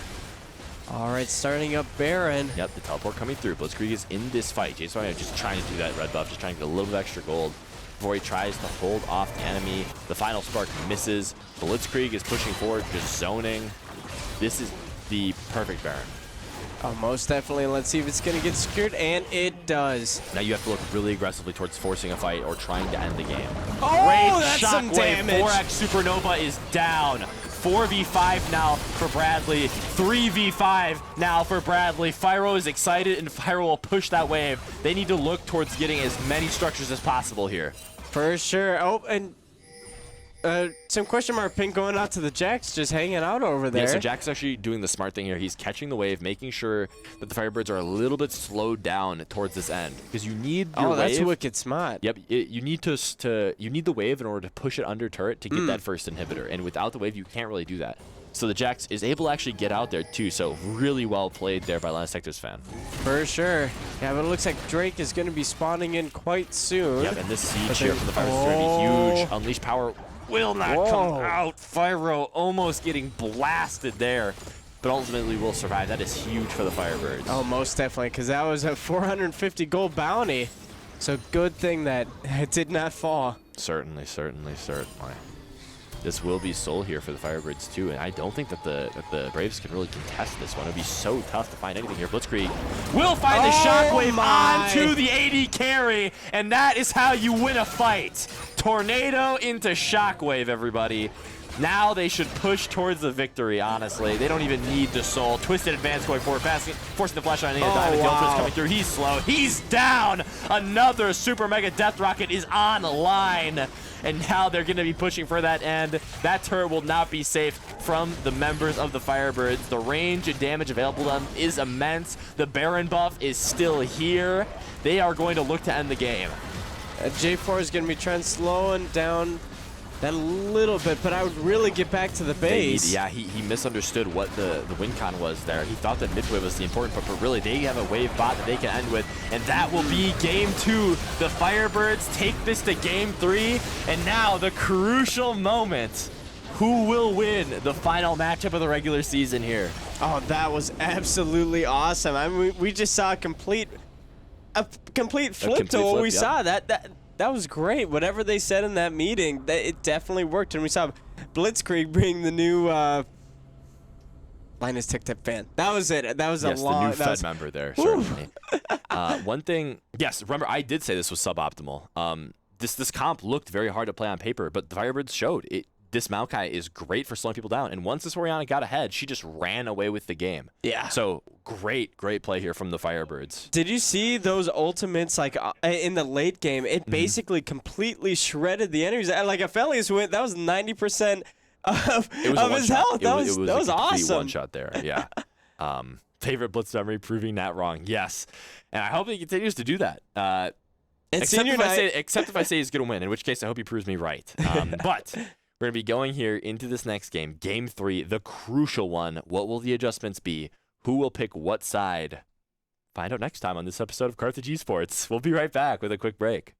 All right, starting up Baron. Yep, the teleport coming through. Blitzkrieg is in this fight. James Bond just trying to do that red buff, just trying to get a little bit of extra gold before he tries to hold off the enemy. The final spark misses. Blitzkrieg is pushing forward, just zoning. This is the perfect Baron. Oh, most definitely. Let's see if it's going to get secured, and it does. Now you have to look really aggressively towards forcing a fight or trying to end the game. Oh, Great that's some damage. 4x Supernova is down. 4v5 now for Bradley. 3v5 now for Bradley. Fyro is excited, and Fyro will push that wave. They need to look towards getting as many structures as possible here. For sure. Oh, and some question mark ping going out to the Jax, just hanging out over there. Yeah, so Jack's actually doing the smart thing here. He's catching the wave, making sure that the Firebirds are a little bit slowed down towards this end, because you need your wave. Oh, that's wicked smart. Yep, you need the wave in order to push it under turret to get that first inhibitor, and without the wave, you can't really do that. So the Jax is able to actually get out there too. So really well played there by Linus Tech Tips fan. For sure. Yeah, but it looks like Drake is going to be spawning in quite soon. Yep, and this siege here from the Firebirds is going to be huge. Unleash power will not come out. Fyro almost getting blasted there, but ultimately will survive. That is huge for the Firebirds. Oh, most definitely, because that was a 450 gold bounty. So good thing that it did not fall. Certainly. This will be soul here for the Firebirds too, and I don't think that the Braves can really contest this one. It'd be so tough to find anything here. Blitzkrieg will find the shockwave onto the AD carry, and that is how you win a fight. Tornado into shockwave, everybody. Now they should push towards the victory, honestly. They don't even need the soul. Twisted advance going forward, forcing the flash on Diamond. The ultimate's coming through. He's slow. He's down. Another super mega death rocket is online. And now they're going to be pushing for that end. That turret will not be safe from the members of the Firebirds. The range and damage available to them is immense. The Baron buff is still here. They are going to look to end the game. J4 is going to be trying slowing down that a little bit, but I would really get back to the base. Yeah, he misunderstood what the win con was there. He thought that mid wave was the important part, but really they have a wave bot that they can end with, and that will be game 2. The Firebirds take this to game 3, and now the crucial moment. Who will win the final matchup of the regular season here? Oh, that was absolutely awesome. I mean, we just saw a complete flip to what we saw. That was great. Whatever they said in that meeting, it definitely worked. And we saw Blitzkrieg bring the new Linus Tech Tip fan. That was it. That was yes, a long... the new Fed member there, certainly. One thing... Yes, remember, I did say this was suboptimal. This comp looked very hard to play on paper, but the Firebirds showed it. This Maokai is great for slowing people down. And once this Oriana got ahead, she just ran away with the game. Yeah. So great play here from the Firebirds. Did you see those ultimates like in the late game? It basically completely shredded the enemies. Like Aphelios went, that was 90% of his health. That was awesome. One shot there. Yeah. Favorite Blitz memory proving that wrong. Yes. And I hope he continues to do that. Except if I say he's going to win, in which case I hope he proves me right. But we're going to be going here into this next game, game 3, the crucial one. What will the adjustments be? Who will pick what side? Find out next time on this episode of Carthage Esports. We'll be right back with a quick break.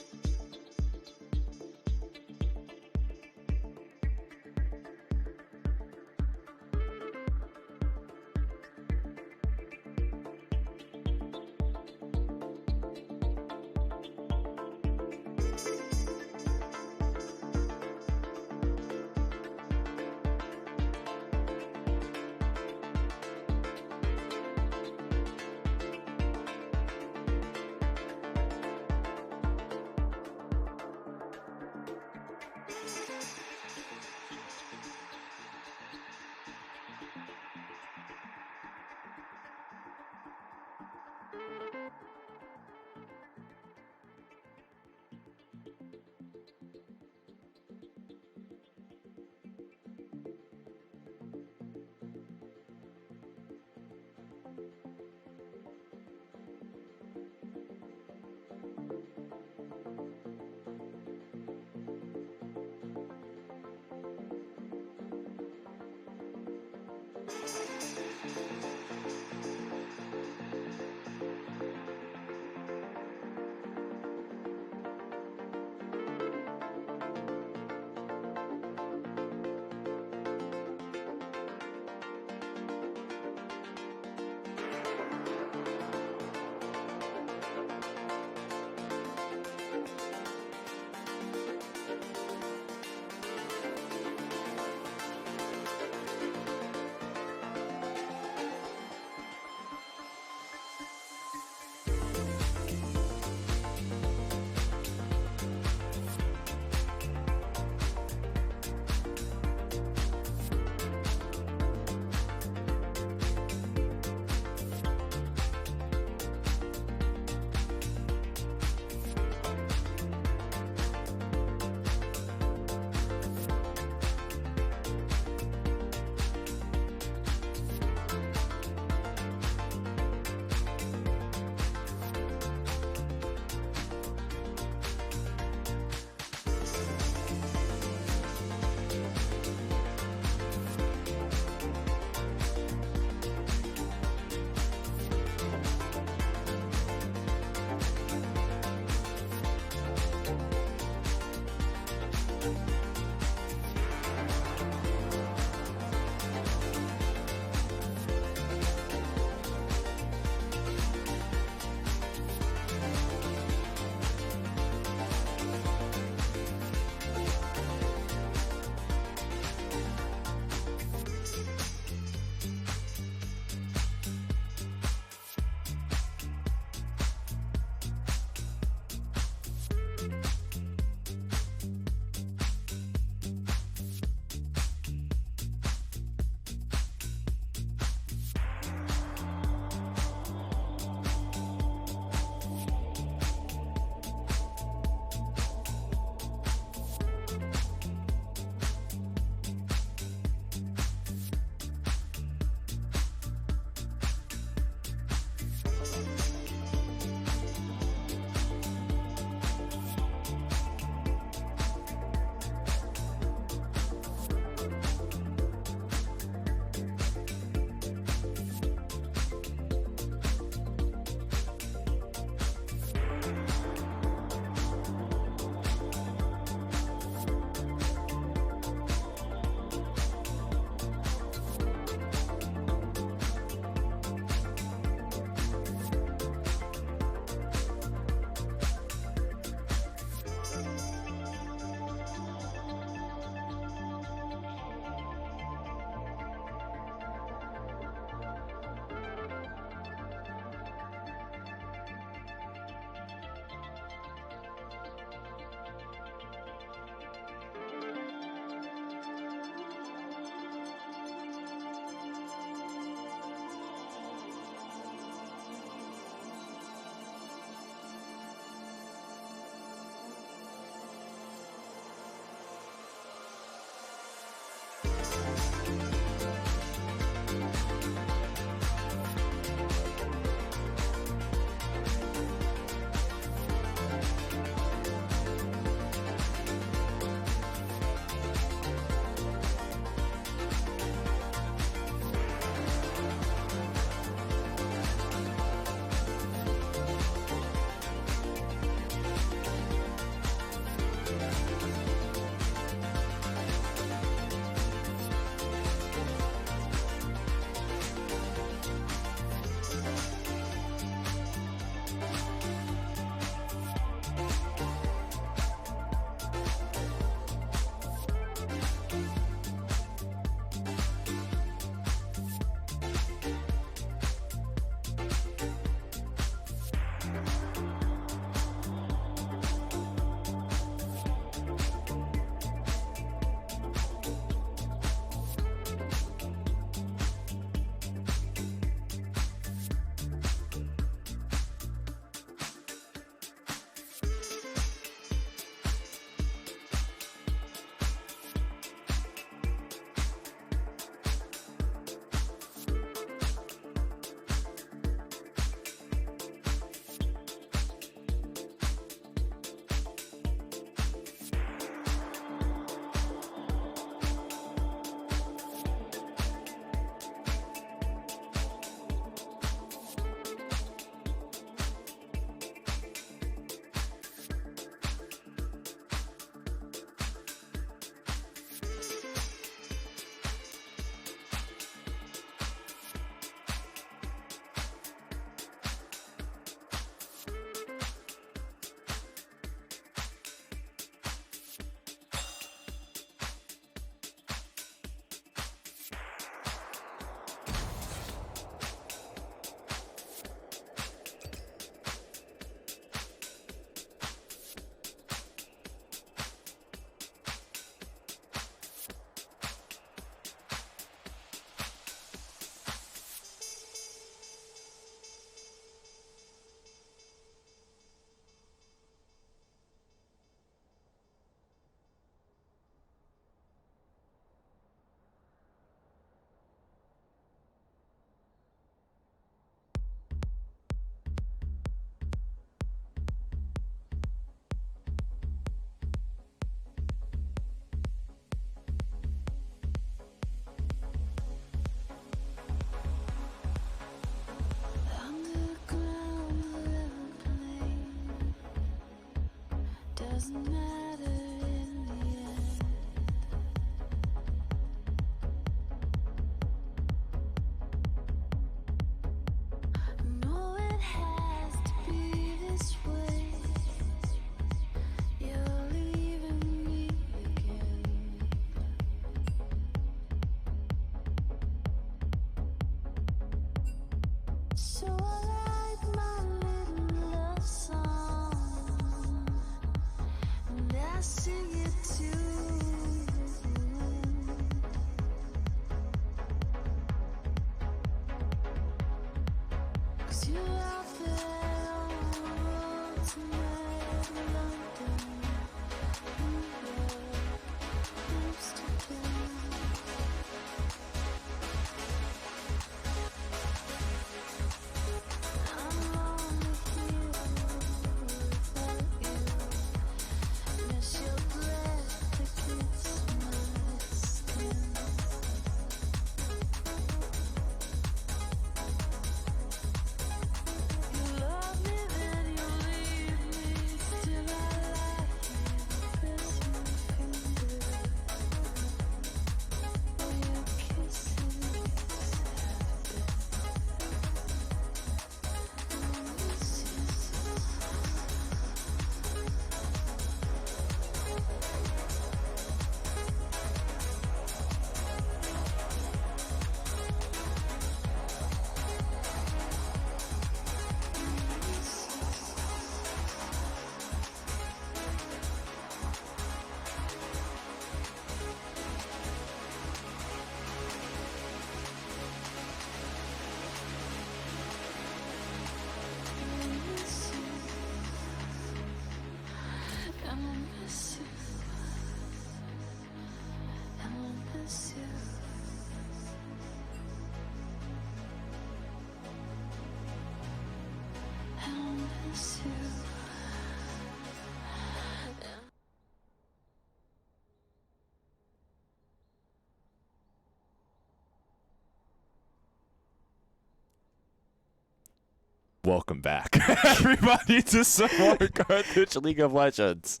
Welcome back, everybody, to some more Carthage League of Legends.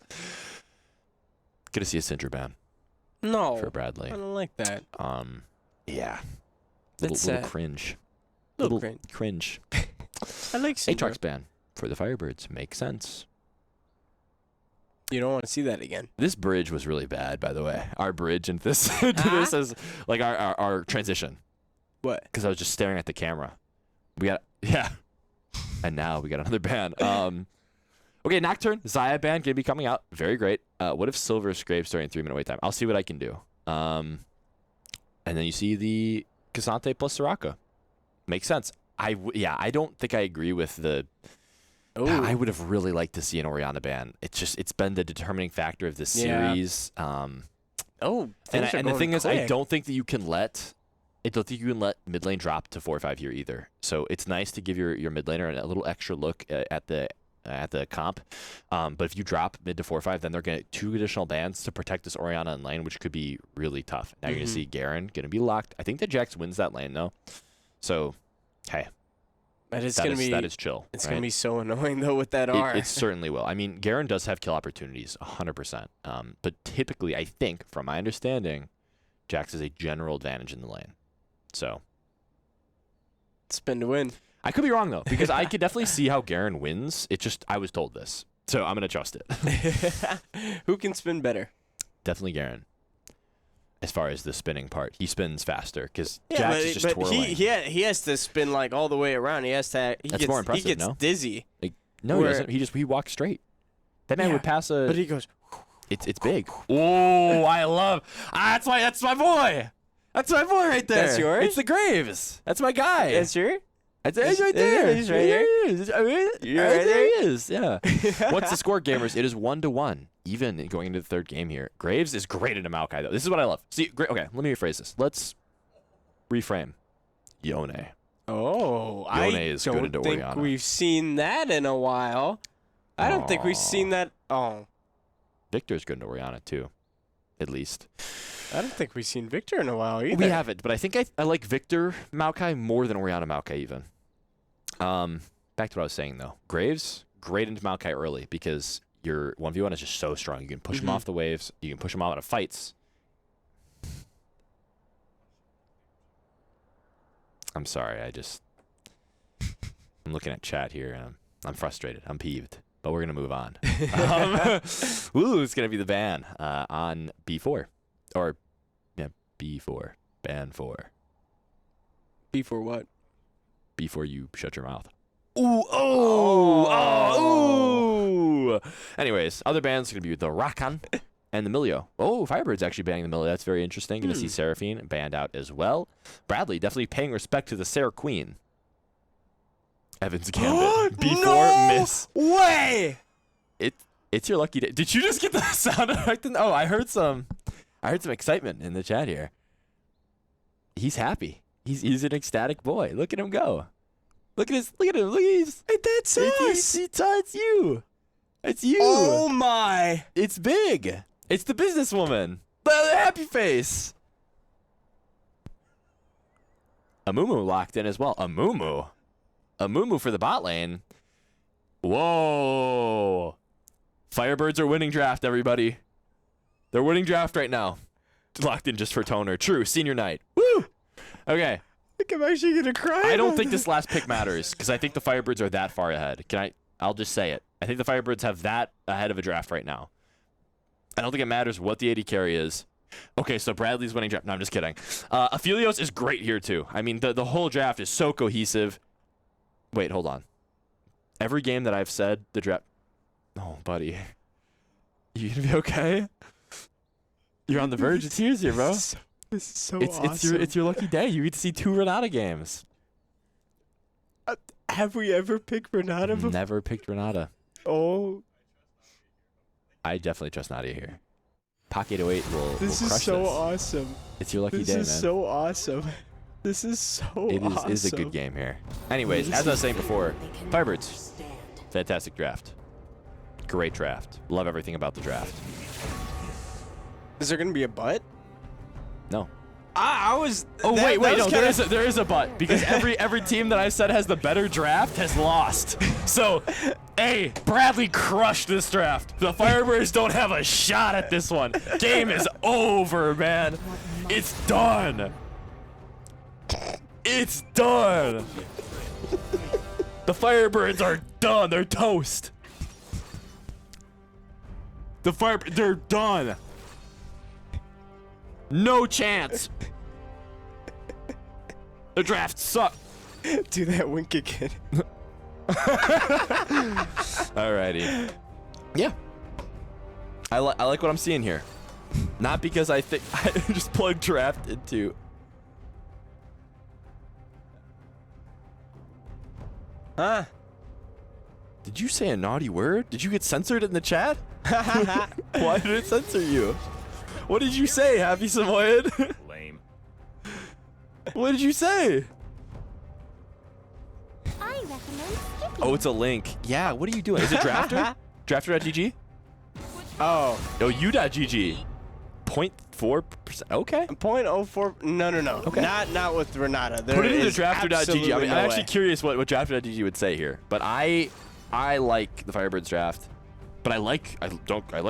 Gonna see a Syndra ban No. for Bradley. I don't like that. Yeah. That's Little sad. cringe. Little cringe. I like Syndra. Aatrox ban for the FIrebirds. Makes sense. You don't want to see that again. This bridge was really bad, by the way. Our bridge into this, this is like our transition. What? Because I was just staring at the camera. Yeah. And now we got another ban. Okay, Nocturne, Xayah ban gonna be coming out. Very great. What if Silver scrapes during 3-minute wait time? I'll see what I can do. And then you see the Cassante plus Soraka. Makes sense. I don't think I agree with the. Ooh. I would have really liked to see an Orianna ban. It's been the determining factor of this series. And the thing is, I don't think you can let mid lane drop to 4-5 here either. So it's nice to give your mid laner a little extra look at the comp. But if you drop mid to 4-5, then they're going to get 2 additional bans to protect this Orianna in lane, which could be really tough. Now you're going to see Garen going to be locked. I think that Jax wins that lane though. So, hey. That is chill. It's going to be so annoying, though, with that R. It certainly will. I mean, Garen does have kill opportunities, 100%. But typically, I think, from my understanding, Jax has a general advantage in the lane. So. Spin to win. I could be wrong, though, because I could definitely see how Garen wins. I was told this. So I'm going to trust it. Who can spin better? Definitely Garen. As far as the spinning part, he spins faster because Jax is just twirling. He has to spin like all the way around. He has to. That's more impressive. He gets dizzy. No, he doesn't. He walks straight. That man would pass a. But he goes. It's big. Oh, I love. That's my boy. That's my boy right there. That's yours. It's the Graves. That's my guy. That's your. He's right there. He's right here. There he is. Yeah. What's the score, gamers? It is 1-1. Even going into the third game here. Graves is great into Maokai, though. This is what I love. See, okay, let me rephrase this. Let's reframe. Yone. Oh, Yone is good into I don't think Orianna. we've seen that in a while. I don't think we've seen that. Oh. Victor's good into Orianna, too. At least. I don't think we've seen Victor in a while either. We haven't, but I think I like Victor Maokai more than Orianna Maokai even. Back to what I was saying, though. Graves, great into Maokai early because your 1v1 is just so strong. You can push him off the waves. You can push him out of fights. I'm sorry. I'm looking at chat here, and I'm frustrated. I'm peeved. But we're going to move on. Ooh, it's going to be the ban on B4. Or, yeah, B4. Ban 4. B4 what? Before you shut your mouth. Ooh. Anyways, other bans going to be the Rakan and the Milio. Oh, FIrebirds actually banning the Milio. That's very interesting. Going to see Seraphine banned out as well. Bradley definitely paying respect to the Sarah Queen. Evans Gambit. B4 miss. Way. It's your lucky day. Did you just get the sound effect? Oh, I heard some excitement in the chat here. He's happy. He's an ecstatic boy. Look at him go. Look at him. That's us. It's you. It's you. Oh my. It's big. It's the businesswoman. The happy face. Amumu locked in as well. Amumu for the bot lane. Whoa. FIrebirds are winning draft, everybody. They're winning draft right now. Locked in just for Toner. True. Senior night. Woo. Okay. I think I'm actually going to cry. I don't think this last pick matters because I think the FIrebirds are that far ahead. I'll just say it. I think the FIrebirds have that ahead of a draft right now. I don't think it matters what the AD carry is. Okay, so Bradley's winning draft. No, I'm just kidding. Aphelios is great here, too. I mean, the whole draft is so cohesive. Wait, hold on. Every game that I've said, the draft... Oh, buddy. You gonna be okay? You're on the verge of tears here, bro. This is so awesome. It's your lucky day. You get to see 2 Renata games. Have we ever picked Renata before? Never picked Renata. Oh. I definitely trust Nadia here. Pocket 808 will crush this. This is so awesome. It's your lucky day, man. This is so awesome. This is so awesome. It is a good game here. Anyways, as I was saying before, FIrebirds, fantastic draft. Great draft. Love everything about the draft. Is there going to be a butt? No. I I was. Oh that- wait, that was no, kinda- there is a but because every team that I said has the better draft has lost. So, hey, Bradley crushed this draft. The Firebirds don't have a shot at this one. Game is over, man. It's done. It's done. The Firebirds are done. They're toast. They're done. No chance. The draft sucked. Do that wink again. Alrighty. Yeah. I like what I'm seeing here. Not because I think I just plugged draft into. Huh? Did you say a naughty word? Did you get censored in the chat? Why did it censor you? What did you say, Happy Samoyed? Lame. What did you say? I recommend skipping. Oh, it's a link. Yeah, what are you doing? Is it Drafter? Drafter.gg? Oh. Oh, u.gg. 0.4%. Okay. 0.04. No. Okay. Not with Renata. There Put it into is Drafter.gg. absolutely I mean, no I'm actually way. curious what Drafter.gg would say here. But I like the Firebirds draft. But I like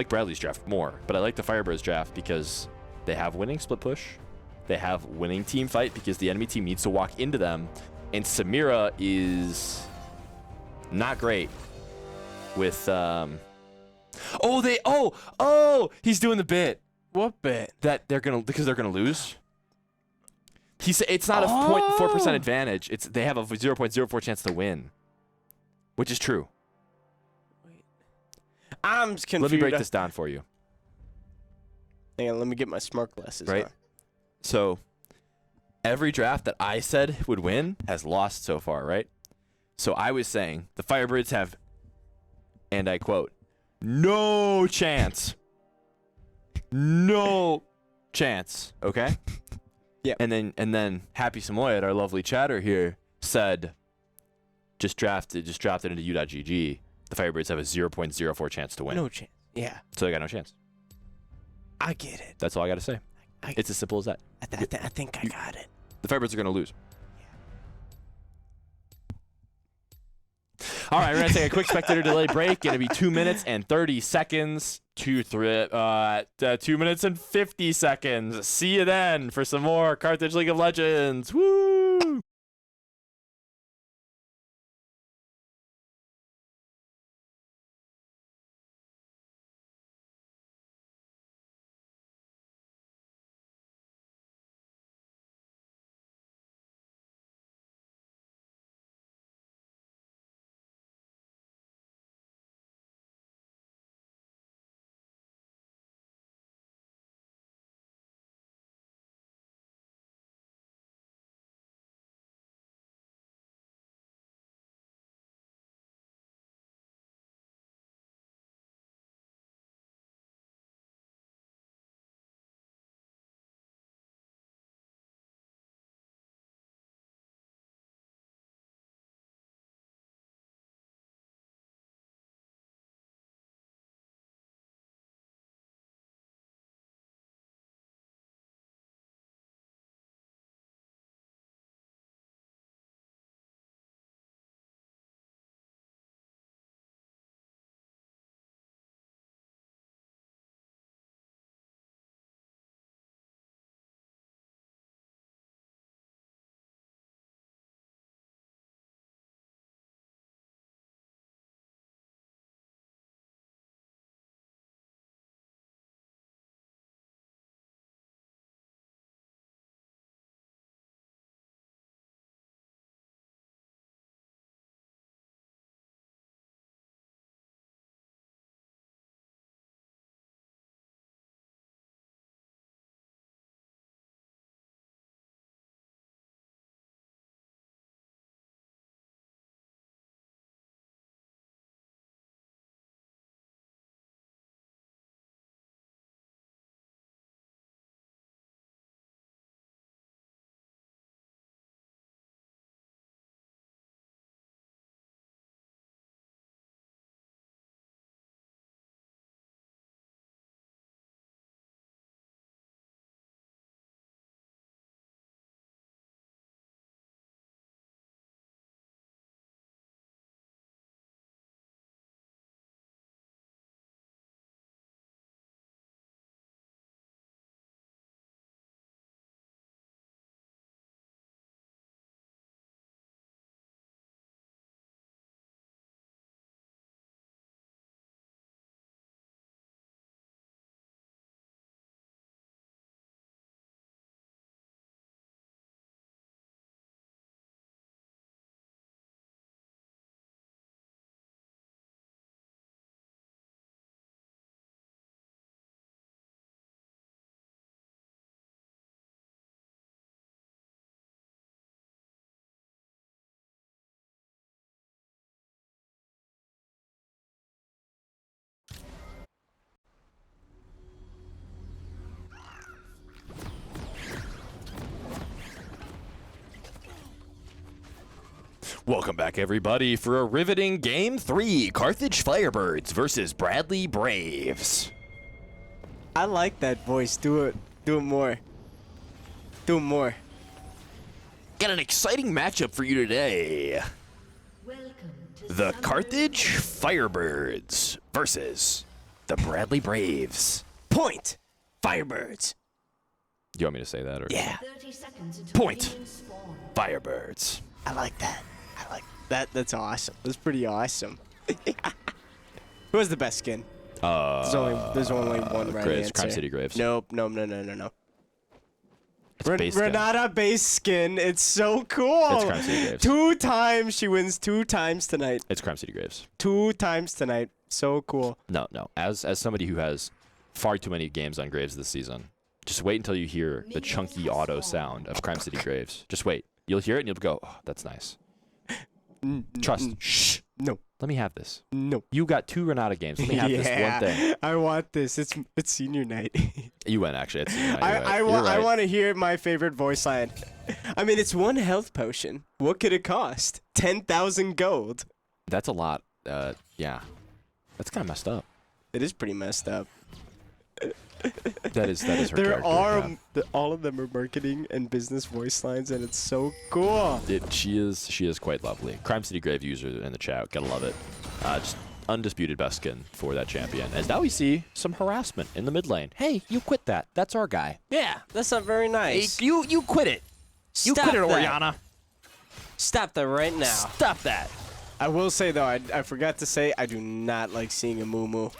Bradley's draft more. But I like the Firebirds draft because they have winning split push. They have winning team fight because the enemy team needs to walk into them. And Samira is not great with he's doing the bit What bit? that they're gonna lose. He said it's not a 0.4% advantage. They have a 0.04 chance to win, which is true. I'm confused. Let me break this down for you. Hang on, let me get my smart glasses. Right. on. So every draft that I said would win has lost so far, right? So I was saying the Firebirds have, and I quote, no chance. No chance. Okay? Yep. And then Happy Samoyed, our lovely chatter here, said just drop it into u.gg. The Firebirds have a 0.04 chance to win. No chance. Yeah, So they got no chance. I get it. That's all I got to say. I- It's as simple as that. I think I got it. The Firebirds are going to lose. All right, we're going to take a quick spectator delay break. Going to be 2 minutes and 30 seconds. 2 minutes and 50 seconds. See you then for some more Carthage League of Legends. Woo! Welcome back, everybody, for a riveting Game 3. Carthage Firebirds versus Bradley Braves. I like that voice. Do it. Do it more. Do it more. Got an exciting matchup for you today. The Carthage Firebirds versus the Bradley Braves. Point. Firebirds. You want me to say that? Or Yeah. Point. Firebirds. I like that. I like that. That's awesome. That's pretty awesome. Who has the best skin? There's only one right Graves, answer. Crime City Graves. Nope. No. It's base skin. Renata base skin. It's so cool. It's Crime City Graves. 2 times. She wins 2 times tonight. It's Crime City Graves. 2 times tonight. So cool. No. As somebody who has far too many games on Graves this season, just wait until you hear the chunky auto sound of Crime City Graves. Just wait. You'll hear it and you'll go, oh, that's nice. Trust. Shh. No. Let me have this. No. You got 2 Renata games. Let me have this one thing. I want this. It's senior night. You went, actually. It's, I want to hear my favorite voice line. I mean, it's 1 health potion. What could it cost? 10,000 gold. That's a lot. Yeah. That's kind of messed up. It is pretty messed up. That is her character. All of them are marketing and business voice lines, and it's so cool. She is quite lovely. Crime City Grave user in the chat. Gotta love it. Just undisputed best skin for that champion. As now we see some harassment in the mid lane. Hey, you quit that. That's our guy. Yeah, that's not very nice. Hey, you quit it. You Stop quit it, that. Oriana. Stop that right now. Stop that. I will say, though, I forgot to say, I do not like seeing a Moo-Moo.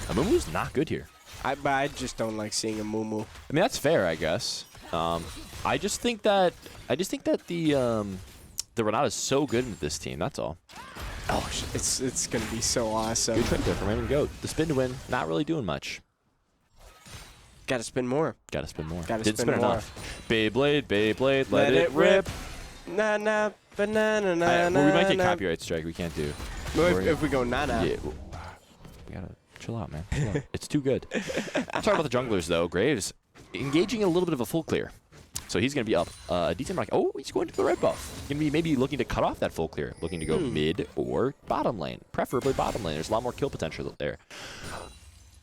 Amumu's not good here. I just don't like seeing a Moo-Moo. I mean, that's fair, I guess. I just think that the Renata's so good in this team. That's all. Oh, it's gonna be so awesome. Good trick there from Raymond Goat. The spin to win, not really doing much. Gotta spin more. Gotta spin more. Gotta Didn't spin spin more. enough. Beyblade, let it rip. Na banana na Well, we might get na. copyright strike. We can't do. Well, if we go na. Yeah, we gotta chill out, man. Chill out. It's too good. I'm sorry about the junglers, though. Graves engaging in a little bit of a full clear. So he's going to be up a decent amount. Oh, he's going to the red buff. Going to be maybe looking to cut off that full clear. Looking to go mid or bottom lane. Preferably bottom lane. There's a lot more kill potential there.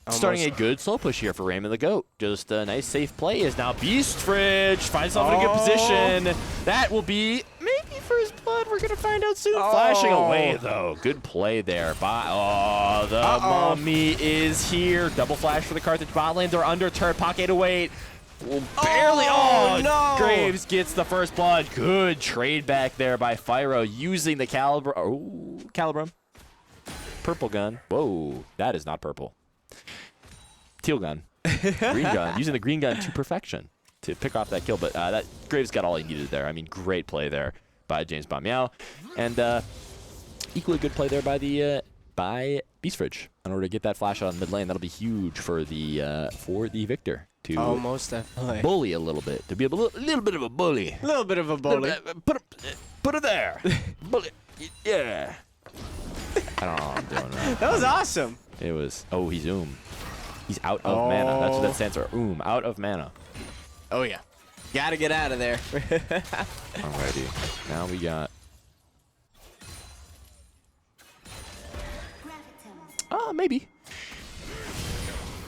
Starting a good slow push here for Raymond the Goat. Just a nice safe play is now Beast Fridge. Finds himself in a good position. That will be maybe first blood. We're going to find out soon. Flashing away, though. Good play there. The Mummy is here. Double flash for the Carthage bot lane. They're under turret. Pocket away. Barely. No. Graves gets the first blood. Good trade back there by Fyro using the Caliber. Oh, Calibrum. Purple gun. Whoa, that is not purple. Teal gun. Green gun. Using the green gun to perfection to pick off that kill. But that Graves got all he needed there. I mean, great play there by James Bamiao. And equally good play there by Beast Fridge in order to get that flash out on mid lane. That'll be huge for the victor to most definitely bully a little bit, to be a little bit of a bully. A little bit of a bully. Put it there. Bully. Yeah. I don't know what I'm doing right. That was awesome. It was. Oh, he's He's out of mana. That's what that stands for. Out of mana. Oh yeah. Gotta get out of there. Alrighty. Now we got. Maybe.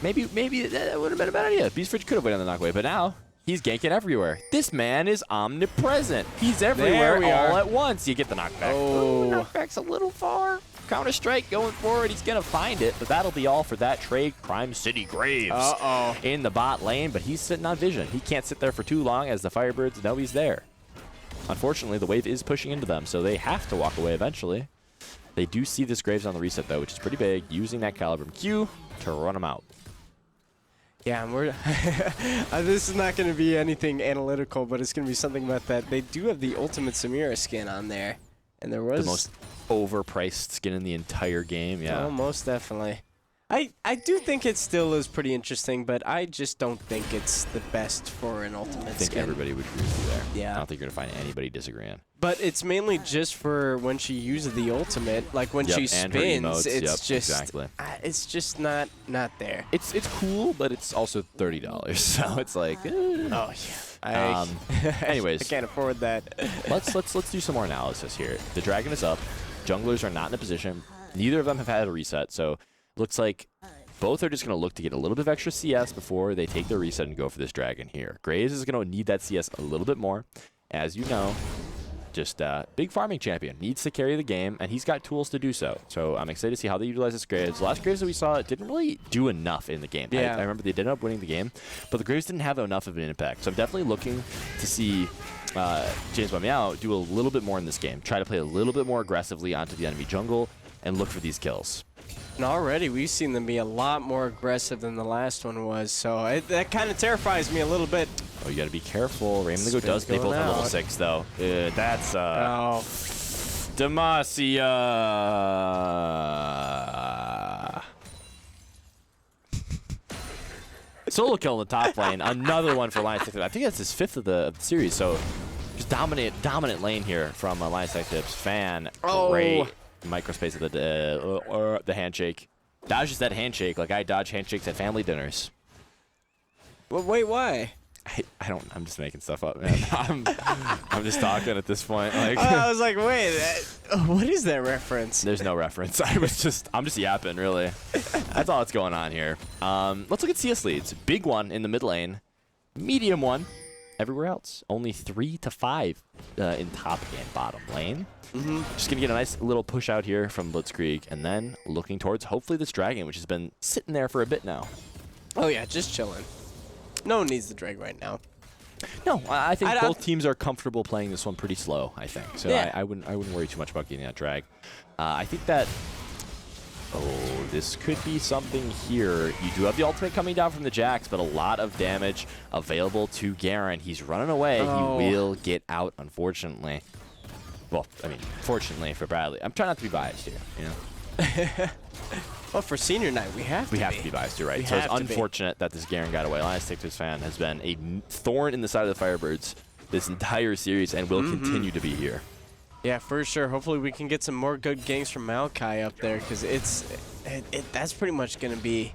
Maybe that would have been a bad idea. Beast Fridge could have went on the knockaway, but now he's ganking everywhere. This man is omnipresent. He's everywhere all at once. You get the knockback. Oh. Knockback's a little far. Counter strike going forward. He's going to find it, but that'll be all for that trade. Crime City Graves in the bot lane, but he's sitting on vision. He can't sit there for too long as the Firebirds know he's there. Unfortunately, the wave is pushing into them, so they have to walk away eventually. They do see this Graves on the reset, though, which is pretty big, using that Calibrum Q to run him out. Yeah, and we're this is not going to be anything analytical, but it's going to be something about that. They do have the Ultimate Samira skin on there, and there was the most overpriced skin in the entire game. Yeah, oh, most definitely. I do think it still is pretty interesting, but I just don't think it's the best for an Ultimate I think skin. everybody would agree with you there. Yeah. I don't think you're going to find anybody disagreeing. But it's mainly just for when she uses the ultimate, like when she and her spins. emotes. It's just exactly. It's just not there. It's cool, but it's also $30, so it's like. Oh yeah. Anyways, I can't afford that. let's do some more analysis here. The dragon is up. Junglers are not in a position. Neither of them have had a reset, so looks like both are just going to look to get a little bit of extra CS before they take their reset and go for this dragon here. Graves is going to need that CS a little bit more. As you know, just big farming champion. Needs to carry the game, and he's got tools to do so. So I'm excited to see how they utilize this Graves. The last Graves that we saw didn't really do enough in the game. Yeah. I remember they did end up winning the game, but the Graves didn't have enough of an impact. So I'm definitely looking to see James Meow do a little bit more in this game. Try to play a little bit more aggressively onto the enemy jungle and look for these kills. And already we've seen them be a lot more aggressive than the last one was, so that kind of terrifies me a little bit. Oh, you got to be careful. Raymond the Goat Spin's does. They both going have level out. 6, though. That's Oh, Demacia. Solo kill in the top lane. Another one for Lions Tech Tips. I think that's his 5th of the series. So just dominant lane here from Lions Tech Tips. Fan. Oh. Great microspace of the handshake. Dodges that handshake like I dodge handshakes at family dinners. well, wait, why? I don't. I'm just making stuff up, man. I'm just talking at this point. Like I was like, wait, what is that reference? there's no reference. I'm just yapping, really. That's all that's going on here. Let's look at CS leads. Big one in the mid lane, medium one everywhere else. Only 3 to 5 in top and bottom lane. Just gonna get a nice little push out here from Blitzkrieg, and then looking towards hopefully this dragon, which has been sitting there for a bit now. Oh yeah, just chilling. No one needs the drag right now. No, I think I- both teams are comfortable playing this one pretty slow. I think so. Yeah. I wouldn't worry too much about getting that drag. I think that. Oh, this could be something here. You do have the ultimate coming down from the Jax, but a lot of damage available to Garen. He's running away. Oh. He will get out, unfortunately. Well, I mean, fortunately for Bradley. I'm trying not to be biased here, you know? Well, for senior night, we have to to be biased, you're right. We So it's have to be. unfortunate that this Garen got away. Lions Tictus fan has been a thorn in the side of the Firebirds this entire series and will continue to be here. Yeah, for sure. Hopefully we can get some more good games from Maokai up there, because that's pretty much going to be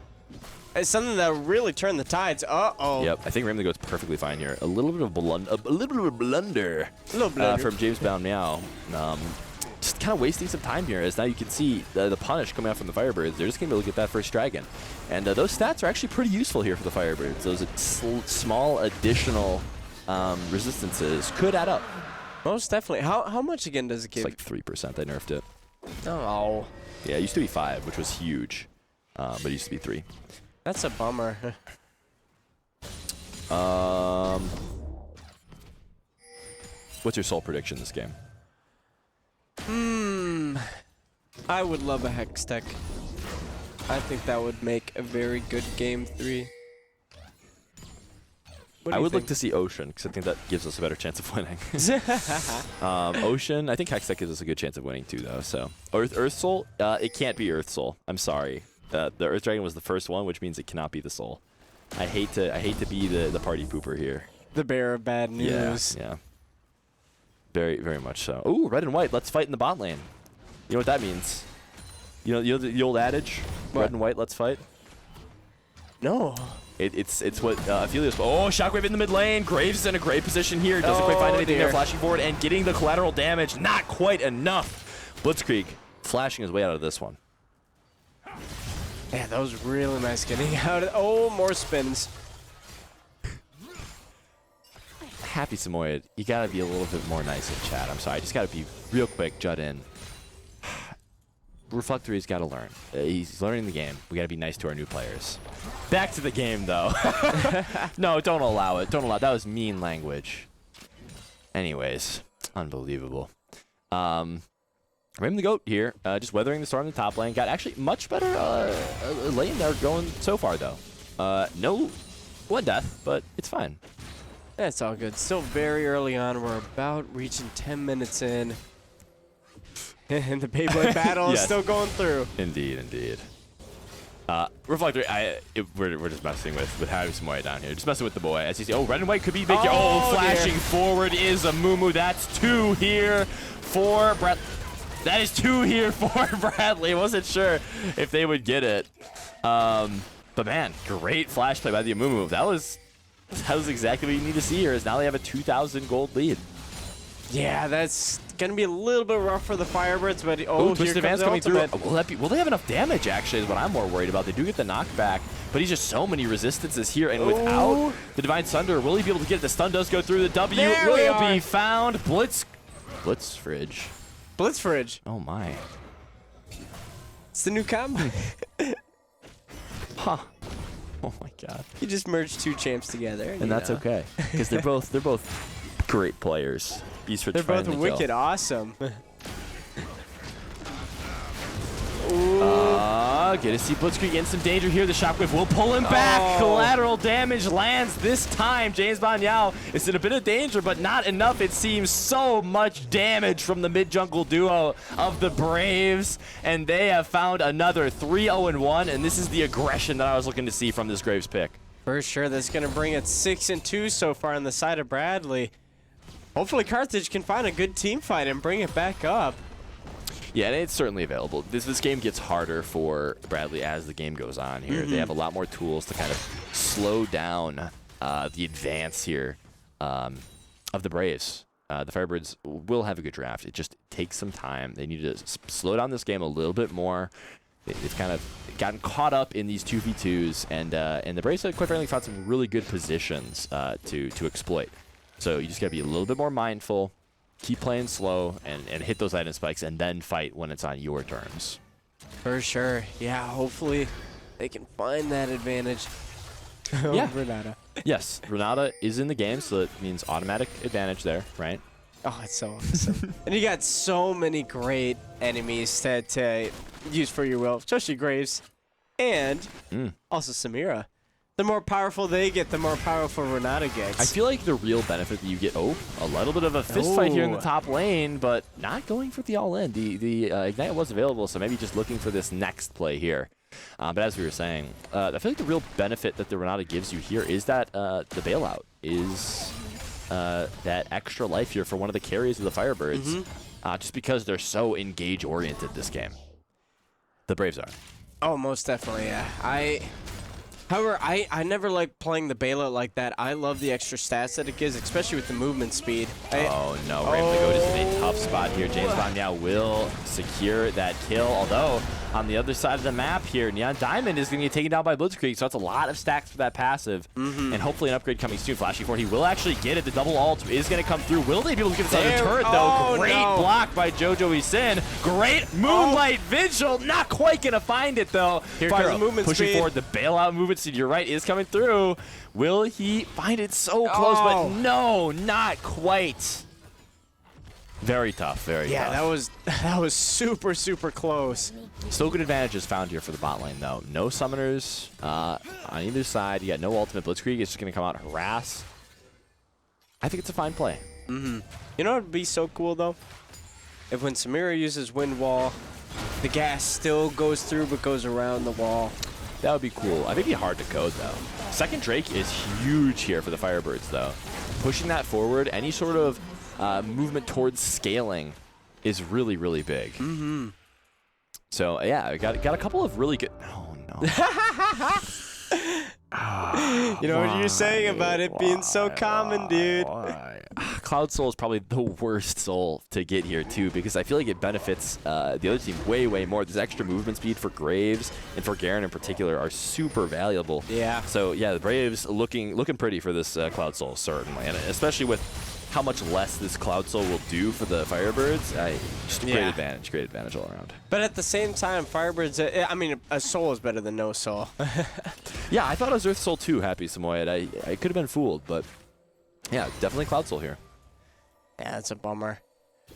something that will really turn the tides. Uh-oh. Yep, I think Raymond goes perfectly fine here. A little bit of a little bit of a blunder, from James Bound Meow. Just kind of wasting some time here, as now you can see the punish coming out from the Firebirds. They're just going to be able to get that first dragon. And those stats are actually pretty useful here for the Firebirds. Those small additional resistances could add up. Most definitely. How much again does it give? It's like 3%. They nerfed it. Oh, Yeah, it used to be 5, which was huge. But it used to be 3. that's a bummer. What's your sole prediction this game? I would love a Hex Tech. I think that would make a very good game 3. I would like to see Ocean, because I think that gives us a better chance of winning. Ocean, I think Hextech gives us a good chance of winning too, though. So Earth Soul, it can't be Earth Soul. I'm sorry. The Earth Dragon was the first one, which means it cannot be the Soul. I hate to be the party pooper here. The bearer of bad news. Yeah. Very, very much so. Ooh, red and white. Let's fight in the bot lane. You know what that means? You know the old adage, What? red and white. Let's fight. No. It's what Aphelios. Oh, Shockwave in the mid lane. Graves is in a great position here. Doesn't quite find anything there. Flashing forward and getting the collateral damage. Not quite enough. Blitzkrieg flashing his way out of this one. Yeah, that was really nice getting out of. Oh, more spins. Happy Samoyed, you gotta be a little bit more nice in chat. I'm sorry. I just gotta be real quick. Jut in. Reflectory's got to learn. He's learning the game. We got to be nice to our new players. Back to the game, though. No, don't allow it. Don't allow it. That was mean language. Anyways, unbelievable. Raymond the Goat here, just weathering the storm in the top lane. Got actually much better lane there going so far, though. No one death, but it's fine. That's all good. Still very early on. We're about reaching 10 minutes in. And the Beyblade battle is Yes. still going through. Indeed, indeed. Reflector, we're just messing with Harry Samoy down here. Just messing with the boy. As you see, red and white could be big. Oh, flashing dear. forward is a Mumu. That's 2 here for Brad. That is 2 here for Bradley. Wasn't sure if they would get it. But man, great flash play by the Mumu. That was that was exactly what you need to see here. Is now they have a 2,000 gold lead. Yeah, that's gonna be a little bit rough for the Firebirds, but Twisted Advance coming through. ultimate. Will they have enough damage? Actually, is what I'm more worried about. They do get the knockback, but he's just so many resistances here, and without the Divine Sunder, will he be able to get it? The stun does go through. The W will be found. Blitz Fridge. Oh my. It's the new combo. Huh. Oh my god. You just merged two champs together, And that's okay, because they're both great players. They're both wicked awesome. Get to see Blitzkrieg in some danger here. The Shockwave will pull him back. Collateral damage lands this time. James Bond Yao is in a bit of danger, but not enough. It seems so much damage from the mid-jungle duo of the Braves, and they have found another 3-0-1, and this is the aggression that I was looking to see from this Graves pick. For sure, that's going to bring it 6-2 so far on the side of Bradley. Hopefully Carthage can find a good team fight and bring it back up. Yeah, and it's certainly available. This game gets harder for Bradley as the game goes on here. They have a lot more tools to kind of slow down the advance here of the Braves. The Firebirds will have a good draft. It just takes some time. They need to slow down this game a little bit more. They've kind of gotten caught up in these 2v2s, and the Braves have quite frankly found some really good positions to exploit. So you just got to be a little bit more mindful. Keep playing slow and hit those item spikes and then fight when it's on your terms. For sure. Yeah, hopefully they can find that advantage. Yeah. Renata. Yes, Renata is in the game, so it means automatic advantage there, right? Oh, it's so awesome. And you got so many great enemies to use for your will, especially Graves and also Samira. The more powerful they get, the more powerful Renata gets. I feel like the real benefit that you get, a little bit of a fist fight here in the top lane, but not going for the all-in. The Ignite was available, so maybe just looking for this next play here. But as we were saying, I feel like the real benefit that the Renata gives you here is that the bailout is that extra life here for one of the carries of the Firebirds, just because they're so engage-oriented this game. The Braves are. Oh, most definitely, yeah. However, I never like playing the bailout like that. I love the extra stats that it gives, especially with the movement speed. Oh no, Rambo Goat is in a tough spot here. James Bond now will secure that kill, although on the other side of the map here, Neon Diamond is going to get taken down by Blitzkrieg, so that's a lot of stacks for that passive, and hopefully an upgrade coming soon. Flashy forward, he will actually get it. The double ult is going to come through. Will they be able to get this other turret, though? Great block by Jojo Isin. Great Moonlight Vigil. Not quite going to find it, though. Here comes the movement pushing speed. forward. The bailout movement speed, you're right, is coming through. Will he find it? So close, but no, not quite. Very tough, very tough. Yeah, that was super, super close. Still good advantages found here for the bot lane, though. No summoners on either side. You got no ultimate. Blitzkrieg is just going to come out and harass. I think it's a fine play. You know what would be so cool, though? If when Samira uses Wind Wall, the gas still goes through but goes around the wall. That would be cool. I think it'd be hard to code, though. Second Drake is huge here for the Firebirds, though. Pushing that forward, any sort of movement towards scaling is really, really big. So, yeah, I got a couple of really good... Oh, no. You know what you're saying about it being so common, dude. Cloud Soul is probably the worst soul to get here, too, because I feel like it benefits the other team way, way more. This extra movement speed for Graves and for Garen in particular are super valuable. Yeah. So, yeah, the Braves looking pretty for this Cloud Soul, certainly. And especially with how much less this Cloud Soul will do for the Firebirds, just great advantage all around. But at the same time, Firebirds, I mean, a soul is better than no soul. Yeah, I thought it was Earth Soul too, Happy Samoyed. I could have been fooled, but yeah, definitely Cloud Soul here. Yeah, that's a bummer.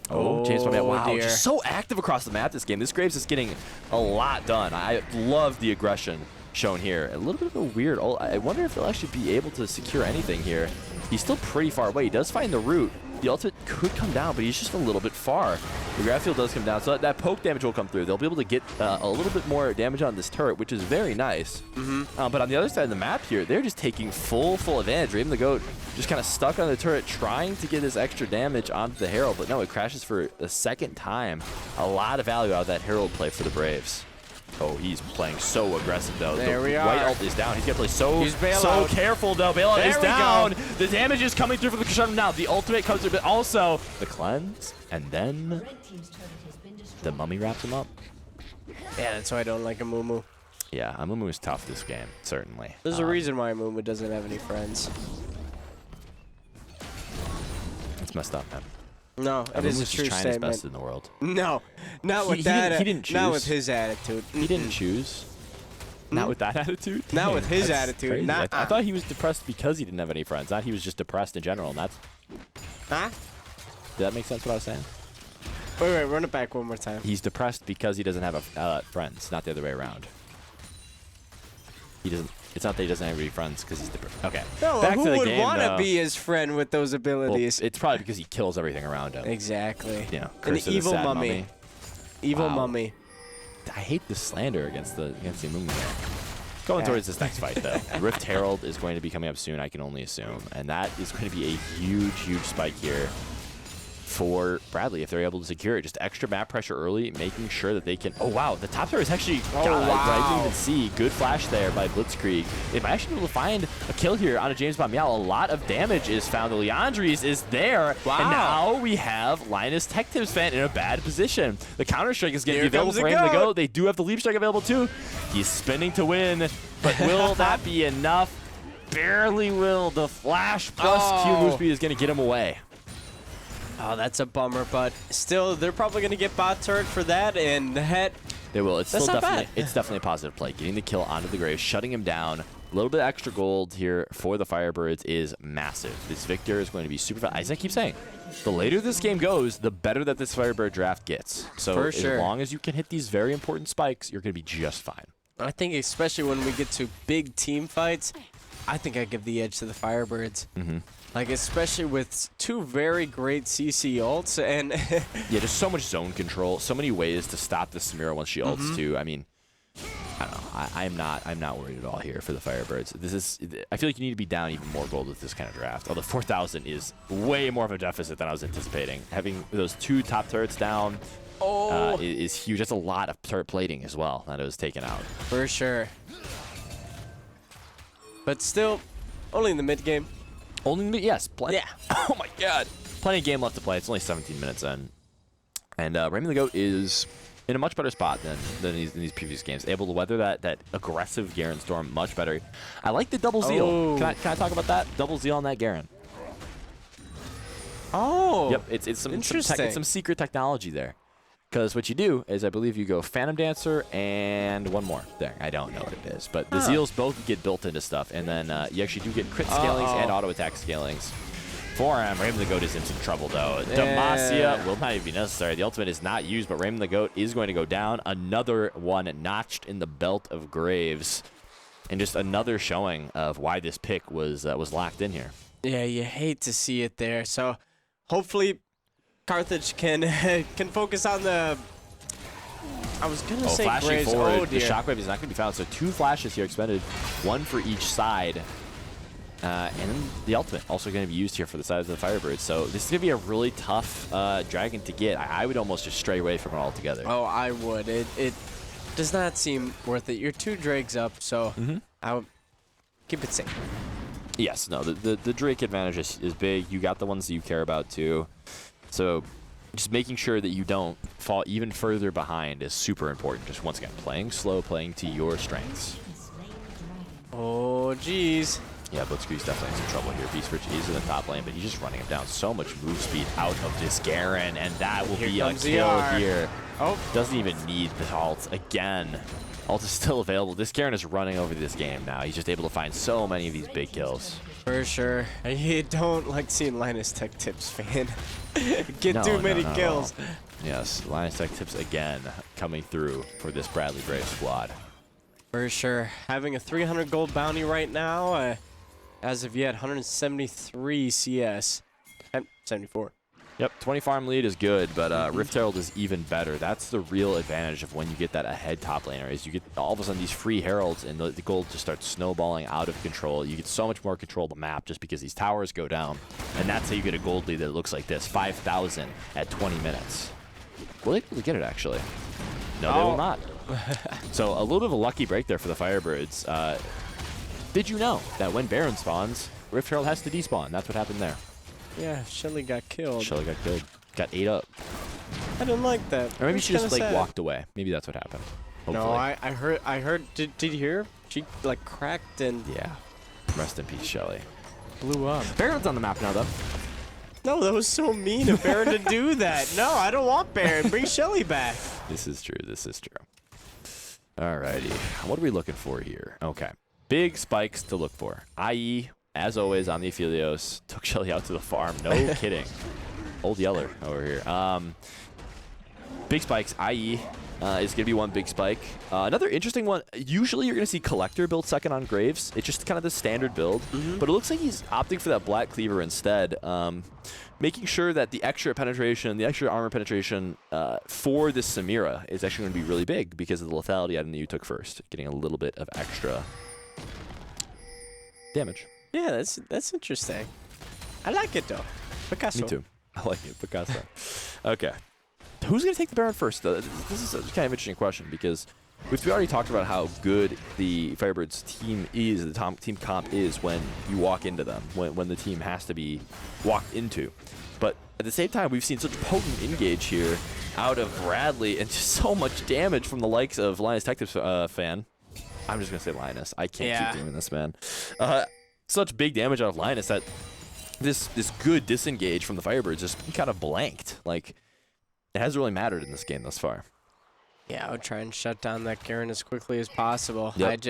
Oh, James Bond, wow, dear. just so active across the map this game. This Graves is getting a lot done. I love the aggression shown here. A little bit of a weird ult. I wonder if he'll actually be able to secure anything here. He's still pretty far away. He does find the root. The ultimate could come down, but he's just a little bit far. The grab field does come down, so that poke damage will come through. They'll be able to get a little bit more damage on this turret, which is very nice. But on the other side of the map here, they're just taking full advantage. Raven the Goat just kind of stuck on the turret, trying to get this extra damage onto the Herald, but no, it crashes for a second time. A lot of value out of that Herald play for the Braves. Oh, he's playing so aggressive, though. There we White are. ult is down. He's got to play so bailout. careful, though. Bailout There is we down. go. The damage is coming through for the shutdown now. The ultimate comes through, but also the cleanse, and then the mummy wraps him up. Yeah, that's why I don't like Amumu. Yeah, Amumu is tough this game, certainly. There's a reason why Amumu doesn't have any friends. It's messed up, man. No, it is a Amumu's true just trying his statement. best in the world. No, not with He that. didn't Not choose. with his attitude. He didn't choose. Not with that attitude? Not with his That's attitude. crazy. Nah. I thought he was depressed because he didn't have any friends. Not he was just depressed in general. And that's. Huh? Did that make sense what I was saying? Wait, run it back one more time. He's depressed because he doesn't have friends, not the other way around. He doesn't. It's not that he doesn't have any friends because he's depressed. Okay. No, Back who to the would game, want to though. be his friend with those Well, abilities? it's probably because he kills everything around him. Exactly. Yeah. An Curse of the evil Sad mummy. Evil Wow. mummy. I hate the slander against the Amumu there. Going towards this next fight, though. Rift Herald is going to be coming up soon, I can only assume. And that is going to be a huge, huge spike here for Bradley if they're able to secure it. Just extra map pressure early, making sure that they can... Oh, wow. The top thrower is actually... Oh, God, I didn't wow. even see. Good flash there by Blitzkrieg. They might actually be able to find a kill here on a James Bond Meow. A lot of damage is found. The Leandries is there. Wow. And now we have Linus Tech Tips fan in a bad position. The Counter-Strike is going to Here be available comes for the him to goat. go. They do have the Leap Strike available, too. He's spinning to win, but will that be enough? Barely will. The flash plus Q move speed is going to get him away. Oh, that's a bummer, but still, they're probably going to get bot turret for that, and that... They will. It's That's still not definitely bad. it's definitely a positive play. Getting the kill onto the grave, shutting him down. A little bit extra gold here for the Firebirds is massive. This Victor is going to be super fast. As I keep saying, the later this game goes, the better that this Firebird draft gets. So For as sure. long as you can hit these very important spikes, you're going to be just fine. I think especially when we get to big team fights, I think I give the edge to the Firebirds. Mm-hmm. Like, especially with two very great CC ults, and Yeah, just so much zone control, so many ways to stop the Samira once she ults too. I mean, I don't know. I'm not worried at all here for the Firebirds. I feel like you need to be down even more gold with this kind of draft. Although 4,000 is way more of a deficit than I was anticipating. Having those two top turrets down is huge. That's a lot of turret plating as well that it was taken out. for sure. But still, only in the mid game. Only yes, plenty. Yeah. Oh my God, plenty of game left to play. It's only 17 minutes in, and Raymond the Goat is in a much better spot than in these previous games. Able to weather that aggressive Garen storm much better. I like the double zeal. Oh. Can I talk about that double zeal on that Garen? Oh. Yep, it's Interesting. some secret technology there. Because what you do is, I believe you go Phantom Dancer and one more. There, I don't know what it is. But the Zeals both get built into stuff. And then you actually do get crit scalings and auto attack scalings. For him, Raymond the Goat is in some trouble, though. Demacia will not even be necessary. The ultimate is not used, but Raymond the Goat is going to go down. Another one notched in the belt of Graves. And just another showing of why this pick was locked in here. Yeah, you hate to see it there. So hopefully Carthage can focus on the... I was going to say flashing Graves. forward. Oh, The dear. shockwave is not going to be found. So 2 flashes here expended, 1 for each side. And then the ultimate also going to be used here for the side of the Firebirds. So this is going to be a really tough dragon to get. I would almost just stray away from it altogether. Oh, I would. It does not seem worth it. You're 2 Drakes up, so I would keep it safe. Yes, no, the Drake advantage is big. You got the ones that you care about too. So just making sure that you don't fall even further behind is super important. Just once again, playing slow, playing to your strengths. Oh, jeez. Yeah, Blitzkrieg's definitely in some trouble here. Beast Rich is in the top lane, but he's just running him down. So much move speed out of this Garen, and that will be a comes the kill R. here. Oh. Doesn't even need the ult again. Ult is still available. This Garen is running over this game now. He's just able to find so many of these big kills. For sure. I don't like seeing Linus Tech Tips, fan. Get No, too no, many not at kills. all. Yes, Linus Tech Tips again coming through for this Bradley Brave squad. For sure. Having a 300 gold bounty right now. As of yet, 173 CS. 74. Yep, 20 farm lead is good, but Rift Herald is even better. That's the real advantage of when you get that ahead top laner, is you get all of a sudden these free heralds, and the gold just starts snowballing out of control. You get so much more control of the map just because these towers go down, and that's how you get a gold lead that looks like this, 5,000 at 20 minutes. Will they get it, actually? No, they will not. So a little bit of a lucky break there for the Firebirds. Did you know that when Baron spawns, Rift Herald has to despawn? That's what happened there. Yeah, Shelly got killed. Shelly got killed. Got ate up. I didn't like that. Or maybe That's she just kinda like sad. walked away. Maybe that's what happened. Hopefully. No, I heard. Did you hear? She like cracked and Yeah. Rest in peace, Shelly. blew up. Baron's on the map now, though. No, that was so mean of Baron to do that. No, I don't want Baron. Bring Shelly back. This is true. This is true. Alrighty. What are we looking for here? Okay. Big spikes to look for. IE, as always, on the Aphelios. Took Shelly out to the farm. No kidding. Old Yeller over here. Big spikes. IE is going to be one big spike. Another interesting one. Usually you're going to see Collector build second on Graves. It's just kind of the standard build. But it looks like he's opting for that Black Cleaver instead. Making sure that the extra penetration, the extra armor penetration for this Samira is actually going to be really big because of the lethality item that you took first. Getting a little bit of extra damage. Yeah, that's interesting. I like it though. Picasso. Me too. I like it. Picasso. Okay. Who's going to take the Baron first, though? This is a kind of interesting question because we've already talked about how good the Firebirds team is, the team comp is when you walk into them, when the team has to be walked into. But at the same time, we've seen such potent engage here out of Bradley and just so much damage from the likes of Linus Tective's fan. I'm just going to say Linus. I can't keep doing this, man. Such big damage out of Linus that this good disengage from the Firebirds just kind of blanked. Like, it hasn't really mattered in this game thus far. Yeah, I would try and shut down that Garen as quickly as possible. Yep.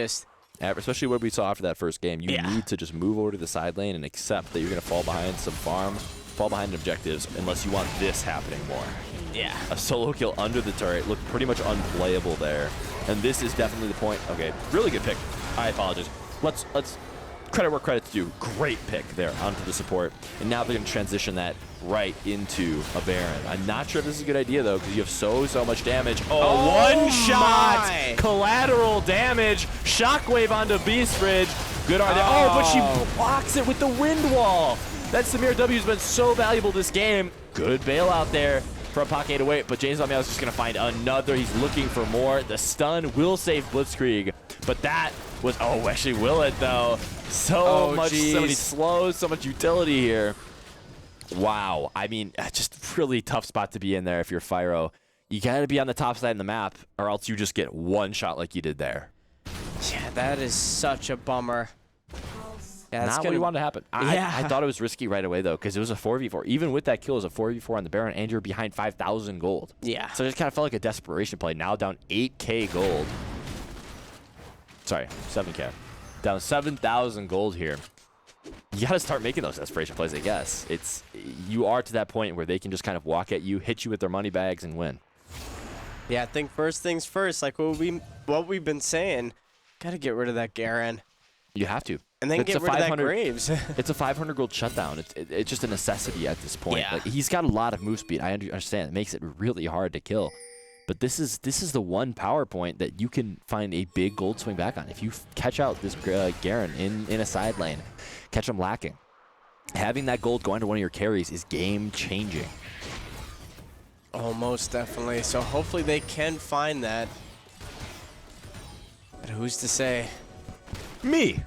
Especially what we saw after that first game. You Yeah. need to just move over to the side lane and accept that you're going to fall behind some farm, fall behind objectives, unless you want this happening more. Yeah. A solo kill under the turret looked pretty much unplayable there. And this is definitely the point. Okay, really good pick. I apologize. Let's credit where credit's due. Great pick there onto the support. And now they're going to transition that right into a Baron. I'm not sure if this is a good idea, though, because you have so much damage. Oh, one shot! my. Collateral damage. Shockwave onto Beast Bridge. Good art there. Oh, but she blocks it with the wind wall. That Samir W has been so valuable this game. Good bailout there from Pocket 808, but James Lamel is just going to find another. He's looking for more. The stun will save Blitzkrieg, but that was, oh, actually will it, though. So many slows, so much utility here. Wow. I mean, just really tough spot to be in there if you're Fyro. You got to be on the top side of the map, or else you just get one shot like you did there. Yeah, that is such a bummer. Yeah, Not what you wanted to happen. I thought it was risky right away, though, because it was a 4v4. Even with that kill, it was a 4v4 on the Baron, and you're behind 5,000 gold. Yeah. So it just kind of felt like a desperation play. Now down 8k gold. Sorry, 7k. Down 7,000 gold here. You got to start making those desperation plays, I guess. You are to that point where they can just kind of walk at you, hit you with their money bags, and win. Yeah, I think first things first, like what we've been saying, got to get rid of that Garen. You have to. And then get rid of that Graves. It's a 500 gold shutdown. It's just a necessity at this point. Yeah. Like, he's got a lot of move speed. I understand. It makes it really hard to kill. But this is the one power point that you can find a big gold swing back on. If you catch out this Garen in a side lane, catch him lacking, having that gold going to one of your carries is game changing. Oh, most definitely. So hopefully they can find that. But who's to say? Me.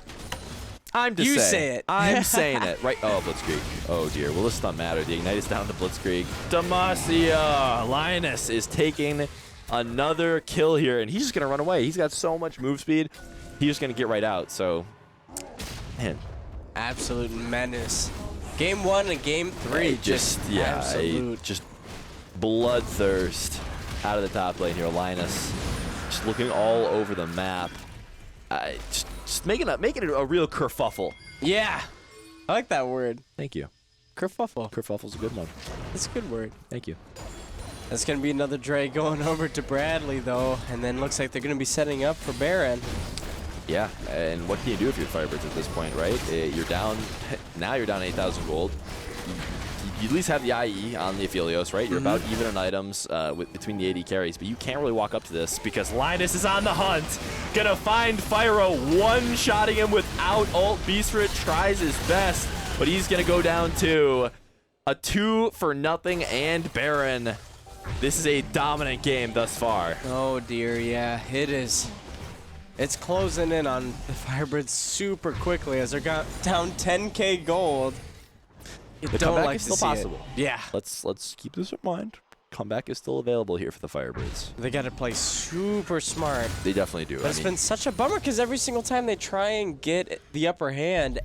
I'm just You saying. say it. I'm saying it. Right. Oh, Blitzkrieg. Oh, dear. Will this not matter? The Ignite is down to Blitzkrieg. Demacia. Linus is taking another kill here, and he's just going to run away. He's got so much move speed. He's just going to get right out. So, man. Absolute menace. Game 1 and Game 3. Just bloodthirst out of the top lane here. Linus just looking all over the map. Just making it a real kerfuffle. Yeah. I like that word. Thank you. Kerfuffle. Kerfuffle's a good one. That's a good word. Thank you. That's going to be another Dre going over to Bradley, though. And then looks like they're going to be setting up for Baron. Yeah, and what can you do if you're Firebirds at this point, right? You're down, now you're down 8,000 gold. You at least have the IE on the Aphelios, right? You're about even on items between the AD carries, but you can't really walk up to this because Linus is on the hunt. Gonna find Fyro, one-shotting him without ult. Beastrit tries his best, but he's gonna go down to a 2-for-0 and Baron This is a dominant game thus far. Oh dear, yeah, it is. It's closing in on the Firebirds super quickly as they're down 10k gold. You The don't comeback like is to still see possible. it. Yeah. Let's keep this in mind. Comeback is still available here for the Firebirds. They got to play super smart. They definitely do. But it's been such a bummer because every single time they try and get the upper hand,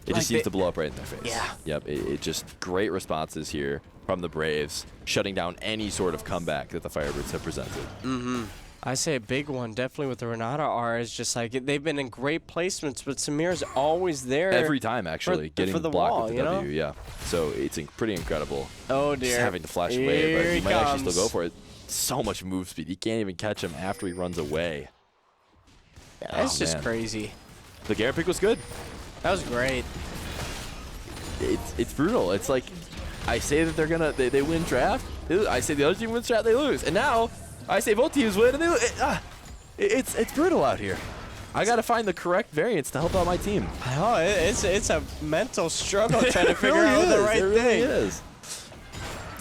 it just seems to blow up right in their face. Yeah. Yep. It just great responses here from the Braves, shutting down any sort of comeback that the Firebirds have presented. I say a big one, definitely with the Renata R, is just like they've been in great placements, but Samir's always there. Every time, actually, getting for the blocked wall, with the you know? W. Yeah. So it's pretty incredible. Oh dear. Just having to flash away, Here but he he might actually comes. still go for it. So much move speed. You can't even catch him after he runs away. Yeah, that's just man. crazy. The Garen pick was good. That was great. It's brutal. It's like I say that they're gonna they win draft. I say the other team wins draft, they lose. And now I say both teams win and they lose. It's brutal out here. I gotta find the correct variants to help out my team. Oh, it's a mental struggle trying to It figure really out the is. right It really thing. is.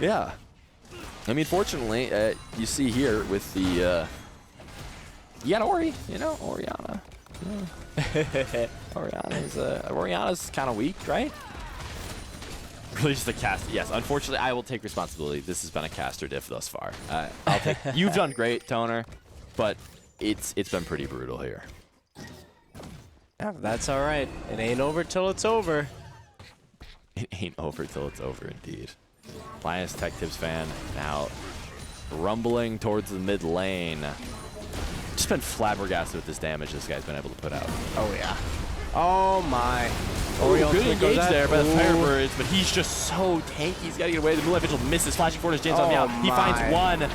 Yeah. I mean, fortunately, you see here with the you got Ori, you know, Oriana. Yeah. Oriana's kind of weak, right? Really just a cast. Yes, unfortunately, I will take responsibility. This has been a caster diff thus far. I'll take. You've done great, Toner, but it's been pretty brutal here. Yeah, that's all right. It ain't over till it's over. It ain't over till it's over, indeed. Linus Tech Tips fan now rumbling towards the mid lane. Just been flabbergasted with this damage this guy's been able to put out. Oh yeah. Oh my. Good engage there by the Firebirds, but he's just so tanky. He's got to get away. The Moonlight Vigil misses, flashing forward as James on the out. He finds one.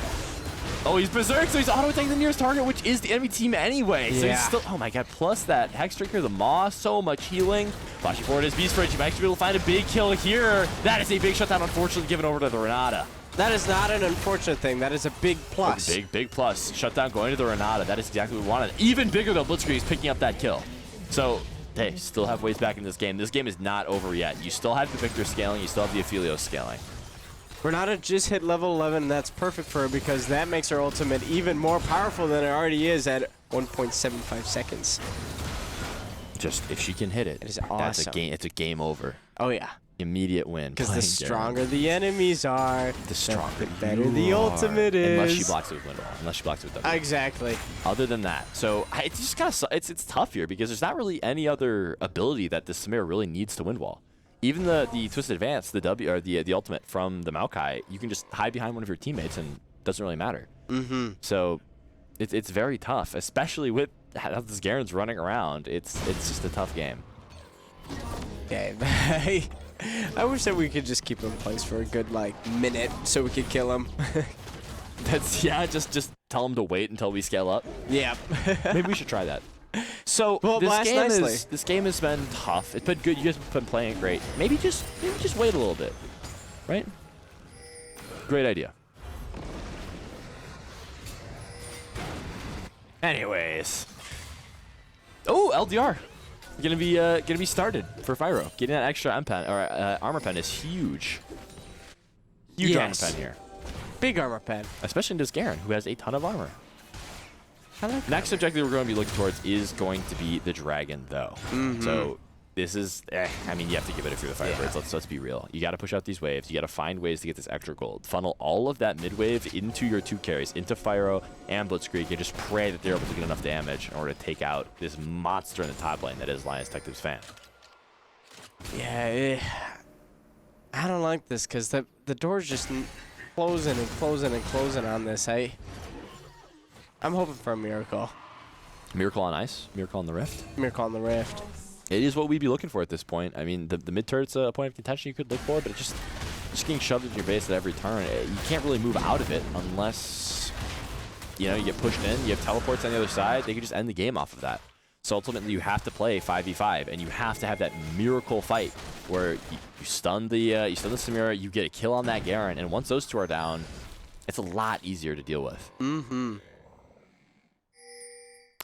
Oh, he's berserk, so he's auto-attacking the nearest target, which is the enemy team anyway. So he's still, oh my god, plus that Hex Drinker, the Maw, so much healing. Flashing forward as Beast Bridge, he might actually be able to find a big kill here. That is a big shutdown, unfortunately, given over to the Renata. That is not an unfortunate thing. That is a big plus. Big plus. Shutdown going to the Renata. That is exactly what we wanted. Even bigger though, Blitzkrieg is picking up that kill. So, hey, still have ways back in this game. This game is not over yet. You still have the Victor scaling. You still have the Aphelios scaling. Renata just hit level 11, and that's perfect for her because that makes her ultimate even more powerful than it already is at 1.75 seconds. Just, if she can hit it, is that's awesome. it's a game over. Oh, yeah. Immediate win. Because the stronger the enemies are, the stronger the better you the are. ultimate is. Unless she blocks it with Windwall. Unless she blocks it with W. Exactly. Other than that, so it's just kind of it's tough here because there's not really any other ability that this Samira really needs to Windwall. Even the Twisted Advance, the W or the ultimate from the Maokai, you can just hide behind one of your teammates and it doesn't really matter. So it's very tough, especially with how this Garen's running around. It's just a tough game. Yeah, I wish that we could just keep him in place for a good minute so we could kill him. That's just tell him to wait until we scale up. Yeah. Maybe we should try that. So Well, this game has been tough. It's been good. You guys have been playing it great. Maybe just wait a little bit, right? Great idea. Anyways, oh LDR, gonna be started for Fyro. Getting that extra M pen or armor pen is huge. Huge armor pen here, Big armor pen. especially into Garen, who has a ton of armor. I like Next objective we're going to be looking towards is going to be the dragon, though. So this is, I mean, you have to give it if you're the Firebirds. Let's be real. You got to push out these waves. You got to find ways to get this extra gold. Funnel all of that mid wave into your two carries, into Fyro and Blitzkrieg, and just pray that they're able to get enough damage in order to take out this monster in the top lane that is Linus Tech Tips fan. Yeah, I don't like this because the door's just closing and closing and closing on this. I'm hoping for a miracle. Miracle on Ice, Miracle on the Rift. Miracle on the Rift. It is what we'd be looking for at this point. I mean, the mid turret's a point of contention you could look for, but it's just getting shoved into your base at every turn. You can't really move out of it unless, you get pushed in. You have teleports on the other side. They could just end the game off of that. So ultimately, you have to play 5v5, and you have to have that miracle fight where you stun the Samira, you get a kill on that Garen, and once those two are down, it's a lot easier to deal with.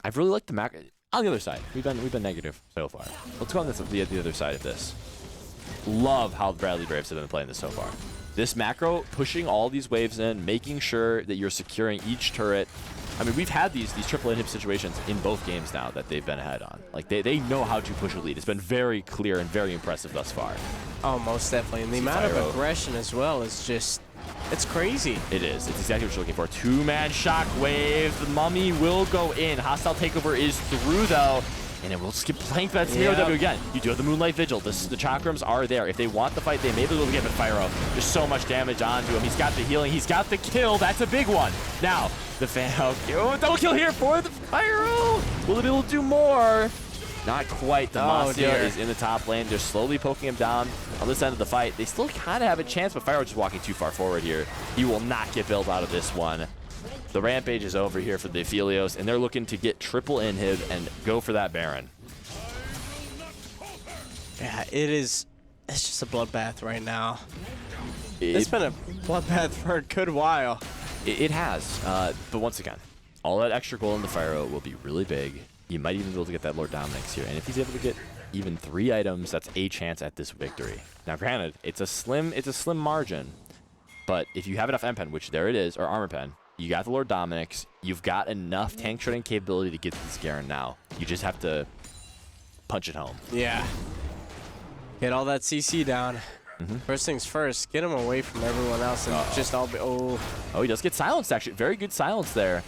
I've really liked the macro. On the other side, we've been negative so far. Let's go on the other side of this. Love how Bradley Braves have been playing this so far. This macro pushing all these waves in, making sure that you're securing each turret. I mean, we've had these triple inhib situations in both games now that they've been ahead on. Like, they know how to push a lead. It's been very clear and very impressive thus far. Oh, most definitely. And the amount of aggression as well is just, it's crazy. It is. It's exactly what you're looking for. Two-man shockwave. The mummy will go in. Hostile takeover is through, though. And it will skip plank that Samira W again. You do have the Moonlight Vigil. The chakrams are there. If they want the fight, they may be able to get Pyro. There's so much damage onto him. He's got the healing. He's got the kill. That's a big one. Now, the fan. Oh, double kill here for the Pyro. Will they be able to do more? Not quite. The Masya is in the top lane. They're slowly poking him down on this end of the fight. They still kind of have a chance, but Pyro just walking too far forward here. He will not get built out of this one. The Rampage is over here for the Aphelios, and they're looking to get triple inhib and go for that Baron. Yeah, it's just a bloodbath right now. It's been a bloodbath for a good while. It has, but once again, all that extra gold in the Fyro will be really big. You might even be able to get that Lord Dominik's here, and if he's able to get even 3 items, that's a chance at this victory. Now, granted, it's a slim margin, but if you have enough M-Pen, which there it is, or Armor Pen, you got the Lord Dominik's, you've got enough tank shredding capability to get to this Garen now. You just have to punch it home. Yeah. Get all that CC down. First things first, get him away from everyone else and just all be, oh, he does get silenced, actually. Very good silence there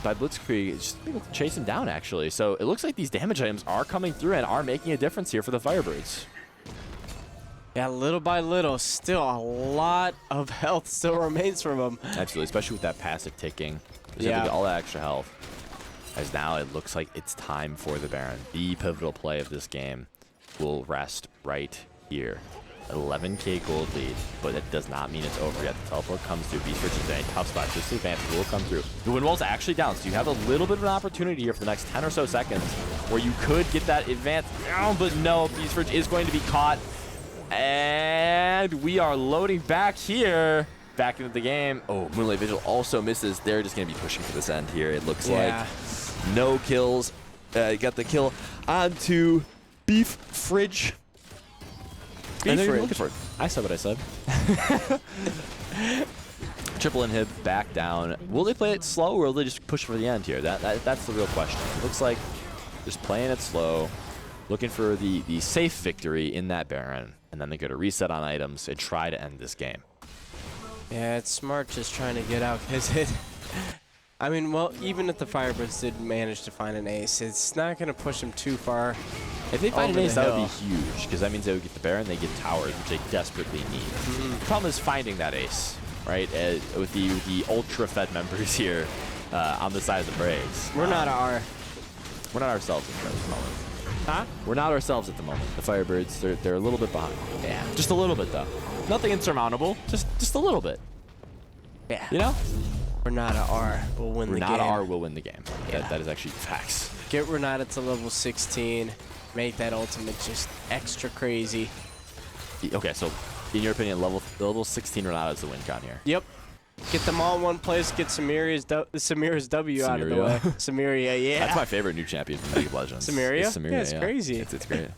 by Blitzkrieg. Just able to chase him down, actually. So it looks like these damage items are coming through and are making a difference here for the FIrebirds. Yeah, little by little, still a lot of health still remains from him. Absolutely, especially with that passive ticking. Yeah. All that extra health. As now it looks like it's time for the Baron. The pivotal play of this game will rest right here. 11k gold lead, but it does not mean it's over yet. The teleport comes through. Beastfridge is in a tough spot. Just the advantage will come through. The wind wall's actually down, so you have a little bit of an opportunity here for the next 10 or so seconds where you could get that advance. But no, Beastfridge is going to be caught. And we are loading back here. Back into the game. Oh, Moonlight Vigil also misses. They're just going to be pushing to this end here, it looks like. No kills. Got the kill onto Beastfridge. I said what I said. Triple inhib back down. Will they play it slow or will they just push for the end here? That's the real question. It looks like just playing it slow, looking for the safe victory in that Baron, and then they go to reset on items and try to end this game. Yeah, it's smart just trying to get out because it. I mean, well, even if the FIrebirds did manage to find an ace, it's not going to push them too far. If they find an ace, that would be huge, because that means they would get the Baron, they get towers, which they desperately need. The problem is finding that ace, right? With the ultra-fed members here on the side of the Braves. We're not ourselves at the moment. Huh? We're not ourselves at the moment. The FIrebirds, they're a little bit behind. Yeah. Just a little bit, though. Nothing insurmountable. Just a little bit. Yeah. You know? Renata R will win the game. Renata R will win the game. Yeah. That is actually facts. Get Renata to level 16. Make that ultimate just extra crazy. Okay, so in your opinion, level 16 Renata is the win con here. Yep. Get them all in one place. Get Samira's W out of the way. Samiria, yeah. That's my favorite new champion from League of Legends. Samiria? Samiria, yeah, it's crazy. It's great.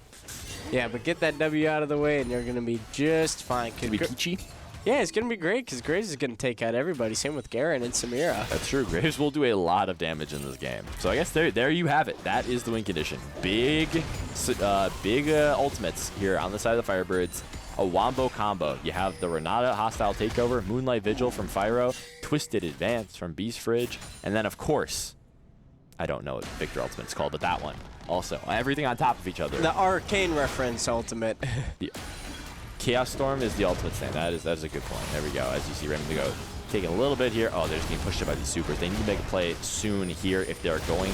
Yeah, but get that W out of the way, and you're going to be just fine. Could be peachy. Yeah, it's going to be great because Graves is going to take out everybody. Same with Garen and Samira. That's true. Graves will do a lot of damage in this game. So I guess there you have it. That is the win condition. Big ultimates here on the side of the FIrebirds. A wombo combo. You have the Renata hostile takeover, Moonlight Vigil from Fyro, Twisted Advance from Beastfridge, and then of course, I don't know what Victor Ultimate's called, but that one. Also, everything on top of each other. The Arcane reference ultimate. The Chaos Storm is the ultimate thing. That is a good point. There we go. As you see Raymond go taking a little bit here. Oh, they're just getting pushed up by these supers. They need to make a play soon here if they're going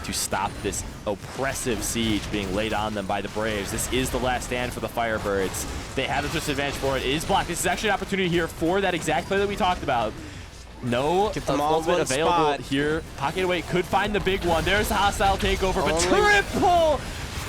to stop this oppressive siege being laid on them by the Braves. This is the last stand for the FIrebirds. They have the twist advantage for it. It is blocked. This is actually an opportunity here for that exact play that we talked about. No ultimate available here. Pocket away could find the big one. There's the hostile takeover, but triple!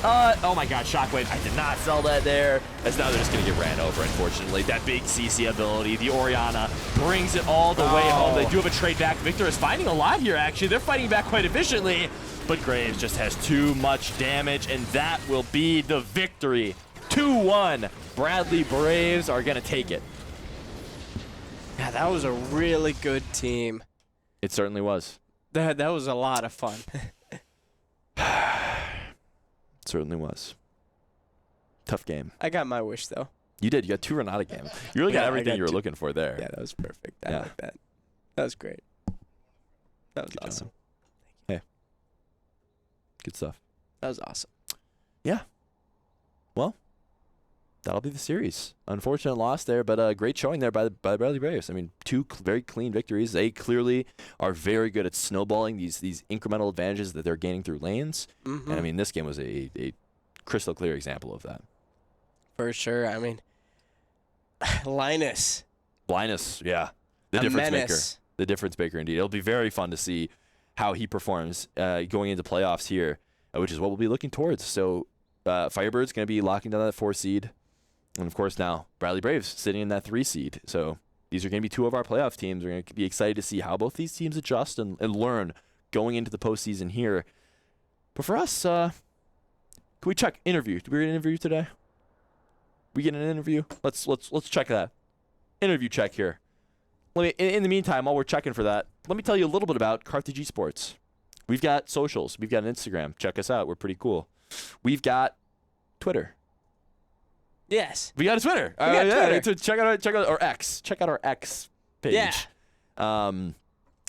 Oh my god, Shockwave. I did not sell that there. As now they're just going to get ran over, unfortunately. That big CC ability, the Orianna, brings it all the way home. They do have a trade back. Victor is fighting a lot here, actually. They're fighting back quite efficiently, but Graves just has too much damage, and that will be the victory. 2-1. Bradley Braves are going to take it. Yeah, that was a really good team. It certainly was. That was a lot of fun. It certainly was. Tough game. I got my wish though. You did. You got 2 Renata games. You really got Yeah, I everything got you were 2. looking for there. Yeah, that was perfect. I Yeah. like that. That was great. That was Good job. awesome. Good stuff. That was awesome. Well, that'll be the series. Unfortunate loss there, but a great showing there by the Bradley Braves. I mean, 2 very clean victories. They clearly are very good at snowballing these incremental advantages that they're gaining through lanes. Mm-hmm. And I mean, this game was a crystal clear example of that. For sure. I mean, Linus. Yeah. The a difference maker. menace. The difference maker, indeed. It'll be very fun to see how he performs going into playoffs here, which is what we'll be looking towards. So Firebirds going to be locking down that 4 seed. And, of course, now Bradley Braves sitting in that 3 seed. So these are going to be 2 of our playoff teams. We're going to be excited to see how both these teams adjust and learn going into the postseason here. But for us, can we check interview? Did we get an interview today? We get an interview? Let's check that. Interview check here. In the meantime, while we're checking for that, let me tell you a little bit about Carthage Esports. We've got socials. We've got an Instagram. Check us out. We're pretty cool. We've got Twitter. Yes. We got a Twitter. We got Twitter. So check out our X. Check out our X page. Yeah. And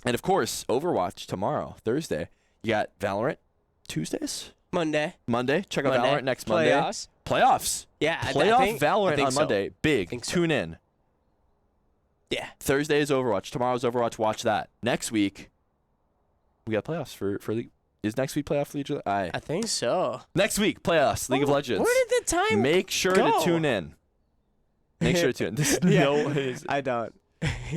of course, Overwatch tomorrow, Thursday. You got Valorant Tuesdays? Monday. Check out Monday. Valorant next Monday. Playoffs. Yeah. Playoff Valorant on so. Monday. Big. Think so. Tune in. Yeah. Thursday is Overwatch. Tomorrow's Overwatch. Watch that. Next week, we got playoffs for League. Is next week playoff League? I think so. Next week playoffs League of Legends. Where did the time Make sure go? to tune in. Make sure to tune in. This Yeah. I don't.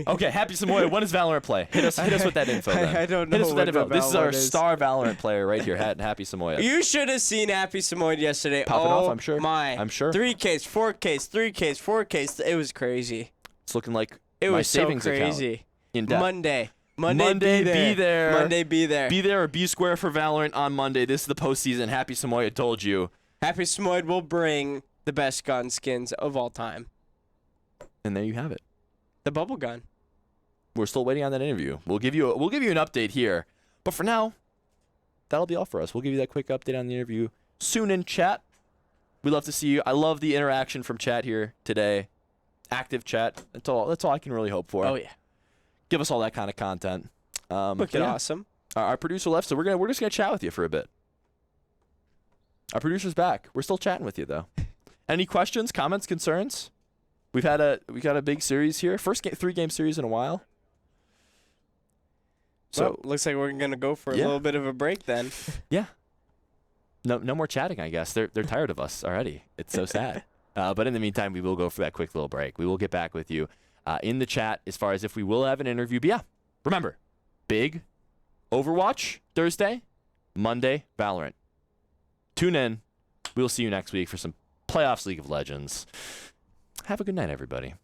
Okay, Happy Samoy. When does Valorant play? Hit us with that info. Then. I don't know. Hit us with that info. when the This is our Valorant is. star Valorant player right here, Happy Samoy. You should have seen Happy Samoyed yesterday. Popping oh off, I'm sure. I'm sure. 3Ks, 4Ks, 3Ks, 4Ks. It was crazy. It's looking like It my was so savings account crazy. in debt. Monday, Monday, be there. Monday, be there. Be there or be square for Valorant on Monday. This is the postseason. Happy Samoy told you. Happy Samoyed will bring the best gun skins of all time. And there you have it. The bubble gun. We're still waiting on that interview. We'll give you an update here. But for now, that'll be all for us. We'll give you that quick update on the interview soon in chat. We love to see you. I love the interaction from chat here today. Active chat. That's all I can really hope for. Oh yeah. Give us all that kind of content. Looking awesome. Our producer left, so we're just gonna chat with you for a bit. Our producer's back. We're still chatting with you though. Any questions, comments, concerns? We got a big series here. First 3-game series in a while. So Well, looks like we're gonna go for a little bit of a break then. yeah. No more chatting, I guess. They're tired of us already. It's so sad. But in the meantime, we will go for that quick little break. We will get back with you in the chat as far as if we will have an interview. But yeah, remember, big Overwatch Thursday, Monday Valorant. Tune in. We'll see you next week for some playoffs League of Legends. Have a good night, everybody.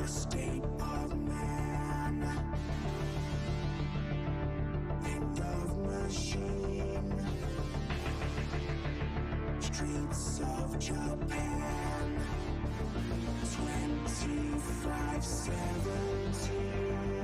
the state of man. End of machine. Streets of Japan. 2517.